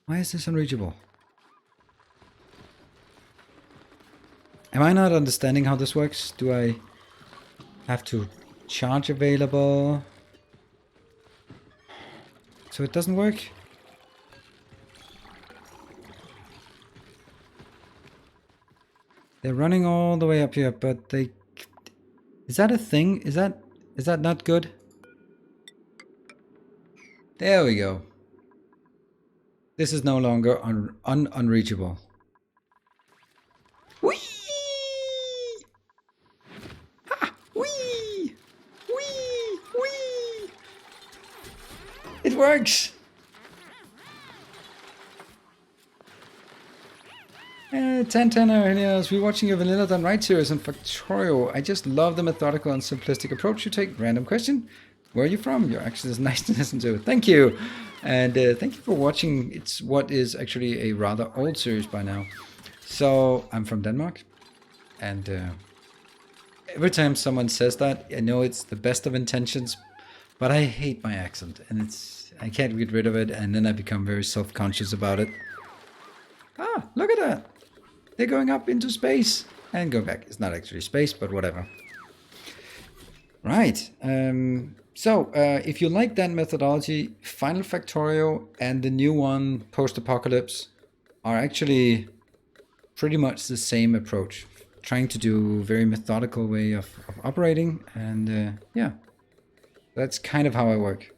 Why is this unreachable? Am I not understanding how this works? Do I have to charge available? So it doesn't work? They're running all the way up here, but they... Is that a thing? Is that not good? There we go. This is no longer unreachable. Whee! Ha! Whee! Whee! Whee! It works! 1010er, yes, we're watching your Vanilla Done Right series on Factorio. I just love the methodical and simplistic approach you take. Random question. Where are you from? Your accent is nice to listen to. Thank you. And thank you for watching. It's what is actually a rather old series by now. So I'm from Denmark. And every time someone says that, I know it's the best of intentions, but I hate my accent. And I can't get rid of it. And then I become very self-conscious about it. Ah, look at that. They're going up into space and go back. It's not actually space, but whatever. Right. So if you like that methodology, Final Factorio and the new one, Post-Apocalypse, are actually pretty much the same approach. Trying to do a very methodical way of operating. And yeah, that's kind of how I work.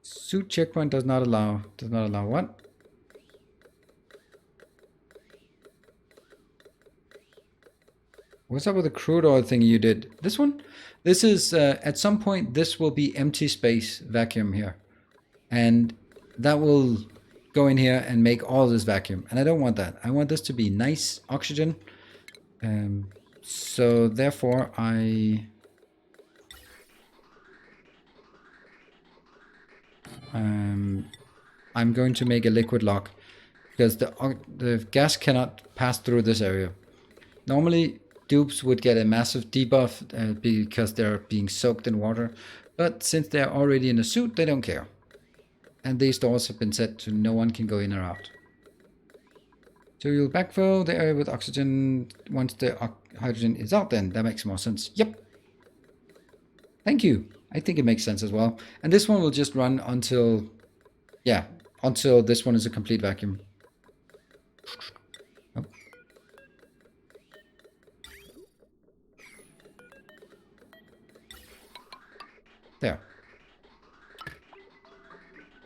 Suit checkpoint does not allow what? What's up with the crude oil thing you did? This one? This is, at some point, this will be empty space vacuum here. And that will go in here and make all this vacuum. And I don't want that. I want this to be nice oxygen. So therefore, I'm going to make a liquid lock. Because the gas cannot pass through this area. Normally, dupes would get a massive debuff because they're being soaked in water, but since they're already in a suit, they don't care. And these doors have been set to no one can go in or out. So you'll backfill the area with oxygen once the hydrogen is out then. That makes more sense. Yep. Thank you. I think it makes sense as well. And this one will just run until, yeah, until this one is a complete vacuum. Oh. There.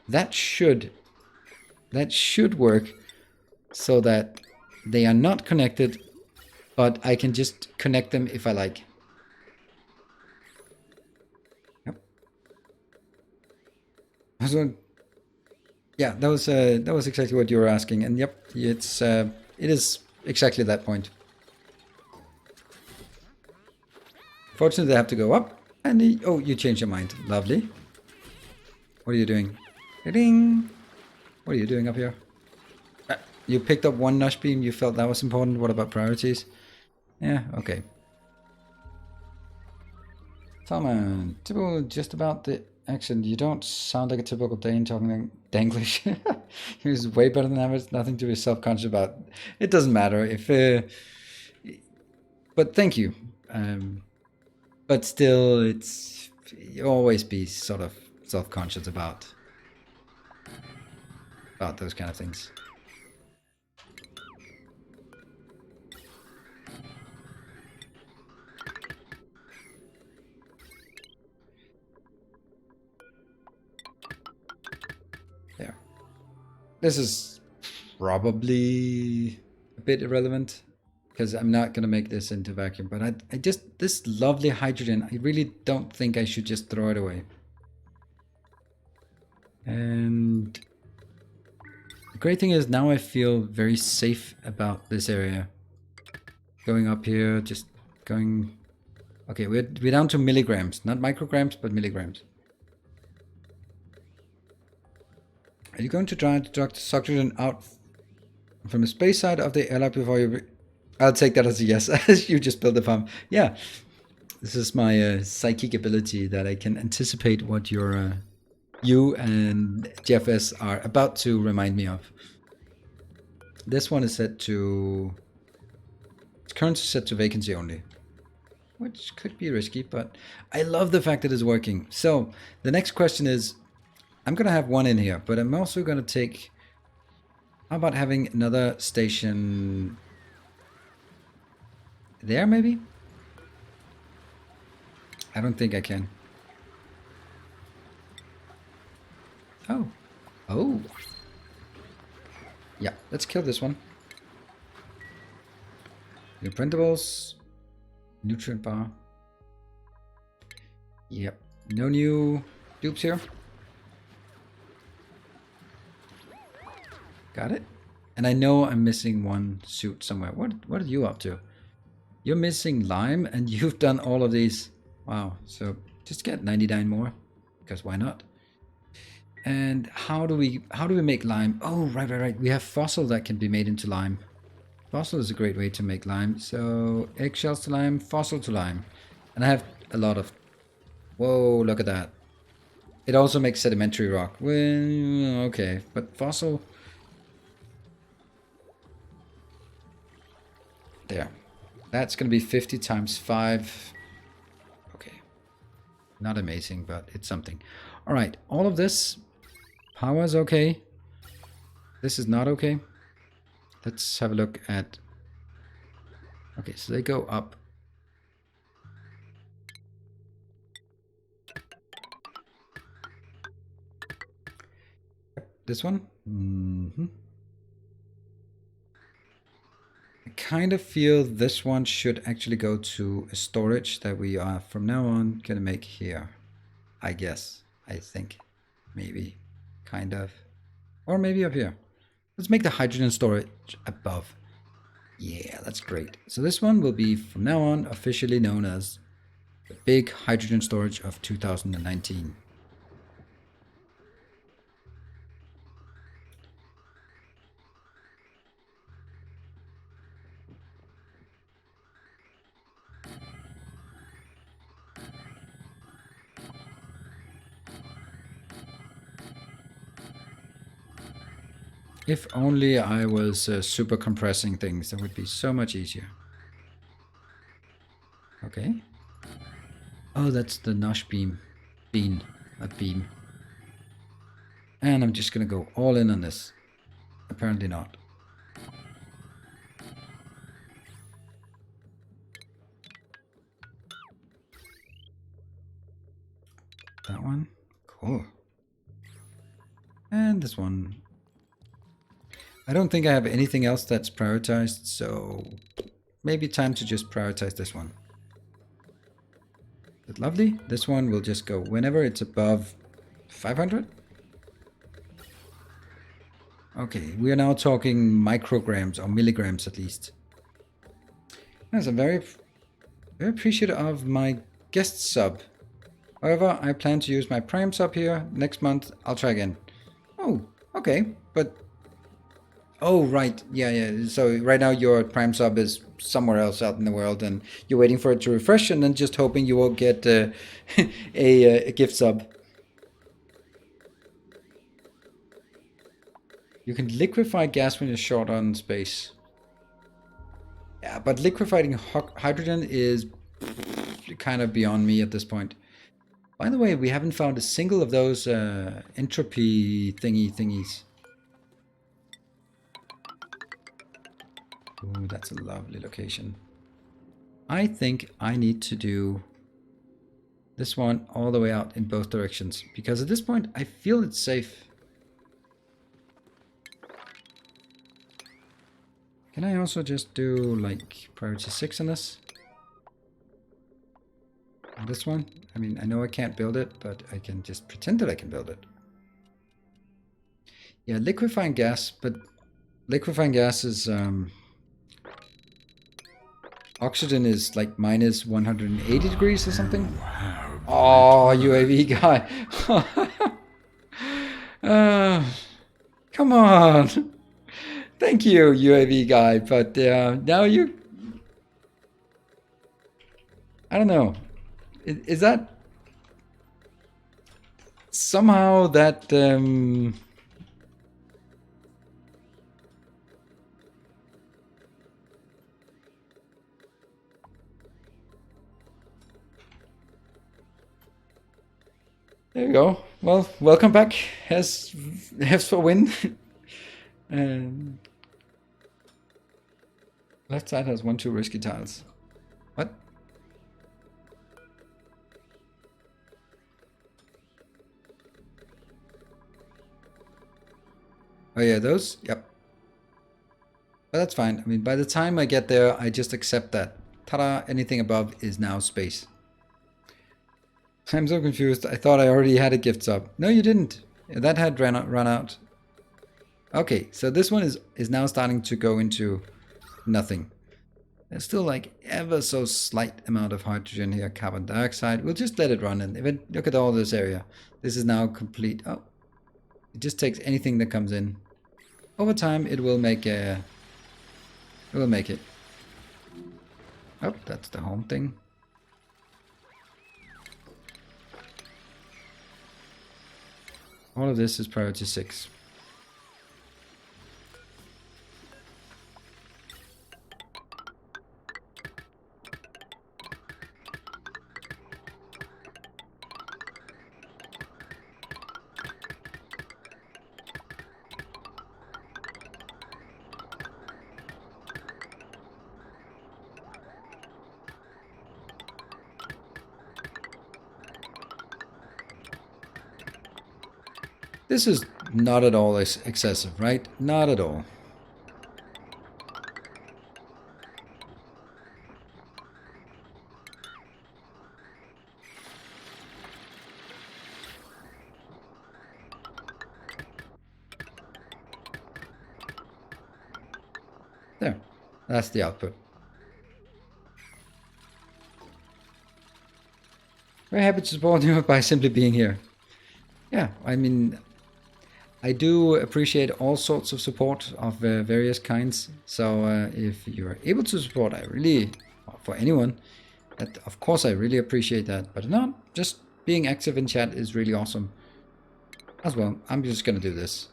That should work so that they are not connected, but I can just connect them if I like. Yep. So, yeah, that was exactly what you were asking, and yep, it is exactly that point. Fortunately, they have to go up. And oh, you changed your mind. Lovely. What are you doing? Ding. What are you doing up here? You picked up one Nush Beam. You felt that was important. What about priorities? Yeah, okay. Salmon, typical just about the action. You don't sound like a typical Dane talking Danglish. He's way better than average. Nothing to be self-conscious about. It doesn't matter if... but thank you. But still, you always be sort of self-conscious about those kind of things. There. This is probably a bit irrelevant because I'm not gonna make this into vacuum. But I just, this lovely hydrogen, I really don't think I should just throw it away. And the great thing is now I feel very safe about this area. Going up here, just going. Okay, we're down to milligrams, not micrograms, but milligrams. Are you going to try to drag the oxygen out from the space side of the airlock before you... I'll take that as a yes, as you just built the farm. Yeah, this is my psychic ability that I can anticipate what your you and GFS are about to remind me of. This one is set to... It's currently set to vacancy only, which could be risky, but I love the fact that it's working. So the next question is, I'm going to have one in here, but I'm also going to take... How about having another station there, maybe? I don't think I can. Oh. Oh. Yeah, let's kill this one. New printables. Nutrient bar. Yep. No new dupes here. Got it. And I know I'm missing one suit somewhere. What are you up to? You're missing lime and you've done all of these. Wow. So just get 99 more, because why not? And how do we make lime? Oh, right. We have fossil that can be made into lime. Fossil is a great way to make lime. So eggshells to lime, fossil to lime. And I have a lot of... Whoa, look at that. It also makes sedimentary rock. Well, okay, but fossil... There. That's going to be 50 times 5. Okay. Not amazing, but it's something. All right. All of this. Power is okay. This is not okay. Let's have a look at... Okay, so they go up. This one? Mm-hmm. I kind of feel this one should actually go to a storage that we are from now on gonna make here. I guess. I think. Maybe. Kind of. Or maybe up here. Let's make the hydrogen storage above. Yeah, that's great. So this one will be from now on officially known as the big hydrogen storage of 2019. If only I was super compressing things, that would be so much easier. Okay. Oh, that's the Nosh beam. Bean. A beam. And I'm just gonna go all in on this. Apparently not. That one. Cool. And this one. I don't think I have anything else that's prioritized, so maybe time to just prioritize this one. Is it lovely? This one will just go whenever it's above 500. Okay, we are now talking micrograms or milligrams at least. Yes, I'm very appreciative of my guest sub. However, I plan to use my prime sub here. Next month, I'll try again. Oh, okay, but... Oh, right. Yeah. So right now your prime sub is somewhere else out in the world and you're waiting for it to refresh and then just hoping you will get a gift sub. You can liquefy gas when you're short on space. Yeah, but liquefying hydrogen is kind of beyond me at this point. By the way, we haven't found a single of those entropy thingies. Ooh, that's a lovely location. I think I need to do this one all the way out in both directions, because at this point I feel it's safe. Can I also just do like priority 6 on this? On this one? I mean, I know I can't build it, but I can just pretend that I can build it. Yeah, liquefying gas, but liquefying gas is oxygen is like minus 180 degrees or something. Oh, UAV guy. Come on. Thank you, UAV guy. But now you... I don't know. Is that... Somehow that... There you go. Well, welcome back. Has for win. Left side has 1, 2 risky tiles. What? Oh yeah, those? Yep. But that's fine. I mean, by the time I get there, I just accept that. Ta-da, anything above is now space. I'm so confused. I thought I already had a gifts up. No, you didn't. That had run out. Okay, so this one is now starting to go into nothing. There's still like ever so slight amount of hydrogen here, carbon dioxide. We'll just let it run. And look at all this area. This is now complete. Oh, it just takes anything that comes in. Over time, it will make a... It will make it. Oh, that's the home thing. All of this is priority 6. This is not at all excessive, right? Not at all. There. That's the output. Very happy to support you by simply being here. Yeah, I mean, I do appreciate all sorts of support of various kinds. So if you're able to support, I really, for anyone, that of course I really appreciate that. But no, just being active in chat is really awesome as well. I'm just gonna do this.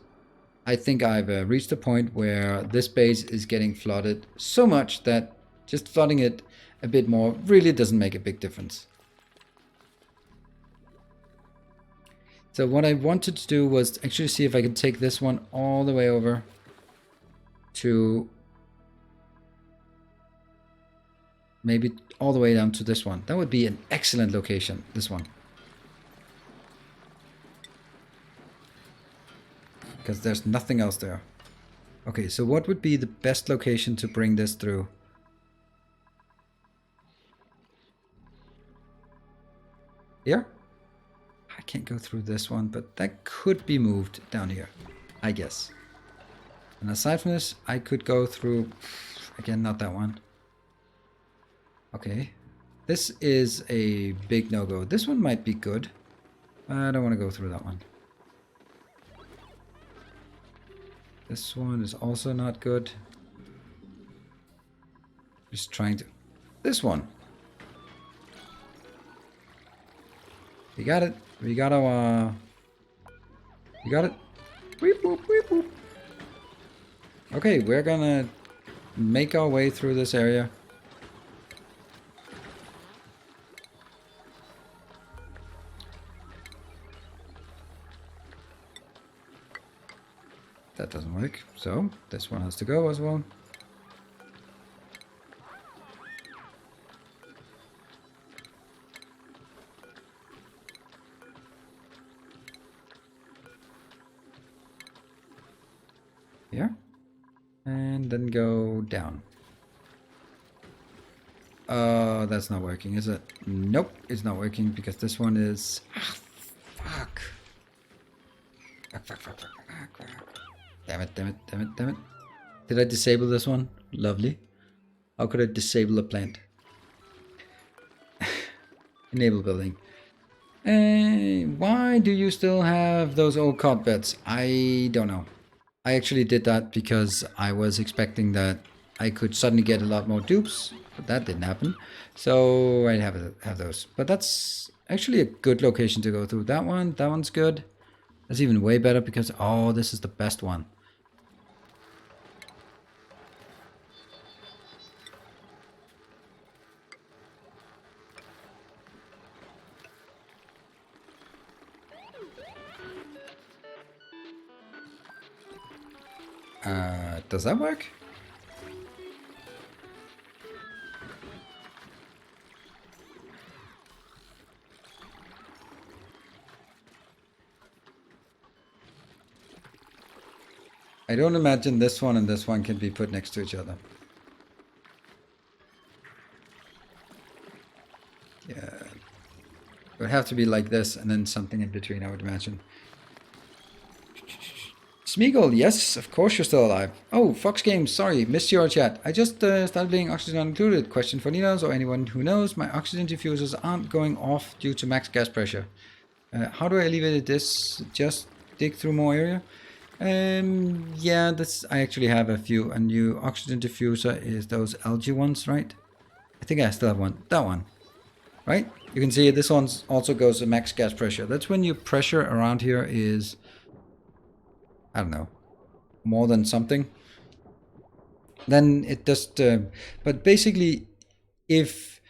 I think I've reached a point where this base is getting flooded so much that just flooding it a bit more really doesn't make a big difference. So what I wanted to do was actually see if I could take this one all the way over to maybe all the way down to this one. That would be an excellent location, this one. Because there's nothing else there. Okay, so what would be the best location to bring this through? Here? I can't go through this one, but that could be moved down here, I guess. And aside from this, I could go through... Again, not that one. Okay. This is a big no-go. This one might be good. I don't want to go through that one. This one is also not good. Just trying to... This one. We got it. We got our... You got it? Weep, boop, weep, boop. Okay, we're gonna make our way through this area. That doesn't work, so this one has to go as well. Here. And then go down. That's not working, is it? Nope, it's not working because this one is... Ah, fuck. Fuck. Damn it. Did I disable this one? Lovely. How could I disable a plant? Enable building. Why do you still have those old cot beds? I don't know. I actually did that because I was expecting that I could suddenly get a lot more dupes, but that didn't happen. So I have those. But that's actually a good location to go through. That one's good. That's even way better because, oh, this is the best one. Does that work? I don't imagine this one and this one can be put next to each other. Yeah. It would have to be like this and then something in between, I would imagine. Smeagol, yes, of course you're still alive. Oh, Fox Games, sorry, missed your chat. I just started playing Oxygen Included. Question for Ninos or anyone who knows, my oxygen diffusers aren't going off due to max gas pressure. How do I alleviate this? Just dig through more area? Yeah, I actually have a few. A new oxygen diffuser is those algae ones, right? I think I still have one. That one, right? You can see this one also goes to max gas pressure. That's when your pressure around here is... I don't know, more than something, then it just, but basically, if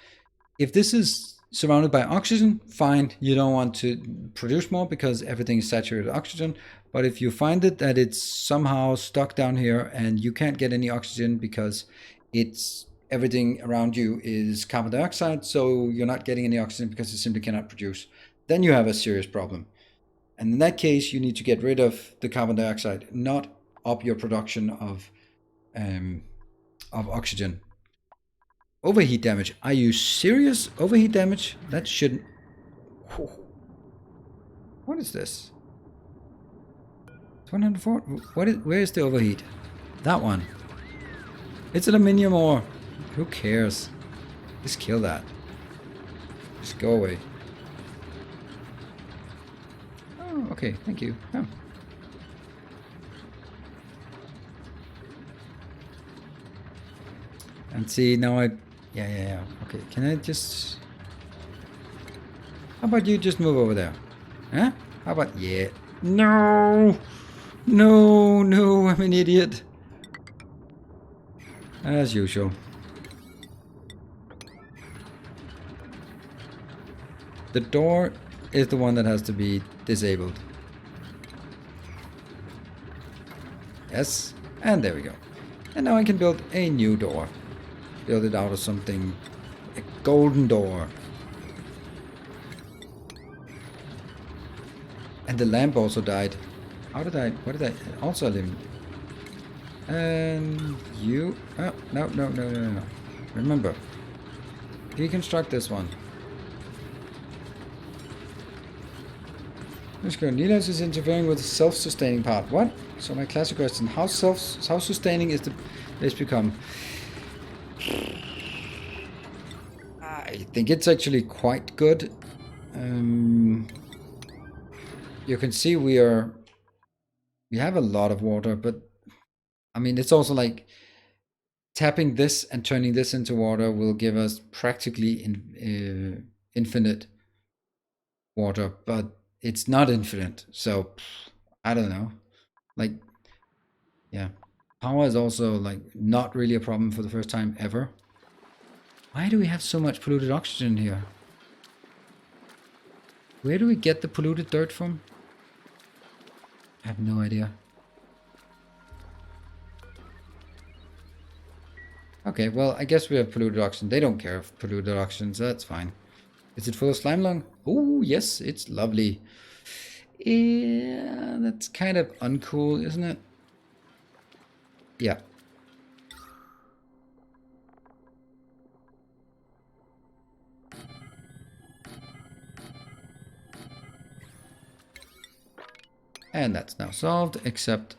this is surrounded by oxygen, fine, you don't want to produce more because everything is saturated with oxygen. But if you find it that it's somehow stuck down here and you can't get any oxygen because everything around you is carbon dioxide, so you're not getting any oxygen because it simply cannot produce, then you have a serious problem. And in that case, you need to get rid of the carbon dioxide, not up your production of oxygen. Overheat damage. Are you serious? Overheat damage? That shouldn't... What is this? 104? Where is the overheat? That one. It's aluminium ore. Who cares? Just kill that. Just go away. Oh, okay, thank you. Oh. And see, now yeah. Okay, can I just... How about you just move over there? Huh? How about... Yeah. No, I'm an idiot. As usual. The door is the one that has to be disabled. Yes, and there we go. And now I can build a new door. Build it out of something. A golden door. And the lamp also died. What did I also eliminate? And you... Oh, no. Remember. Deconstruct this one. Let's go. Nilos is interfering with the self-sustaining part. What? So my classic question: how sustaining is the base become? I think it's actually quite good. You can see we have a lot of water, but I mean it's also like tapping this and turning this into water will give us practically infinite water, but it's not infinite, so I don't know. Like, yeah, power is also like not really a problem for the first time ever. Why do we have so much polluted oxygen here? Where do we get the polluted dirt from? I have no idea. Okay, well, I guess we have polluted oxygen. They don't care if polluted oxygen, so that's fine. Is it full of slime lung? Oh, yes, it's lovely. Yeah, that's kind of uncool, isn't it? Yeah, And that's now solved, except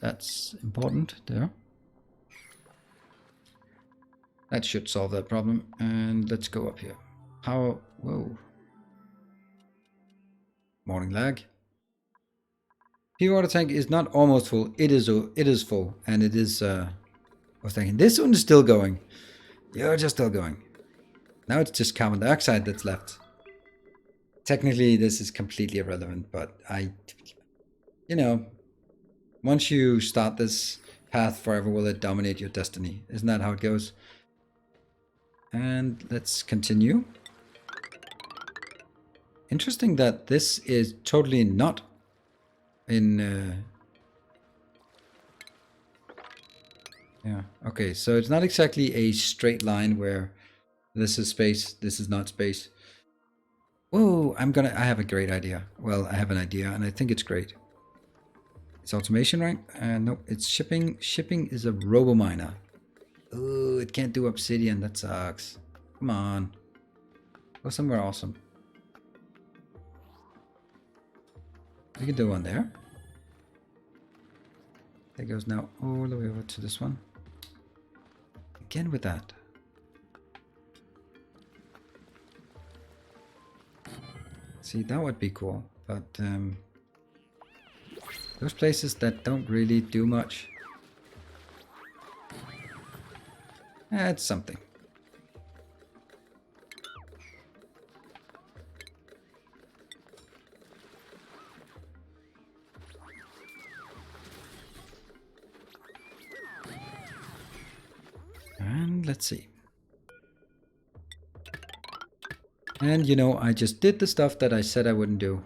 that's important there. That should solve that problem. And let's go up here. Power, whoa. Morning lag. Pure water tank is not almost full. It is full, and it is. I was thinking this one is still going. You're just still going. Now it's just carbon dioxide that's left. Technically, this is completely irrelevant, but you know, once you start this path, forever will it dominate your destiny. Isn't that how it goes? And let's continue. Interesting that this is totally not in yeah, okay, so it's not exactly a straight line where this is space, this is not space. Whoa, I have a great idea. Well, I have an idea and I think it's great. It's automation, right? Nope, it's shipping. Shipping is a robo-miner. Oh, it can't do obsidian, that sucks. Come on. Go somewhere awesome. We can do one there. That goes now all the way over to this one. Again with that. See, that would be cool, but those places that don't really do much. It's something. And let's see. And you know, I just did the stuff that I said I wouldn't do.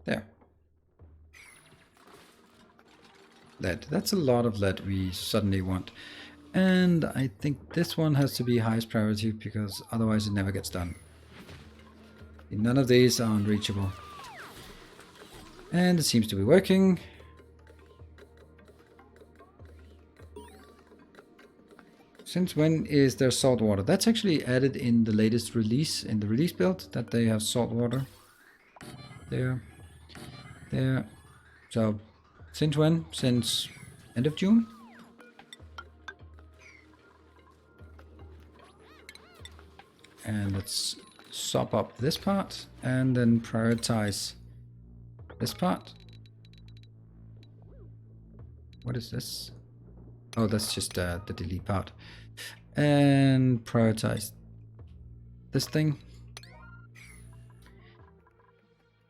There. Lead. That's a lot of lead we suddenly want. And I think this one has to be highest priority because otherwise it never gets done. None of these are unreachable. And it seems to be working. Since when is there salt water? That's actually added in the latest release, in the release build, that they have salt water. There. There. So, since when? Since end of June? And let's sop up this part and then prioritize this part. What is this? Oh, that's just the delete part. And prioritize this thing.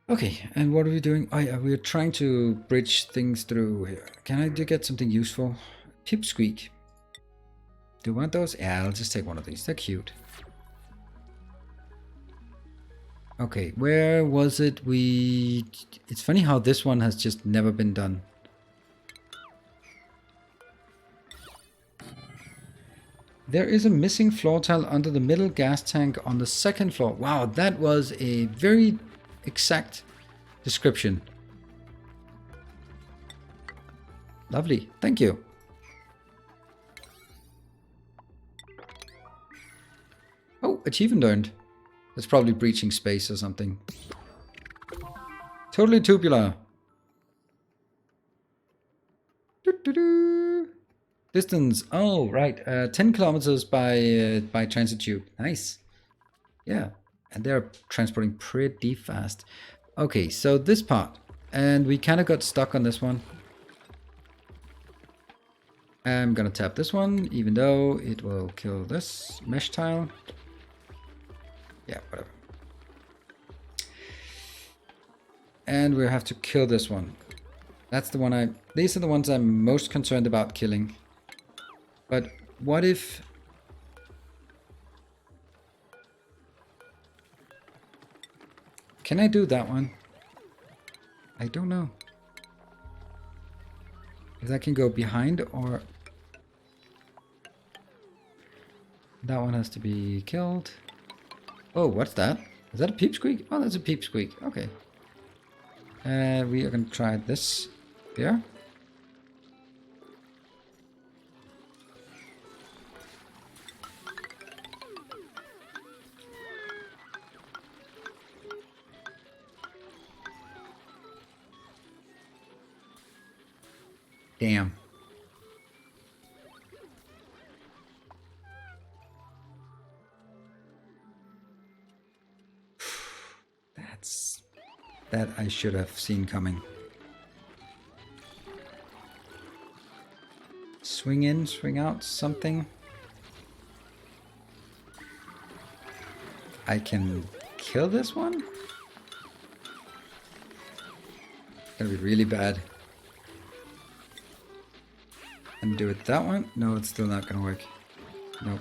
Okay, and what are we doing? Oh yeah, we're trying to bridge things through here. Can I get something useful? Pipsqueak. Do you want those? Yeah, I'll just take one of these. They're cute. Okay, where was it? It's funny how this one has just never been done. There is a missing floor tile under the middle gas tank on the second floor. Wow, that was a very exact description. Lovely, thank you. Oh, achievement earned. That's probably breaching space or something. Totally tubular. Doo-doo-doo. Distance. Oh, right. 10 kilometers by transit tube. Nice. Yeah. And they're transporting pretty fast. Okay, so this part. And we kind of got stuck on this one. I'm gonna tap this one, even though it will kill this mesh tile. Yeah, whatever. And we have to kill this one. That's the one these are the ones I'm most concerned about killing. But what if... Can I do that one? I don't know. If that can go behind or... That one has to be killed. Oh, what's that? Is that a peep squeak? Oh, that's a peep squeak. Okay. We are going to try this here. Damn. That's... That I should have seen coming. Swing in, swing out, something. I can kill this one? It's gonna be really bad. And do it that one? No, it's still not gonna work. Nope.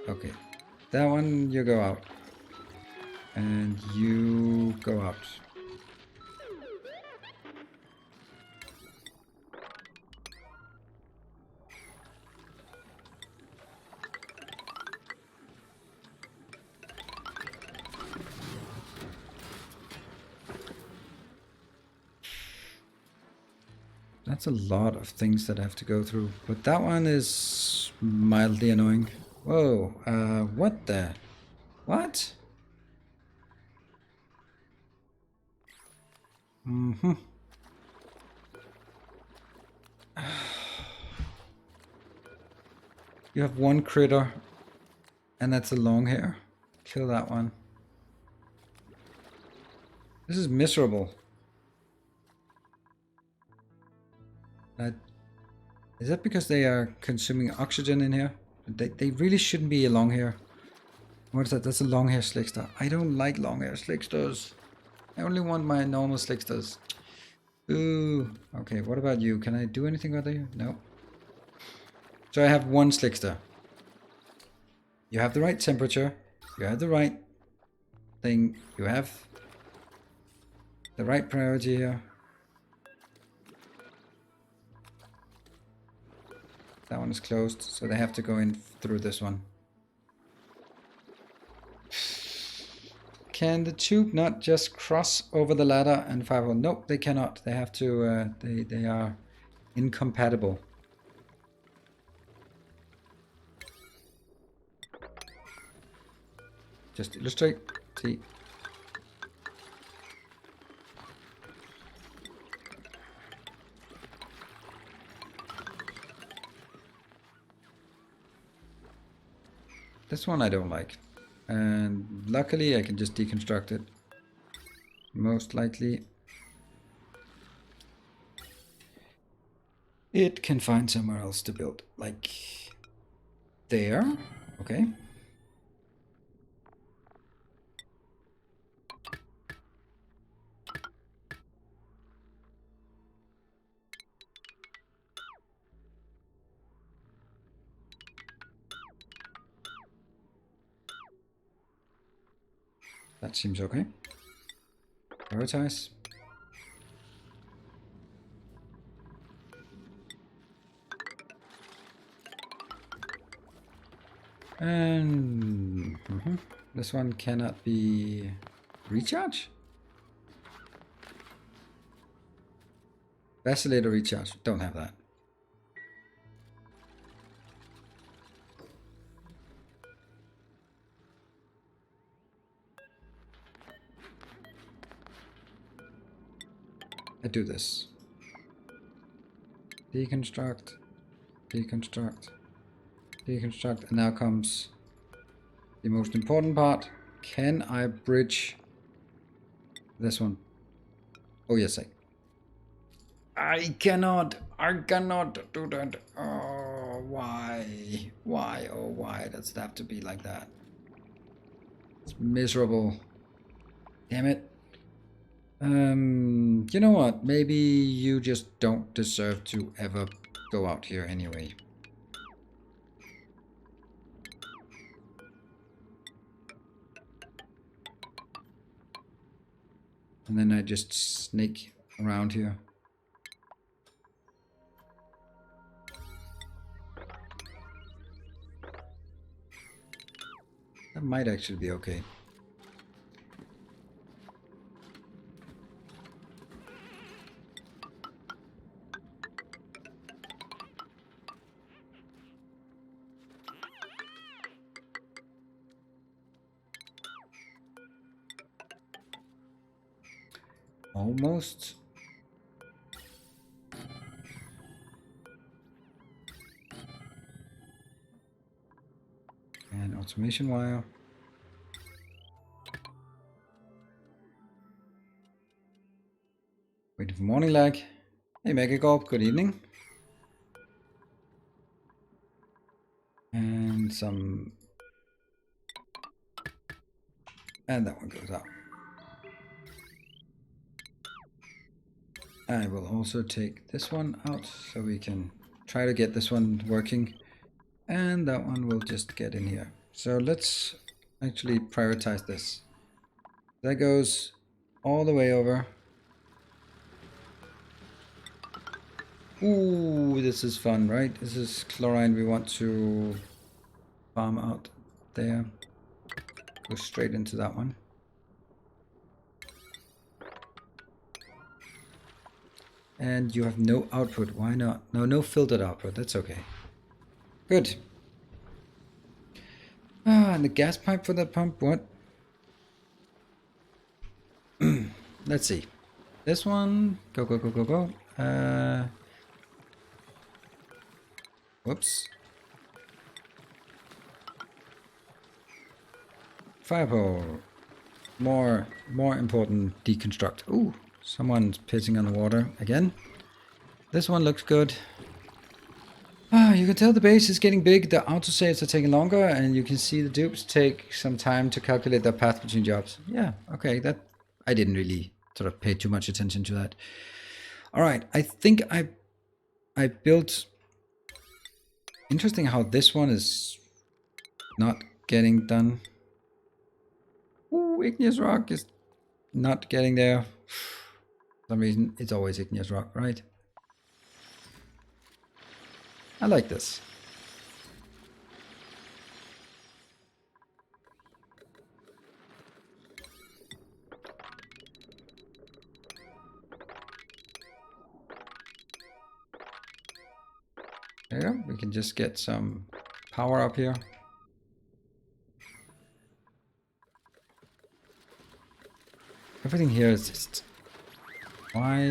Okay. That one, you go out. And you go out. That's a lot of things that I have to go through. But that one is mildly annoying. Whoa, what the? What? Mm-hmm. You have one critter, and that's a long hair. Kill that one. This is miserable. Is that because they are consuming oxygen in here? They really shouldn't be a long hair. What is that? That's a long hair slickster. I don't like long hair slicksters. I only want my normal slicksters. Ooh. Okay, what about you? Can I do anything with you? No. So I have one slickster. You have the right temperature. You have the right thing. You have the right priority here. That one is closed, so they have to go in through this one. Can the tube not just cross over the ladder and fire? Nope, they cannot. They have to, they are incompatible. Just illustrate. See. This one I don't like. And luckily I can just deconstruct it. Most likely it can find somewhere else to build. Like there. Okay. That seems okay. Prioritize. And this one cannot be recharge. Vacillator recharge. Don't have that. I do this. Deconstruct, deconstruct, deconstruct, and now comes the most important part. Can I bridge this one? Oh yes, I cannot do that. Oh, why? Why? Oh, why does it have to be like that? It's miserable. Damn it. You know what? Maybe you just don't deserve to ever go out here anyway. And then I just snake around here. That might actually be okay. Almost. And automation wire. Waiting for morning lag. Hey Megagorp, good evening. And some... And that one goes out. I will also take this one out so we can try to get this one working. And that one will just get in here. So let's actually prioritize this. That goes all the way over. Ooh, this is fun, right? This is chlorine we want to farm out there. Go straight into that one. And you have no output. Why not? No filtered output. That's okay. Good. Ah, and the gas pipe for that pump. What? Let's see. This one. Go, go, go, go, go. Whoops. Firepole. More important. Deconstruct. Ooh. Someone's pissing on the water again. This one looks good. Ah, you can tell the base is getting big. The autosaves are taking longer, and you can see the dupes take some time to calculate their path between jobs. Yeah, okay. That I didn't really sort of pay too much attention to that. All right, I think I built. Interesting how this one is not getting done. Ooh, igneous rock is not getting there. For some reason, it's always igneous rock, right? I like this. There you go. We can just get some power up here. Everything here is just... Why?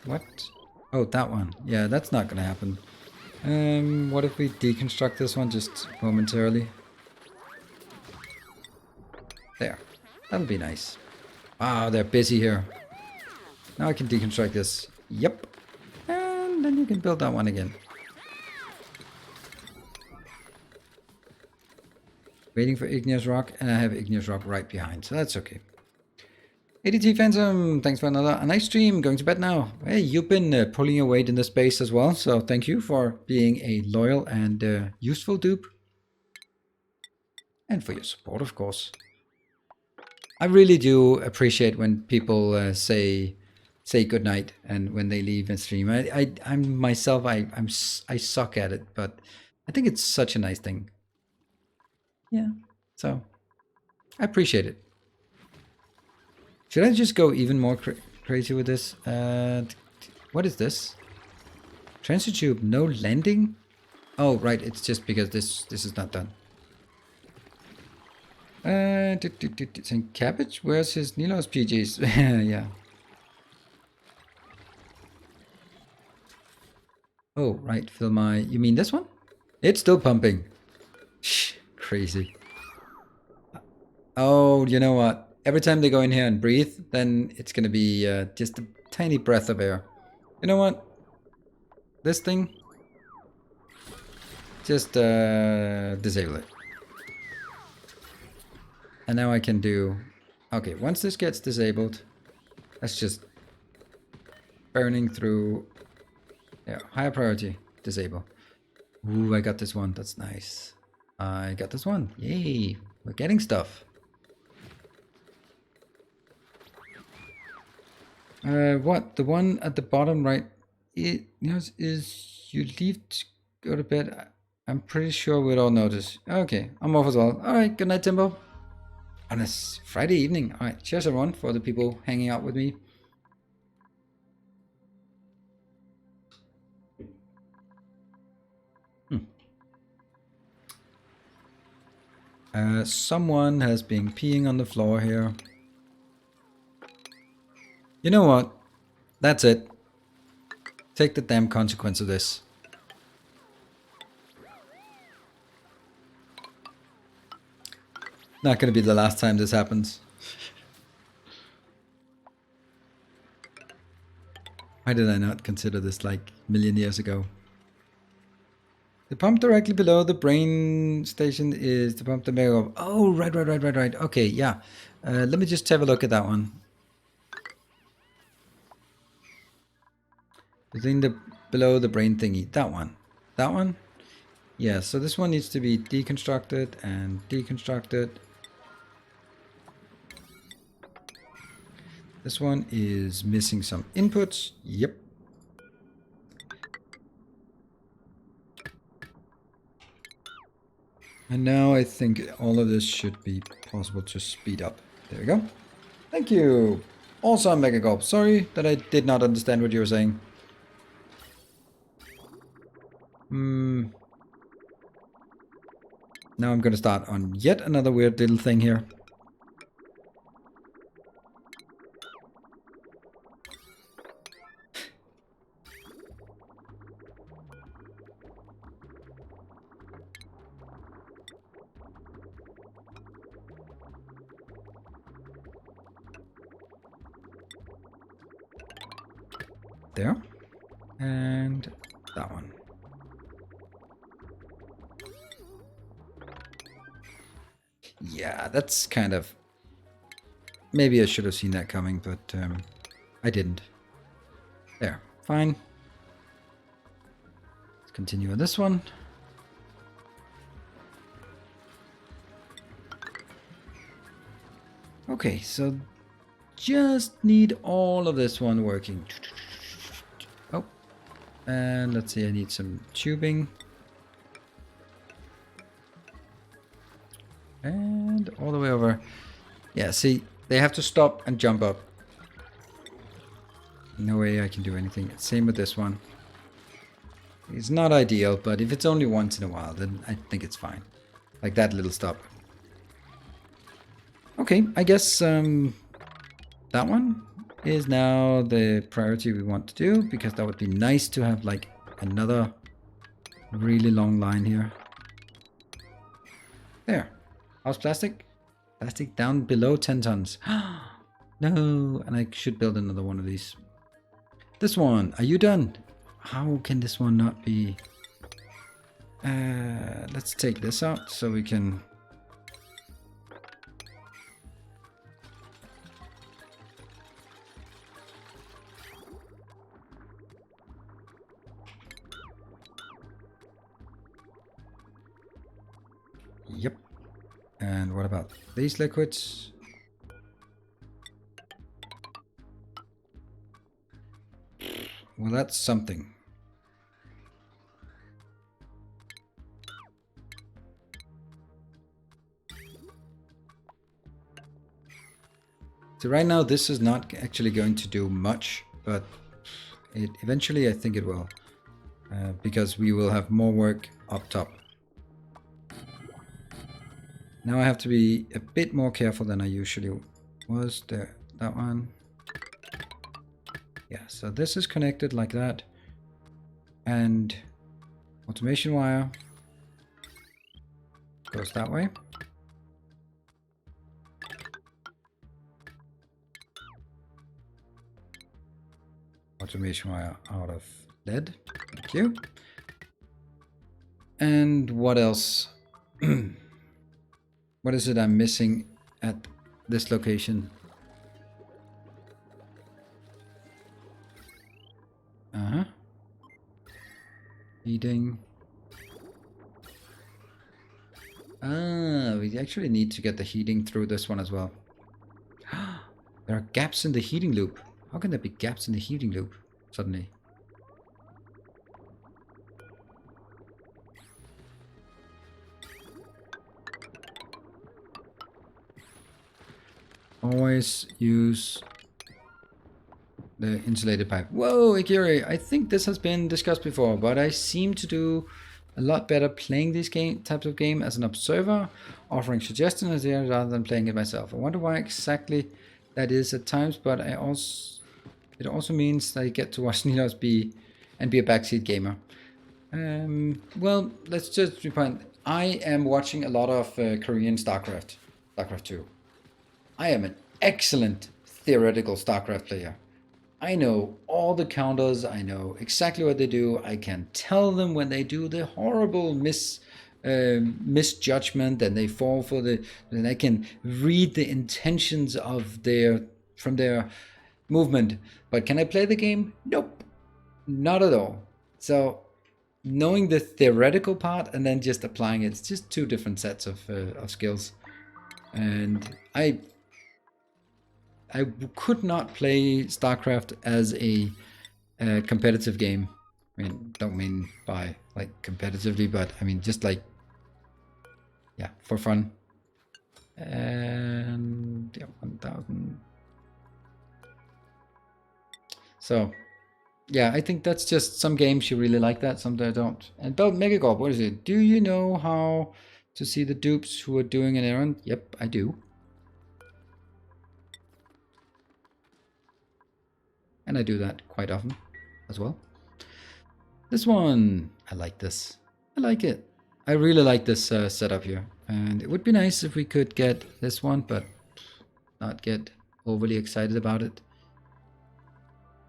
What? Oh, that one. Yeah, that's not gonna happen. What if we deconstruct this one just momentarily? There. That'll be nice. Ah, they're busy here. Now I can deconstruct this. Yep. And then you can build that one again. Waiting for igneous rock, and I have igneous rock right behind, so that's okay. ADT Phantom, thanks for a nice stream. Going to bed now. Hey, you've been pulling your weight in the space as well, so thank you for being a loyal and useful dupe. And for your support, of course. I really do appreciate when people say goodnight and when they leave and stream. I'm myself, I suck at it, but I think it's such a nice thing. Yeah, so I appreciate it. Should I just go even more crazy with this? What is this? Transit tube, no landing? Oh, right, it's just because this is not done. St. Cabbage? Where's his Nilos PGs? Yeah. Oh, right, fill my... You mean this one? It's still pumping. Shh, crazy. Oh, you know what? Every time they go in here and breathe, then it's gonna be just a tiny breath of air. You know what? This thing, just disable it. And now I can do... Okay, once this gets disabled, that's just burning through... Yeah, higher priority, disable. Ooh, I got this one, that's nice. I got this one, yay, we're getting stuff. What? The one at the bottom right? It is you leave to go to bed. I'm pretty sure we'd all notice. Okay, I'm off as well. All right, good night, Timbo. On a Friday evening. All right, cheers everyone for the people hanging out with me. Someone has been peeing on the floor here. You know what? That's it. Take the damn consequence of this. Not gonna be the last time this happens. Why did I not consider this like a million years ago? The pump directly below the brain station is the pump that may go. Oh, right. Okay, yeah. Let me just have a look at that one. Below the brain thingy. That one. That one? Yeah, so this one needs to be deconstructed and deconstructed. This one is missing some inputs. Yep. And now I think all of this should be possible to speed up. There we go. Thank you. Also, Mega Gulp. Sorry that I did not understand what you were saying. Now I'm going to start on yet another weird little thing here. There. And that one. Yeah, that's kind of... Maybe I should have seen that coming, but I didn't. There. Fine. Let's continue on this one. Okay, so just need all of this one working. Oh, and let's see, I need some tubing. And all the way over. Yeah, see, they have to stop and jump up. No way I can do anything. Same with this one. It's not ideal, but if it's only once in a while, then I think it's fine. Like that little stop. Okay, I guess that one is now the priority we want to do, because that would be nice to have like another really long line here. There. How's plastic? Plastic down below 10 tons. No, and I should build another one of these. This one, are you done? How can this one not be? Let's take this out so we can... Yep. And what about these liquids? Well, that's something. So right now this is not actually going to do much, but it eventually I think it will. Because we will have more work up top. Now I have to be a bit more careful than I usually was. There, that one. Yeah, so this is connected like that. And automation wire goes that way. Automation wire out of lead. Thank you. And what else? What is it I'm missing at this location? Uh-huh. Heating. Ah, we actually need to get the heating through this one as well. There are gaps in the heating loop. How can there be gaps in the heating loop suddenly? Always use the insulated pipe. Whoa, Akiri, I think this has been discussed before, but I seem to do a lot better playing these types of game as an observer, offering suggestions rather than playing it myself. I wonder why exactly that is at times, but it also means that I get to watch Nilos be a backseat gamer. Well, let's just rewind. I am watching a lot of Korean StarCraft 2. I am an excellent theoretical StarCraft player. I know all the counters, I know exactly what they do, I can tell them when they do the horrible misjudgment and they fall for and I can read the intentions of from their movement. But can I play the game? Nope, not at all. So knowing the theoretical part and then just applying it's just two different sets of skills. And I could not play StarCraft as a competitive game. I mean, don't mean by like competitively, but I mean just like, yeah, for fun. And yeah, 1,000. So, yeah, I think that's just some games you really like that, some that don't. And about Megagorp, what is it? Do you know how to see the dupes who are doing an errand? Yep, I do. And I do that quite often as well. This one, I like this. I like it. I really like this setup here. And it would be nice if we could get this one, but not get overly excited about it.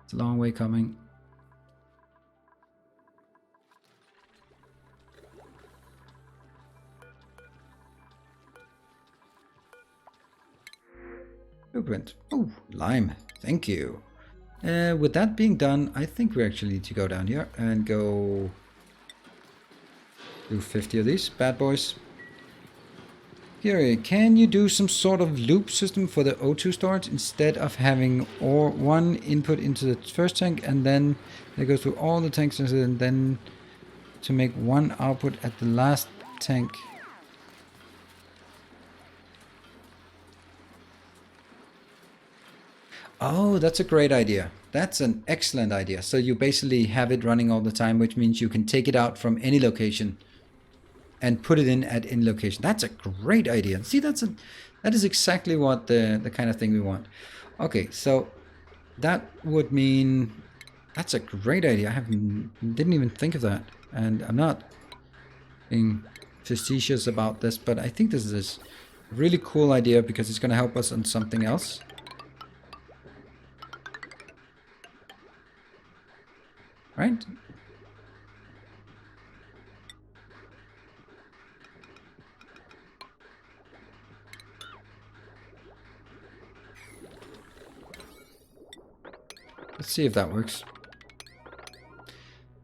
It's a long way coming. Blueprint. Oh, lime. Thank you. With that being done, I think we actually need to go down here and go do 50 of these bad boys. Here, can you do some sort of loop system for the O2 storage instead of having one input into the first tank and then they go through all the tanks and then to make one output at the last tank? Oh, that's a great idea. That's an excellent idea. So you basically have it running all the time, which means you can take it out from any location and put it in at any location. That's a great idea. See, that is exactly what the kind of thing we want. Okay, so that would mean that's a great idea. I didn't even think of that, and I'm not being facetious about this, but I think this is a really cool idea because it's going to help us on something else. Right? Let's see if that works.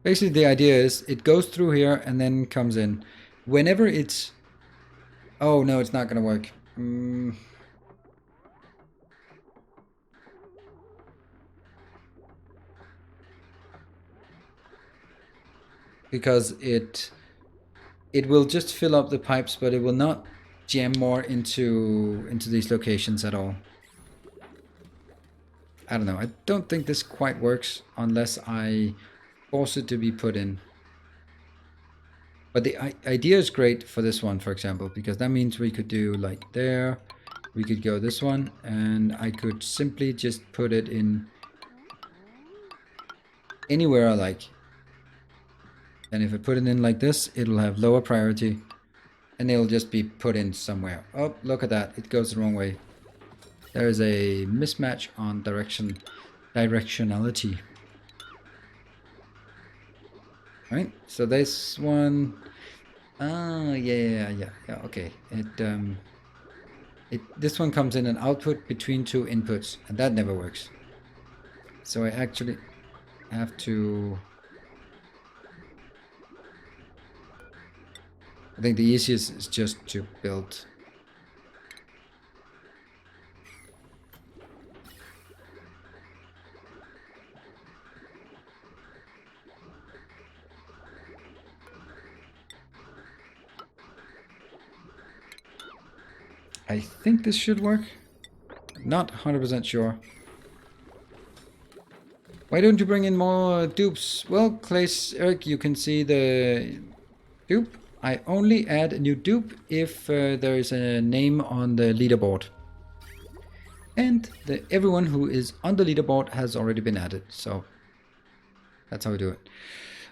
Basically, the idea is it goes through here and then comes in. Whenever it's... Oh, no, it's not going to work. Because it will just fill up the pipes, but it will not jam more into these locations at all. I don't know. I don't think this quite works unless I force it to be put in. But the idea is great for this one, for example, because that means we could do like there. We could go this one, and I could simply just put it in anywhere I like. And if I put it in like this, it'll have lower priority and it'll just be put in somewhere. Oh, look at that. It goes the wrong way. There is a mismatch on directionality. Right? So this one... Ah, yeah, okay. This one comes in an output between two inputs, and that never works. So I actually have to... I think the easiest is just to build. I think this should work. Not 100% sure. Why don't you bring in more dupes? Well, Claes, Eric, you can see the dupe. I only add a new dupe if there is a name on the leaderboard. And everyone who is on the leaderboard has already been added. So that's how we do it.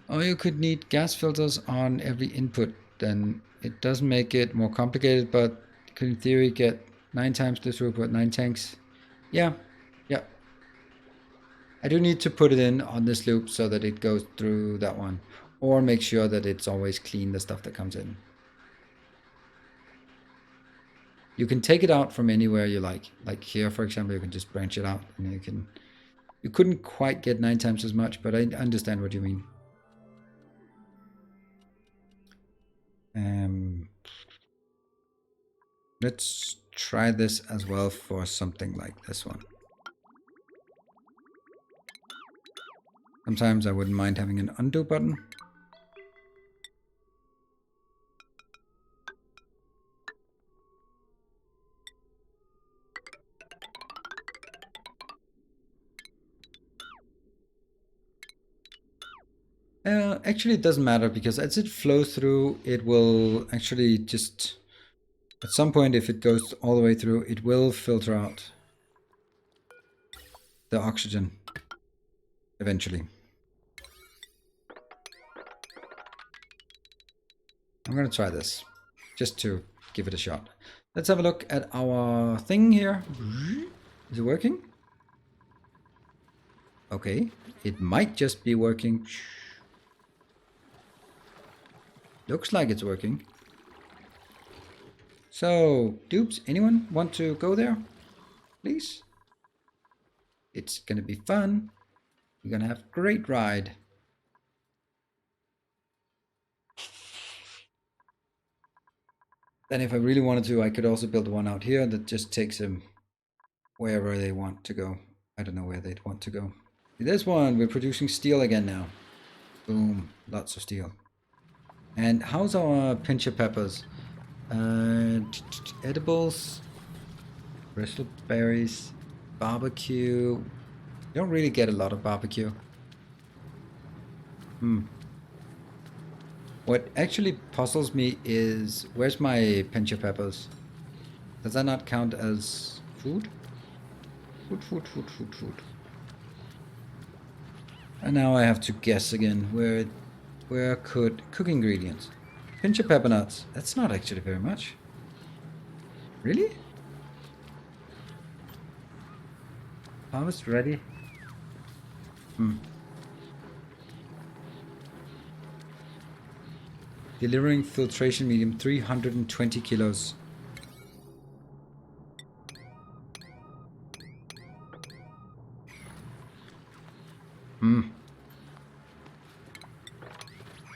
Or you could need gas filters on every input. Then it does make it more complicated, but you could in theory get 9 times the throughput, 9 tanks. Yeah. I do need to put it in on this loop so that it goes through that one. Or make sure that it's always clean, the stuff that comes in. You can take it out from anywhere you like. Like here, for example, you can just branch it out. And you couldn't quite get 9 times as much, but I understand what you mean. Let's try this as well for something like this one. Sometimes I wouldn't mind having an undo button. Actually, it doesn't matter because as it flows through, it will actually just, at some point, if it goes all the way through, it will filter out the oxygen eventually. I'm going to try this just to give it a shot. Let's have a look at our thing here. Is it working? Okay, it might just be working. Looks like it's working. So, Dupes, anyone want to go there? Please? It's gonna be fun. You're gonna have a great ride. Then if I really wanted to, I could also build one out here that just takes them wherever they want to go. I don't know where they'd want to go. This one, we're producing steel again now. Boom, lots of steel. And how's our pincher peppers? Edibles, bristleberries, barbecue. You don't really get a lot of barbecue. What actually puzzles me is where's my pincher peppers? Does that not count as food? Food. And now I have to guess again. Where could cook ingredients? Pinch of pepper nuts. That's not actually very much. Really? Harvest ready? Delivering filtration medium 320 kilos.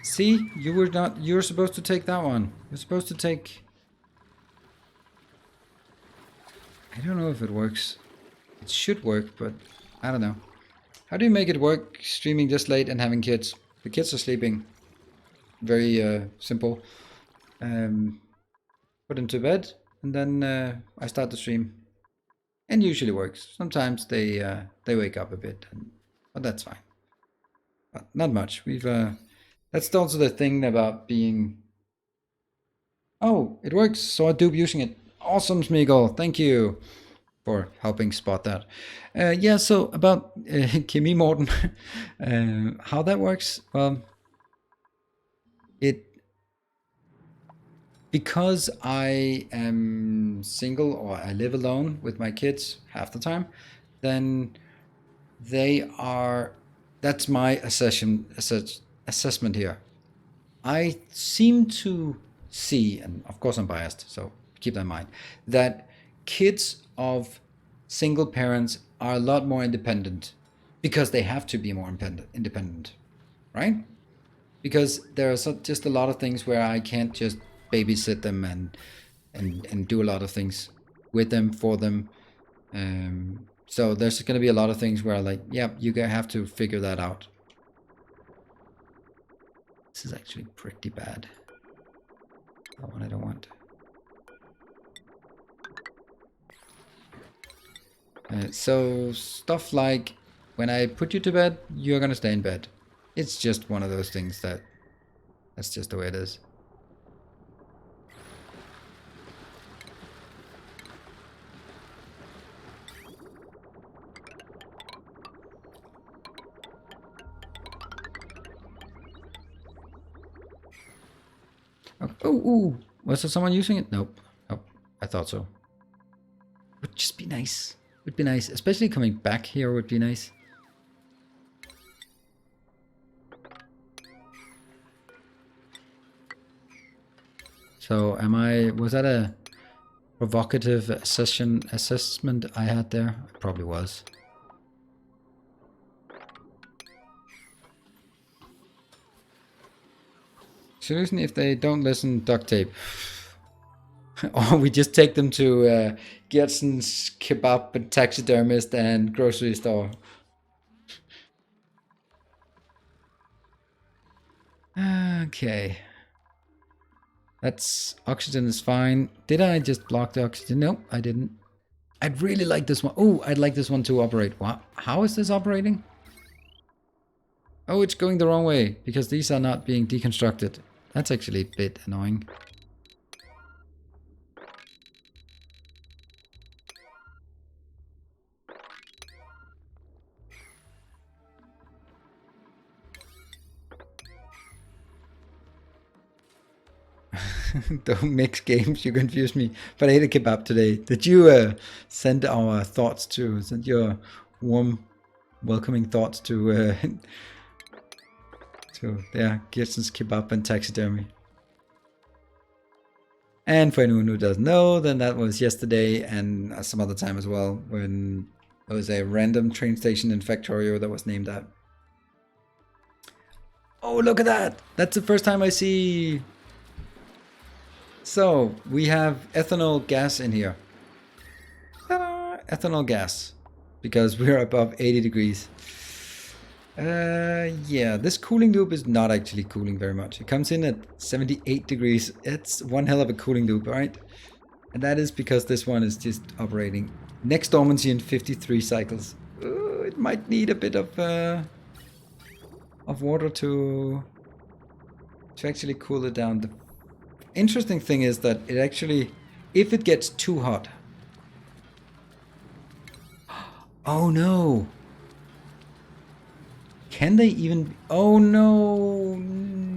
See, you're supposed to take that one. You're supposed to take... I don't know if it works. It should work, but I don't know. How do you make it work streaming this late and having kids? The kids are sleeping. Very simple. Put them to bed and then I start the stream. And usually works. Sometimes they wake up a bit, but that's fine. But not much. That's also the thing about being... Oh, it works. Saw a dupe using it. Awesome, Smeagol. Thank you for helping spot that. Yeah, so about Kimmy Morton, how that works. Well, because I am single or I live alone with my kids half the time, then that's my assessment here. I seem to see, and of course I'm biased, so keep that in mind, that kids of single parents are a lot more independent because they have to be more independent, right? Because there are just a lot of things where I can't just babysit them and do a lot of things with them, for them. So there's going to be a lot of things where you have to figure that out. This is actually pretty bad. That one I don't want. So stuff like when I put you to bed, you're gonna stay in bed. It's just one of those things that's just the way it is. Oh, was there someone using it? Nope. Oh, I thought so. Would just be nice. Would be nice, especially coming back here would be nice. So was that a provocative assessment I had there? It probably was. Seriously, if they don't listen, duct tape. Or we just take them to Gertsen's kebab and taxidermist and grocery store. Okay. That's oxygen is fine. Did I just block the oxygen? Nope, I didn't. I'd really like this one. Oh, I'd like this one to operate. What? How is this operating? Oh, it's going the wrong way because these are not being deconstructed. That's actually a bit annoying. Don't mix games, you confuse me. But I ate a kebab today. Did you send your warm, welcoming thoughts to Gertsen's kebab and taxidermy? And for anyone who doesn't know, then that was yesterday and some other time as well, when there was a random train station in Factorio that was named that. Oh, look at that! That's the first time I see. So we have ethanol gas in here. Ta-da! Ethanol gas, because we're above 80 degrees. Yeah, this cooling loop is not actually cooling very much. It comes in at 78 degrees. It's one hell of a cooling loop, right? And that is because this one is just operating next dormancy in 53 cycles. It might need a bit of water to actually cool it down. The interesting thing is that it actually, if it gets too hot. Oh no! Can they even... Oh no!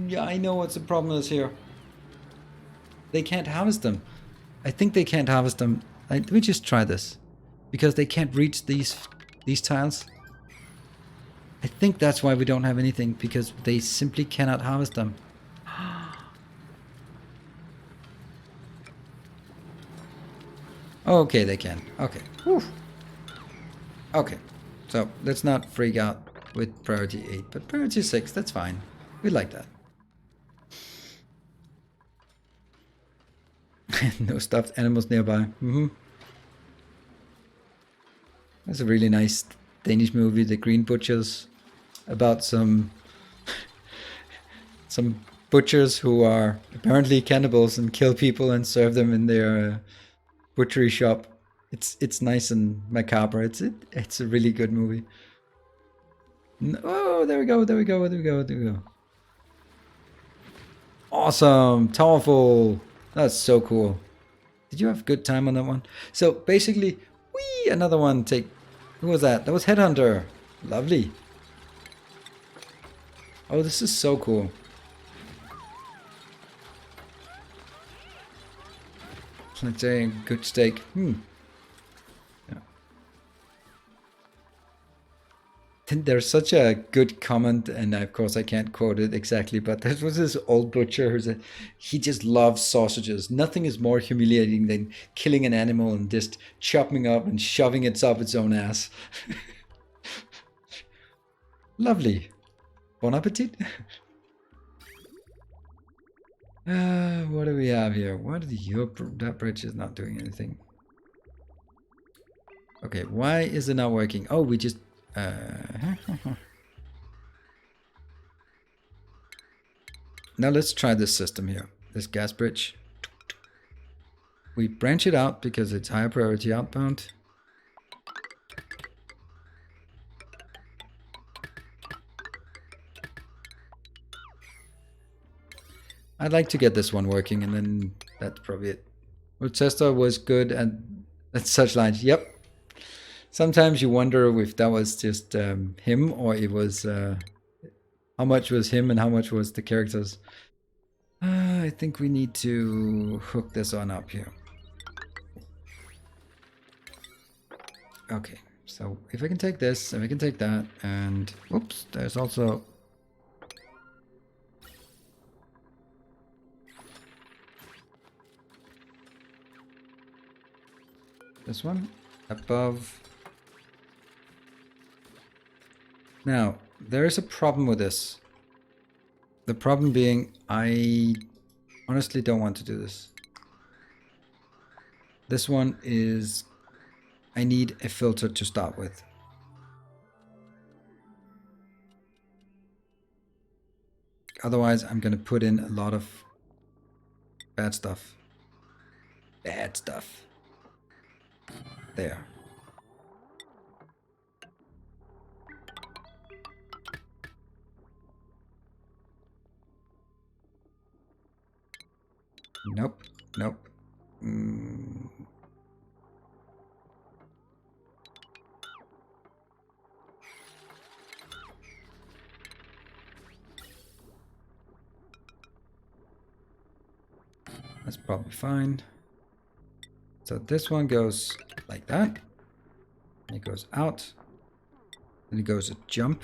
Yeah, I know what the problem is here. They can't harvest them. I think they can't harvest them. Let me just try this. Because they can't reach these tiles. I think that's why we don't have anything. Because they simply cannot harvest them. Okay, they can. Okay. Whew. Okay. So, let's not freak out with priority 8. But priority 6, that's fine. We like that. No stuffed animals nearby. That's a really nice Danish movie, The Green Butchers, about some butchers who are apparently cannibals and kill people and serve them in their butchery shop. It's nice and macabre. It's a really good movie. Oh, there we go. Awesome, powerful. That's so cool. Did you have a good time on that one? So basically, another one. Who was that? That was Headhunter. Lovely. Oh, this is so cool. Let's say a good steak. Yeah. There's such a good comment, and of course I can't quote it exactly, but there was this old butcher who said he just loves sausages. Nothing is more humiliating than killing an animal and just chopping up and shoving it up its own ass. Lovely. Bon appetit. What do we have here? That bridge is not doing anything. Okay, why is it not working? Oh, we just... Now let's try this system here. This gas bridge. We branch it out because it's higher priority outbound. I'd like to get this one working, and then that's probably it. Rochester was good, and that's such lines. Yep. Sometimes you wonder if that was just him, or it was how much was him and how much was the characters. I think we need to hook this on up here. Okay, so if I can take this, and we can take that, and oops, there's also this one above. Now, there is a problem with this. The problem being, I honestly don't want to do this. This one is, I need a filter to start with. Otherwise, I'm going to put in a lot of bad stuff. Bad stuff. There. Nope. Nope. That's probably fine. So this one goes like that. And it goes out. And it goes a jump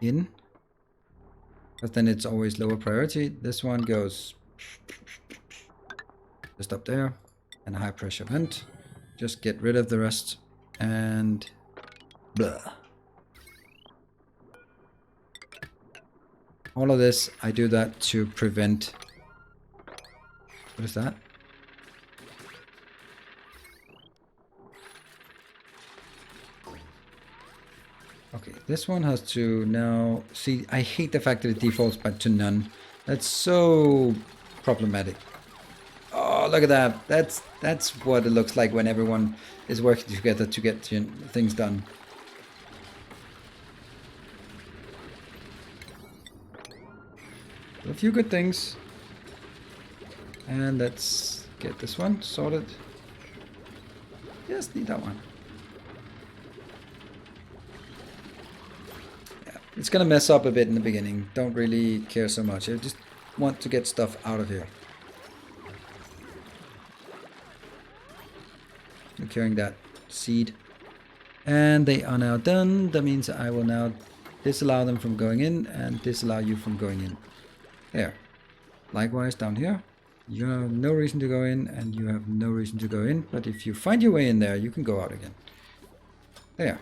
in. But then it's always lower priority. This one goes just up there. And a high pressure vent. Just get rid of the rest. And blah. All of this, I do that to prevent. What is that? Okay, this one has to now see. I hate the fact that it defaults back to none. That's so problematic. Oh, look at that. That's what it looks like when everyone is working together to get things done. A few good things. And let's get this one sorted. Yes, need that one. Yeah, it's gonna mess up a bit in the beginning. Don't really care so much. I just want to get stuff out of here. I'm carrying that seed. And they are now done. That means I will now disallow them from going in and disallow you from going in. There. Likewise down here. You have no reason to go in, and you have no reason to go in. But if you find your way in there, you can go out again. There.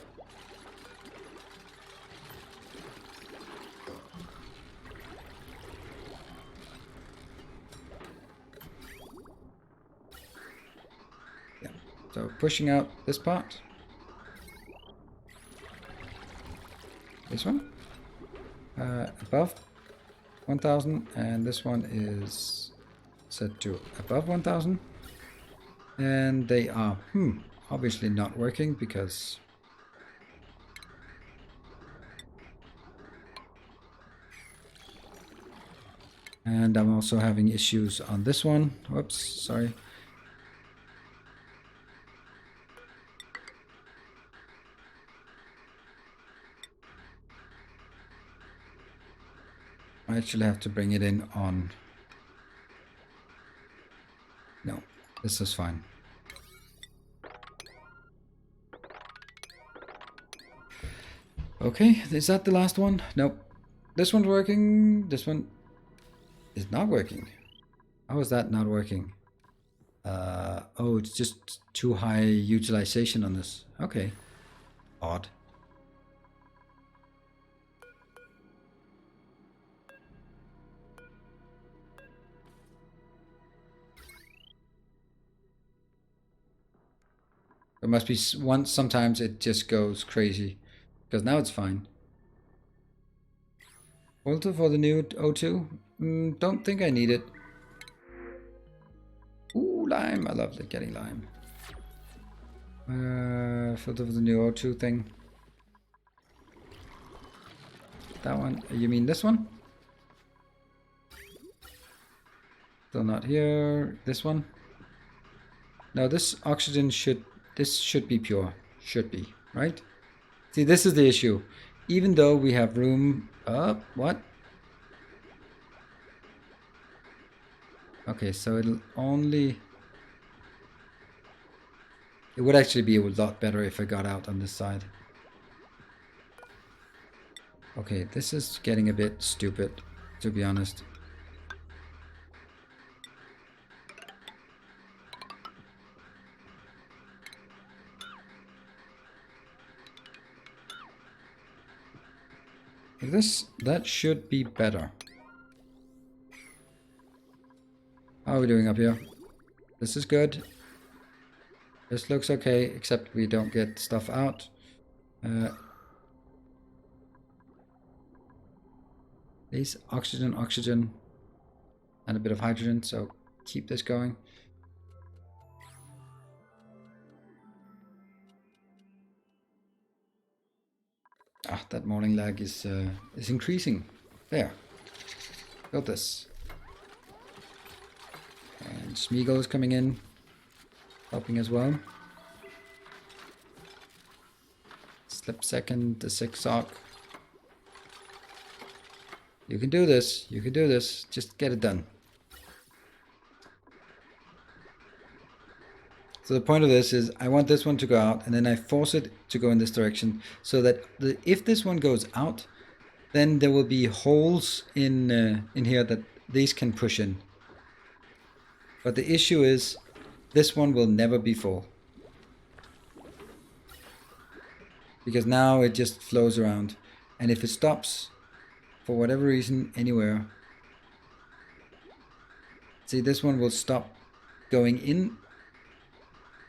Yeah. So pushing out this part. This one. Above 1000, and this one is set to above 1000, and they are obviously not working because and I'm also having issues on this one. Whoops, sorry. I actually have to bring it in on. No, this is fine. Okay, is that the last one? Nope. This one's working. This one is not working. How is that not working? Oh, it's just too high utilization on this. Okay. Odd. There must be once. Sometimes it just goes crazy, because now it's fine. Filter for the new O2. Don't think I need it. Ooh, lime. I love getting lime. Filter for the new O2 thing. That one. You mean this one? Still not here. This one? No, this oxygen should be pure. Should be, right? See, this is the issue. Even though we have room up, what? Okay, so it'll only... It would actually be a lot better if I got out on this side. Okay, this is getting a bit stupid, to be honest. That should be better. How are we doing up here? This is good. This looks okay, except we don't get stuff out. These oxygen, and a bit of hydrogen, so keep this going. Ah, that morning lag is increasing. There. Got this. And Smeagol is coming in, helping as well. Slip second, the 6 sock. You can do this. You can do this. Just get it done. So the point of this is I want this one to go out, and then I force it to go in this direction, so that if this one goes out, then there will be holes in here that these can push in. But the issue is this one will never be full, because now it just flows around, and if it stops for whatever reason anywhere, see, this one will stop going in.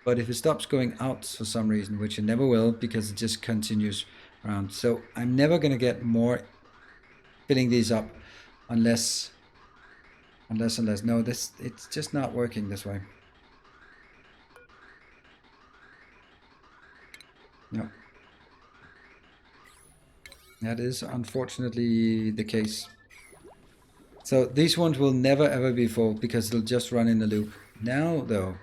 But if it stops going out for some reason, which it never will, because it just continues around. So I'm never going to get more filling these up unless no, it's just not working this way. No. That is unfortunately the case. So these ones will never ever be full because they'll just run in a loop. Now though,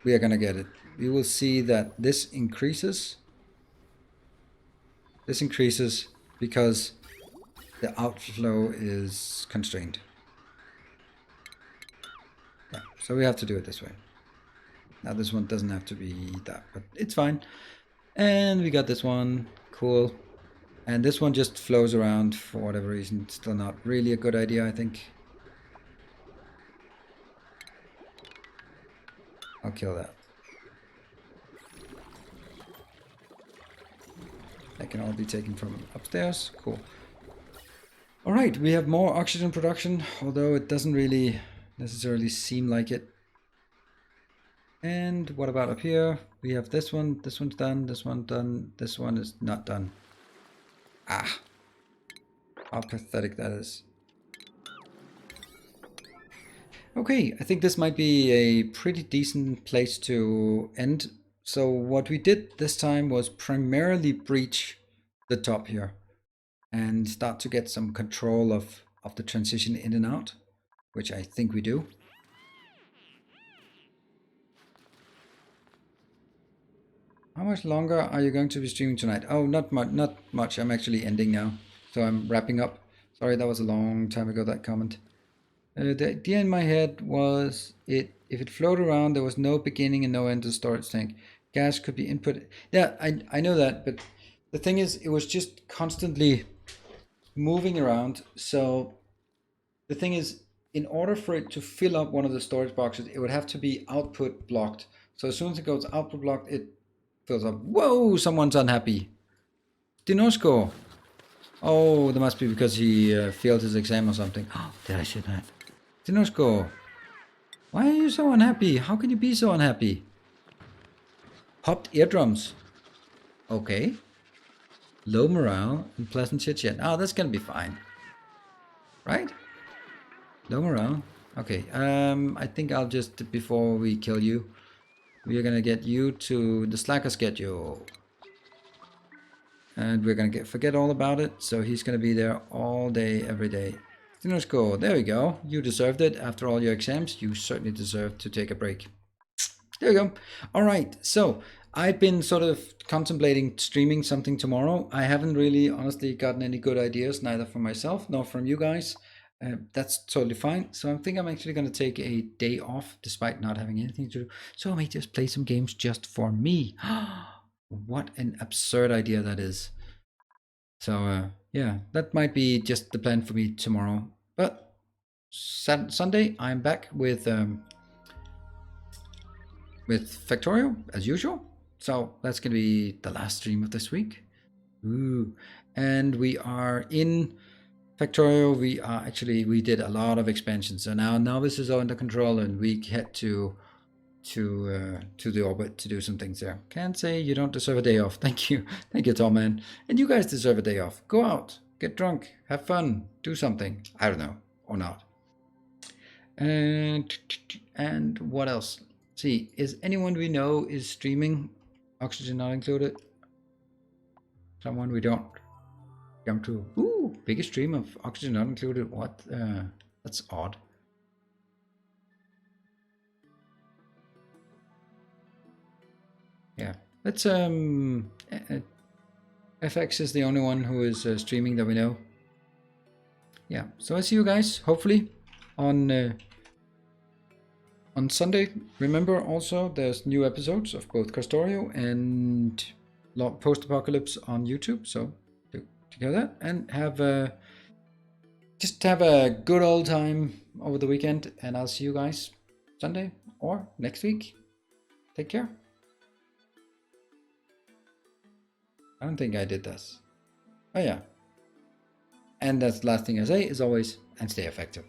we are going to get it. We will see that this increases. This increases because the outflow is constrained. Yeah, so we have to do it this way. Now this one doesn't have to be that, but it's fine. And we got this one. Cool. And this one just flows around for whatever reason. It's still not really a good idea, I think. I'll kill that. That can all be taken from upstairs. Cool. Alright, we have more oxygen production, although it doesn't really necessarily seem like it. And what about up here? We have this one. This one's done. This one's done. This one is not done. Ah. How pathetic that is. Okay, I think this might be a pretty decent place to end. So what we did this time was primarily breach the top here and start to get some control of the transition in and out, which I think we do. How much longer are you going to be streaming tonight? Oh, not much. I'm actually ending now, so I'm wrapping up. Sorry, that was a long time ago, that comment. The idea in my head was if it floated around, there was no beginning and no end to the storage tank. Gas could be input. Yeah, I know that, but the thing is, it was just constantly moving around. So the thing is, in order for it to fill up one of the storage boxes, it would have to be output blocked. So as soon as it goes output blocked, it fills up. Whoa, someone's unhappy. Dinosko. Oh, that must be because he failed his exam or something. Oh, did I say that? Dinosko, why are you so unhappy? How can you be so unhappy? Popped eardrums. Okay. Low morale and pleasant chit chat. Oh, that's gonna be fine. Right? Low morale. Okay, I think I'll just, before we kill you, we are gonna get you to the slacker schedule. And we're gonna forget all about it, so he's gonna be there all day, every day. Score. There we go. You deserved it. After all your exams, you certainly deserve to take a break. There we go. All right. So I've been sort of contemplating streaming something tomorrow. I haven't really, honestly, gotten any good ideas, neither from myself nor from you guys. That's totally fine. So I think I'm actually going to take a day off despite not having anything to do. So I may just play some games just for me. What an absurd idea that is. So yeah, that might be just the plan for me tomorrow. But Sunday, I'm back with Factorio as usual. So that's gonna be the last stream of this week. Ooh, and we are in Factorio. We did a lot of expansions, so now Novice is under control, and we head to the orbit to do some things there. Can't say you don't deserve a day off. Thank you, Tom man, and you guys deserve a day off. Go out, get drunk, have fun, do something. I don't know, or not. And what else? See, is anyone we know is streaming? Oxygen not included. Someone we don't come to. Ooh, biggest stream of Oxygen not included. What? That's odd. Yeah, let's FX is the only one who is streaming that we know. Yeah, so I see you guys hopefully on Sunday. Remember also there's new episodes of both Castorio and Post Apocalypse on YouTube, so to that and just have a good old time over the weekend, and I'll see you guys Sunday or next week. Take care. I don't think I did this. Oh yeah. And that's the last thing I say is always, and stay effective.